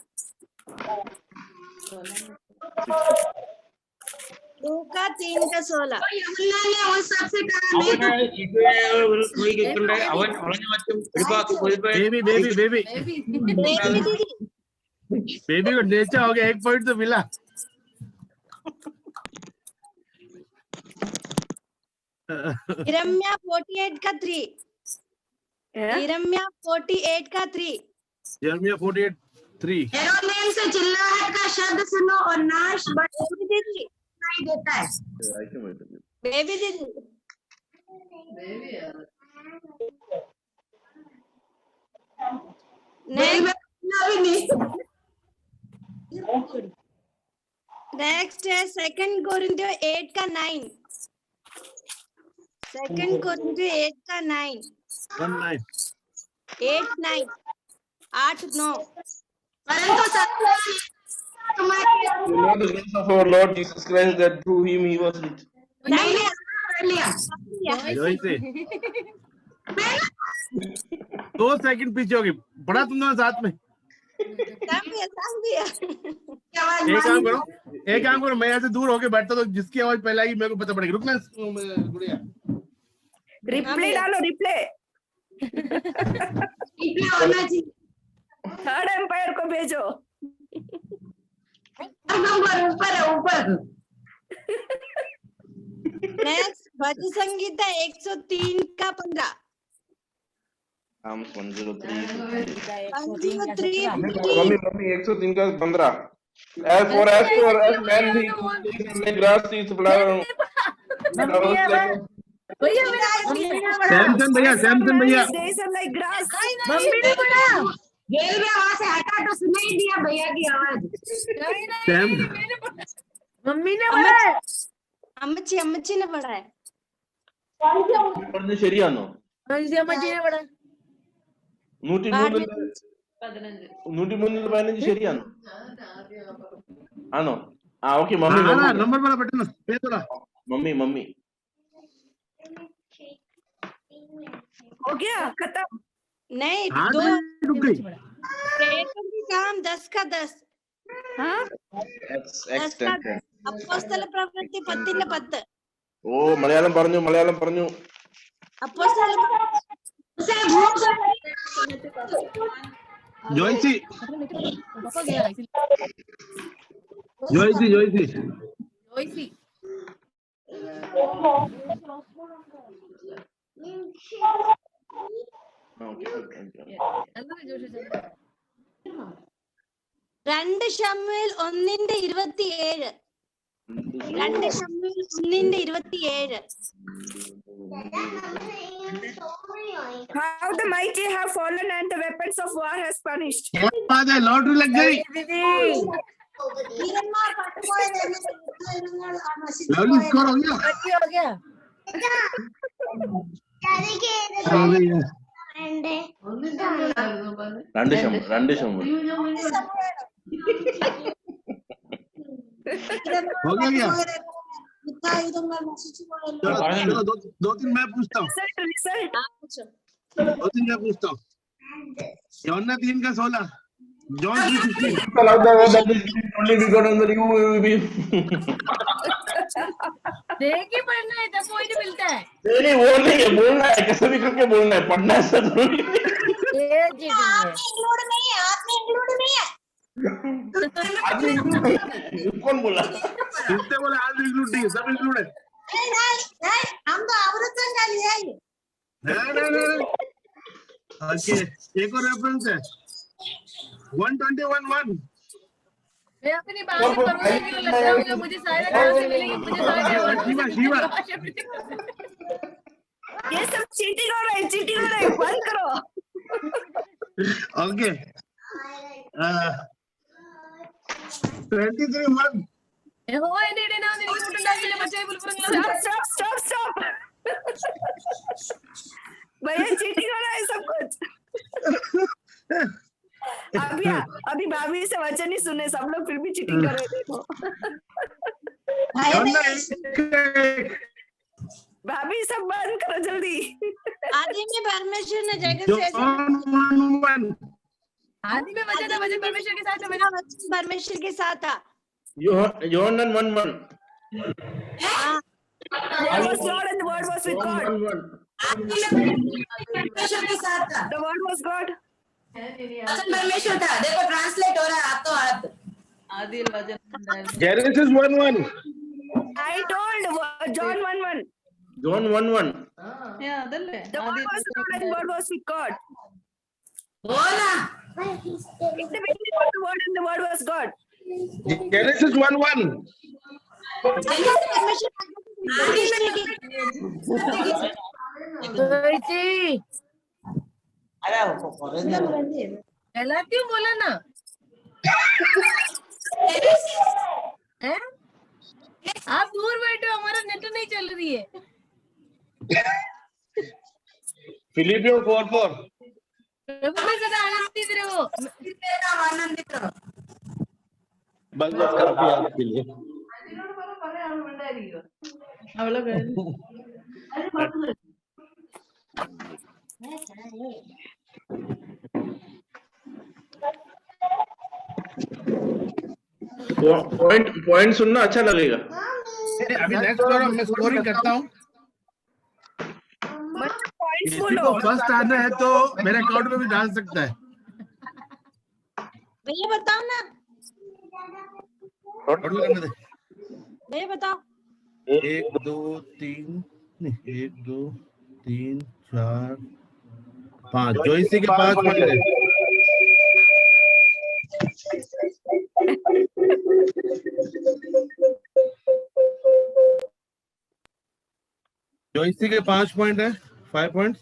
लूका 3:16 യമുന ने उस सबसे कहा അവന് ഇതുവരെ പോയിട്ടുണ്ട് അവൻ വളഞ്ഞ മറ്റും ഒരുപാട് बेबी बेबी बेबी बेबी को नीचा हो गया, 1 पॉइंट तो मिला। यिर्मयाह 48:3 यिर्मयाह 48:3 यिर्मयाह 48:3 यरूशलेम से चिल्लाहट का शब्द सुनो और नाश सुनाई देता है। बेबी दीदी नेक्स्ट है 2 कोरिन्थियों 8:9 2 कोरिन्थियों 8:9 8-9 You know the grace of our Lord Jesus Christ, that through him he was rich. जोइसी 2 second पीछे होगी, पढ़ा तुम दोनों साथ में। एक काम करो, मैं यहाँ से दूर होके बैठता तो जिसकी आवाज पहले आएगी मेरे को पता पड़ेगी। रुकना गुड़िया, रिप्ले डालो, रिप्ले होना चाहिए। थर्ड एम्पायर को भेजो। ऊपर है ऊपर। Next bhajan Sangeeta 103:15 Psalms 103. 103 mummy 103:15. As man he takes the grass is flower. Samson भैया लाइक ग्रास। मम्मी ने बोला जेल में आवाज से हटा तो सुनाई दिया भैया की आवाज। मम्मी ने बोला അമ്മച്ചിനെ പടാ പറഞ്ഞത് ശരിയാണോ? അമ്മച്ചിനെ പടാ 103-15 ശരിയാണോ? ആണോ? ഓക്കെ മമ്മി नंबर वाला बटन पे थोड़ा मम्मी हो गया खत्म। नहीं दो रुक गई। काम 10 का 10 അപ്പോസ്തല പ്രവൃത്തി 10:10 ഓ മലയാളം പറഞ്ഞു അപ്പോസ്തല जोइसी രണ്ട് ശമൂവേൽ 1:27 2 ശമൂവേൽ 1:27 How the mighty have fallen and the weapons of war has punished. Lottery लग गई। लवली स्कोर हो गया। രണ്ട് ശമൂവേൽ हो गया। चलो 2-3 मैं पूछता हूँ। 2-3 मैं पूछता हूँ। यूहन्ना 3:16 जॉन 3:16 देख ही पढ़ना है तब कोई नहीं मिलता है। नहीं वो नहीं है, बोलना है कैसे भी करके बोलना है, पढ़ना है जरूरी ये चीटिंग है। कौन बोला? किसने बोला आज इंक्लूड नहीं है, सब इंक्लूड है। हम तो आवृत्तन का लिया ही नहीं। ओके, एक और रेफरेंस है 121:1। मैं अपनी बात करूंगा कि लग जाऊंगा मुझे सारे कहां से मिलेंगे मुझे सारे शिवा ये सब चीटिंग हो रहा है बंद करो। ओके 23:1 हो एडिट ना नहीं കൂട്ടുണ്ടാക്കില്ല മറ്റേ പുൽപ്പുറങ്ങൾ stop भैया चीटिंग हो रहा है सब कुछ। अभी भाभी से वचन नहीं सुने, सब लोग फिर भी चीटिंग कर रहे थे। देखो भाभी सब बंद करो जल्दी। आदि में परमेश्वर ने जगत से आदि में वचन था, वचन परमेश्वर के साथ था, वचन परमेश्वर के साथ था। Yohanan 1:1. Word was God and the word was with God. परमेश्वर के साथ था, The word was God. वचन परमेश्वर था। देखो ट्रांसलेट हो रहा है हाथों हाथ। आदिल वचन Genesis 1:1. I told John 1:1. John 1:1. അതല്ലേ The word was God and the word was with God. बोला In the beginning was the word and the word was God. Genesis 1:1. क्यों बोला ना है? आप दूर बैठो, हमारा नेट नहीं चल रही है। Philippians 4:4. प्रभु में सदा आनंदित रहो, आनंदित रहो। बस काफी है आपके लिए। पॉइंट सुनना अच्छा लगेगा। अभी नेक्स्ट बार मैं स्कोरिंग करता हूँ। पॉइंट्स किसी बोलो। को फर्स्ट आना है तो मेरे अकाउंट में भी डाल सकता है। भैया बताओ ना, टोटल करने दे। भैया बताओ। 1 2 3 1 2 3 4 5 जो इसी के 5 पॉइंट है। जो इसी के 5 पॉइंट है, 5 पॉइंट।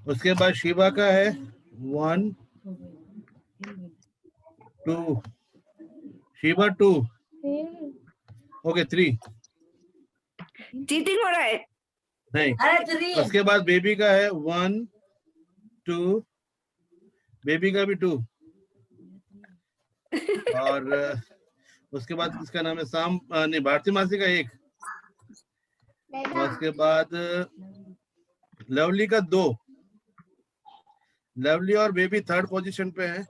उसके बाद शिवा का है 1 2 शिवा 2 ओके 3 चीटिंग हो रहा है। नहीं, उसके बाद बेबी का है 1 2 बेबी का भी 2 और उसके बाद किसका नाम है साम नहीं भारती मासी का 1 और उसके बाद लवली का 2 लवली और बेबी 3rd पोजीशन पे है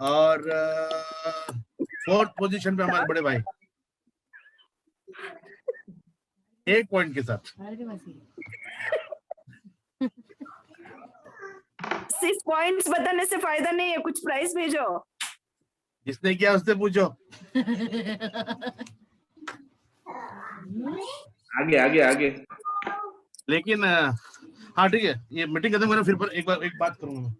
और 4th पोजीशन पे हमारे बड़े भाई 1 पॉइंट के साथ। सिर्फ पॉइंट्स बताने से फायदा नहीं है, कुछ प्राइस भेजो। जिसने किया उससे पूछो। आगे आगे आगे। लेकिन हाँ ठीक है, ये मीटिंग खत्म करो फिर एक बात करूंगा मैं।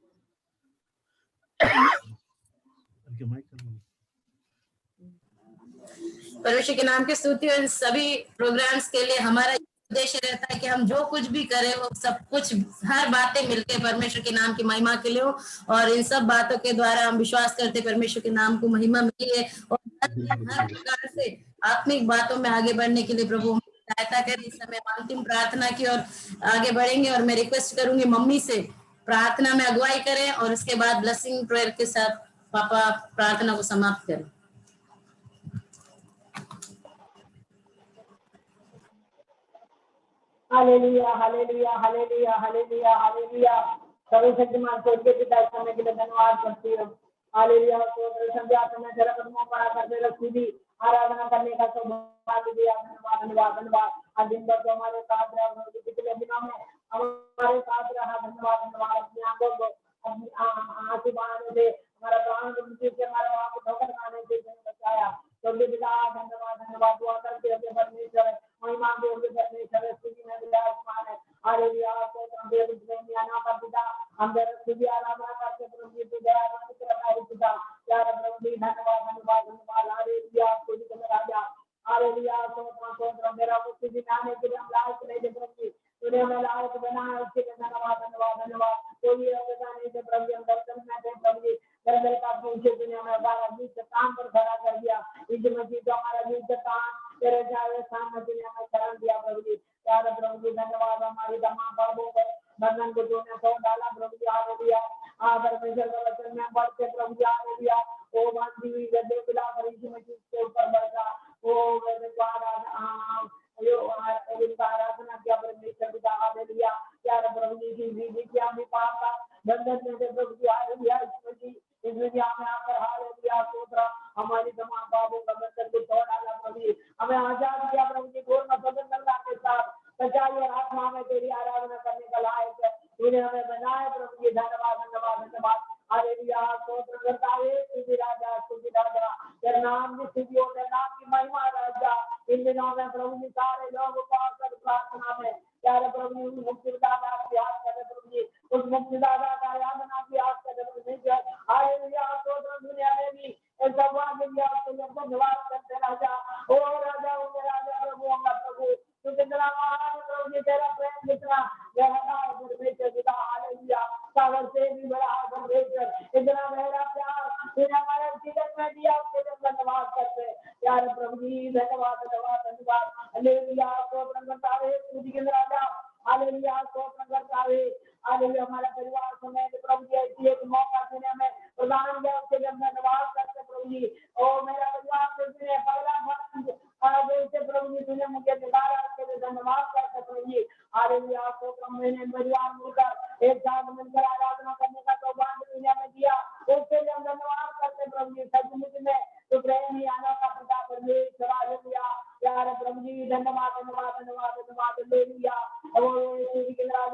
परमेश्वर के नाम की स्तुति और इन सभी प्रोग्राम्स के लिए हमारा उद्देश्य रहता है कि हम जो कुछ भी करें वो सब कुछ हर बातें मिलके परमेश्वर के नाम की महिमा के लिए हो और इन सब बातों के द्वारा हम विश्वास करते परमेश्वर के नाम को महिमा मिली है और हर प्रकार से आत्मिक बातों में आगे बढ़ने के लिए प्रभु सहायता करें। इस समय अंतिम प्रार्थना की ओर आगे बढ़ेंगे और मैं रिक्वेस्ट करूंगी मम्मी से प्रार्थना में अगुवाई करें और उसके बाद ब्लेसिंग प्रेयर के साथ पापा प्रार्थना को समाप्त करें। Hallelujah hallelujah hallelujah hallelujah hallelujah. सर्वशक्तिमान स्वर्गीय पिता इस समय के लिए धन्यवाद करती हूँ। हालेलुया संध्या समय जरा कदमों पर आकर मेरा सीधी आराधना करने का सौभाग्य दिया। धन्यवाद धन्यवाद धन्यवाद। आज दिन भर जो हमारे साथ रहा पिछले दिनों में हमारे साथ रहा। धन्यवाद धन्यवाद। अपनी आंखों को अपनी आंसू बहाने से हमारा प्राण से हमारे बाप को ठोकर खाने से बचाया। स्वर्गीय पिता धन्यवाद धन्यवाद। दुआ करते अपने परमेश्वर महिमा के परमेश्वर स्तुति में विराजमान है। हालेलुया हम देवना का पिता हम स्तुति आराधना करते प्रभु की दयावान करता पिता यार प्रभु धन्यवाद धन्यवाद धन्यवाद। हालेलुया स्तुति करने राजा। हालेलुया स्तोत्र मेरा स्तुति गाने के लिए हम लायक नहीं थे प्रभु तूने हमें लायक बनाया उसके लिए धन्यवाद धन्यवाद धन्यवाद। कोई योग्यता नहीं थे प्रभु हम दर्शन में थे प्रभु दर्शन का पूछे तूने हमें हमारा बीच काम पर खड़ा कर दिया। इस मसीह जो हमारा बीच काम तेरे जावे सामने तूने हमें शरण दिया प्रभु जी। यार प्रभु जी धन्यवाद। हमारी तमाम बाबों को बंधन को तूने तोड़ डाला प्रभु जी। हालेलुया परमेश्वर का वचन में बढ़ते प्रभु जी हालेलुया। ओ मानती हुई गद्दे पिला कर यीशु मसीह के ऊपर बढ़ता ओ मेरे आराधना किया परमेश्वर पिता हालेलुया। प्यारे प्रभु जी की विधि की हमें पाप का बंधन में से प्रभु जी हालेलुया। इस विधिया में आकर हालेलुया स्तोत्र हमारी तमाम पापों का बंधन को तोड़ डाला प्रभु जी। हमें आजाद किया प्रभु जी पूर्ण स्वतंत्रता के साथ सच्चाई और आत्मा में तेरी आराधना करने का लायक है। तूने हमें बनाया प्रभु जी। धन्यवाद धन्यवाद धन्यवाद हालेलुया। स्तोत्र करता है स्तुति राजा तेरे नाम की स्तुति हो तेरे नाम की महिमा राजा। इन दिनों में प्रभु जी सारे लोग उपवास कर प्रार्थना में प्यारे प्रभु जी मुक्तिदाता की याद करे प्रभु जी। उस मुक्तिदाता का यादना की याद करे प्रभु जी। हालेलुया स्तोत्र दुनिया में भी एक सौभाग्य दिया आपको धन्यवाद करते राजा। ओ राजा ओ राजा प्रभु हमारा प्रभु तू कितना महान प्रभु जी। तेरा प्रेम कितना गहरा है परमेश्वर पिता हालेलुया। सागर से भी बड़ा है परमेश्वर। इतना गहरा प्यार तूने हमारे जीवन में दिया उसके लिए धन्यवाद करते प्यारे प्रभु जी। धन्यवाद धन्यवाद धन्यवाद हालेलुया। स्तोत्र करता है स्तुति के राजा हालेलुया। स्तोत्र करता है हालेलुया। हमारा परिवार समेत प्रभु जी ऐसी एक मौका देने में प्रदान किया उसके लिए धन्यवाद करते प्रभु जी। ओ मेरा परिवार तुझने पहला प्रभु जी तूने मुझे दिखाया उसके लिए धन्यवाद करते प्रभु जी हालेलुया। स्तोत्र मैंने परिवार मिलकर एक साथ मिलकर आराधना करने का सौभाग्य दुनिया में दिया उसके लिए हम धन्यवाद करते प्रभु जी। सचमुच में तो प्रेम ही आना का पिता परमेश्वर हालेलुया। प्यारे प्रभु जी धन्यवाद धन्यवाद धन्यवाद धन्यवाद हालेलुया।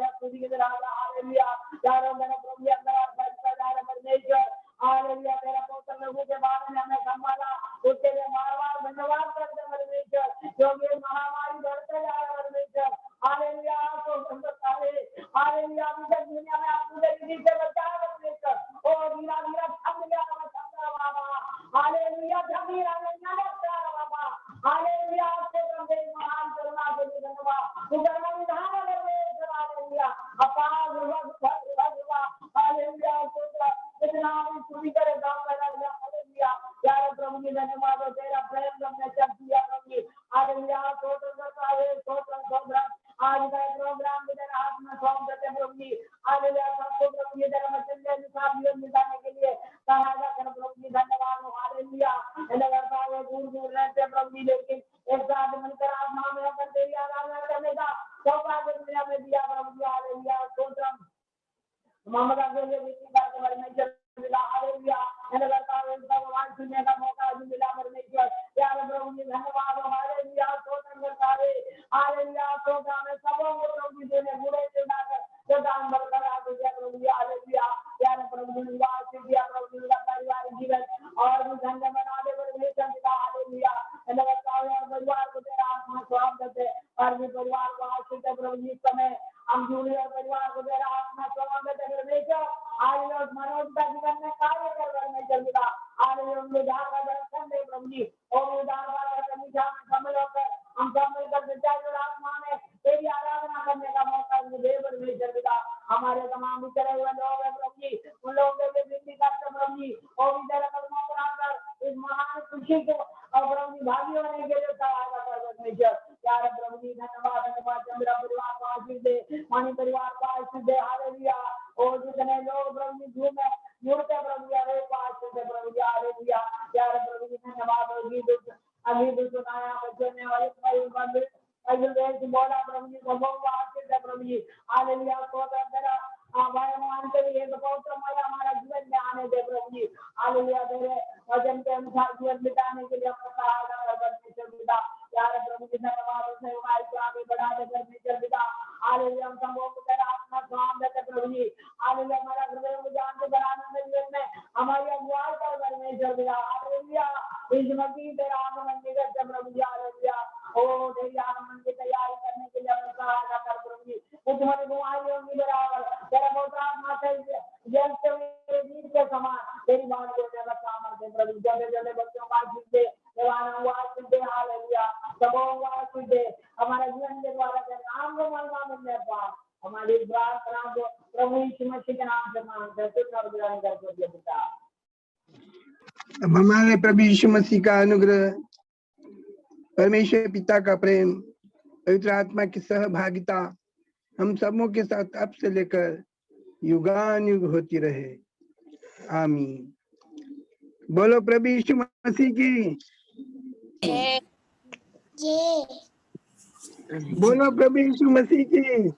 स्तुति के राजा हालेलुया। प्यारे मेरे प्रभु जी अंदर परमेश्वर हालेलुया। तेरा पुत्र प्रभु के बारे में हमें संभाला उसके लिए बार-बार धन्यवाद करते परमेश्वर। क्योंकि महामारी बढ़ते जा रहा है परमेश्वर हालेलुया। तो हालेलुया अभी तक दुनिया में आप मुझे किसी से बचाया परमेश्वर। ओ धीरा धीरा थम गया बाबा हालेलुया। धीरा नहीं बाबा हालेलुया। महान करुणा के लिए धन्यवाद। तू कर्म विधान परमेश्वर हालेलुया। अपार हालेलुया। इतना स्तुति करे हालेलुया। प्यारे प्रभु जी धन्यवाद। तेरा प्रेम हमने जब दिया प्रभु जी हालेलुया। स्तोत्र करता है स्तोत्र आज का प्रोग्राम भी तेरे हाथ में सौंप देते प्रभु जी हालेलुया। सबको प्रभु जी तेरा वचन के अनुसार जीवन बिताने के लिए सहायता कर प्रभु जी। धन्यवाद हालेलुया। करता है दूर दूर रहते प्रभु जी लेकिन एक साथ मिलकर आत्मा में होकर तेरी आराधना करने का सौभाग्य दुनिया में दिया प्रभु जी हालेलुया। स्तोत्र ममता के लिए परमेश्वर मिला हालेलुया। करता है भगवान सुनने का मौका भी मिला परमेश्वर। प्यारे प्रभु जी धन्यवाद हालेलुया। स्तोत्र करता है हालेलुया। स्तोत्र में सबों को प्रभु जी देने बुरे से उठाकर दान बरकरार आ गया प्रभु जी हालेलुया। प्यारे प्रभु जी निवास दिया प्रभु जी का पारिवारिक जीवन और भी धन्य बना दे परमेश्वर पिता हालेलुया। करता है और परिवार को तेरा आत्मा सौंप देते और भी परिवार को आशीष दे प्रभु जी। समय हम जूली और परिवार को तेरा आत्मा सौंप देते परमेश्वर हालेलुया। मनोज का जीवन में कार्य कर परमेश्वर पिता हालेलुया। उद्धार का दर्शन दे प्रभु जी और उद्धार का दर्शन शामिल होकर हम सब मिलकर सच्चाई और आत्मा में तेरी आराधना करने का मौका दे परमेश्वर पिता। हमारे तमाम बिछड़े हुए लोग हैं प्रभु जी उन लोगों के लिए विनती करते प्रभु जी और भी तेरे कदमों पर आकर इस महान खुशी को और प्रभु जी भागी होने के लिए सहायता कर परमेश्वर। प्यारे प्रभु जी धन्यवाद धन्यवाद। चंद्रा परिवार को आशीष दे मणि परिवार को आशीष दे हालेलुया। और जितने लोग प्रभु जी जुड़ते प्रभु जी हरे को आशीष दे प्रभु जी हालेलुया। प्यारे प्रभु जी धन्यवाद। अभी भी सुनाया बच्चों ने बोला प्रभु जी को बहुत आशीष दे प्रभु जी हालेलुया। स्तोत्र तेरा मानते हुए पवित्र हमारा जीवन में आने दे प्रभु जी हालेलुया। तेरे वचन के अनुसार जीवन बिताने के लिए हम सहायता कर परमेश्वर पिता। प्यारे प्रभु जी धन्यवाद। सेवकाई को आगे बढ़ा दे परमेश्वर पिता हालेलुया। हम सबों को तेरा आत्मा सौंप देते प्रभु जी हालेलुया। हमारा हृदय को जान के बढ़ाने में जीवन में हमारी अगुवाई कर परमेश्वर पिता हालेलुया। इस मसीह तेरा आगमन निकट से प्रभु जी हालेलुया। ओ तेरी आगमन की तैयारी करने के लिए हम सहायता कर प्रभु जी। तुम्हारी गुआइयों की बराबर तेरा बहुत आत्मा से जलते हुए वीर के समान तेरी बात बोलने का सामर्थ्य प्रभु। जल्दी जल्दी बच्चों का आशीष दे जवानों को आशीष दे हालेलुया। सबों को आशीष दे हमारे जीवन के द्वारा तेरे नाम को महिमा मिलने पर हमारी प्रार्थना को प्रभु यीशु मसीह के नाम से मांगते हैं ग्रहण करके पिता। अब हमारे प्रभु यीशु मसीह का अनुग्रह परमेश्वर पिता का प्रेम पवित्र आत्मा की सहभागिता हम सबों के साथ अब से लेकर युगान युग होती रहे आमीन। बोलो प्रभु यीशु मसीह की। बोलो प्रभु यीशु मसीह की।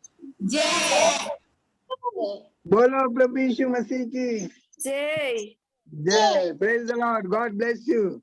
बोलो प्रभु यीशु मसीह की। जय। जय। Praise the Lord. God bless you.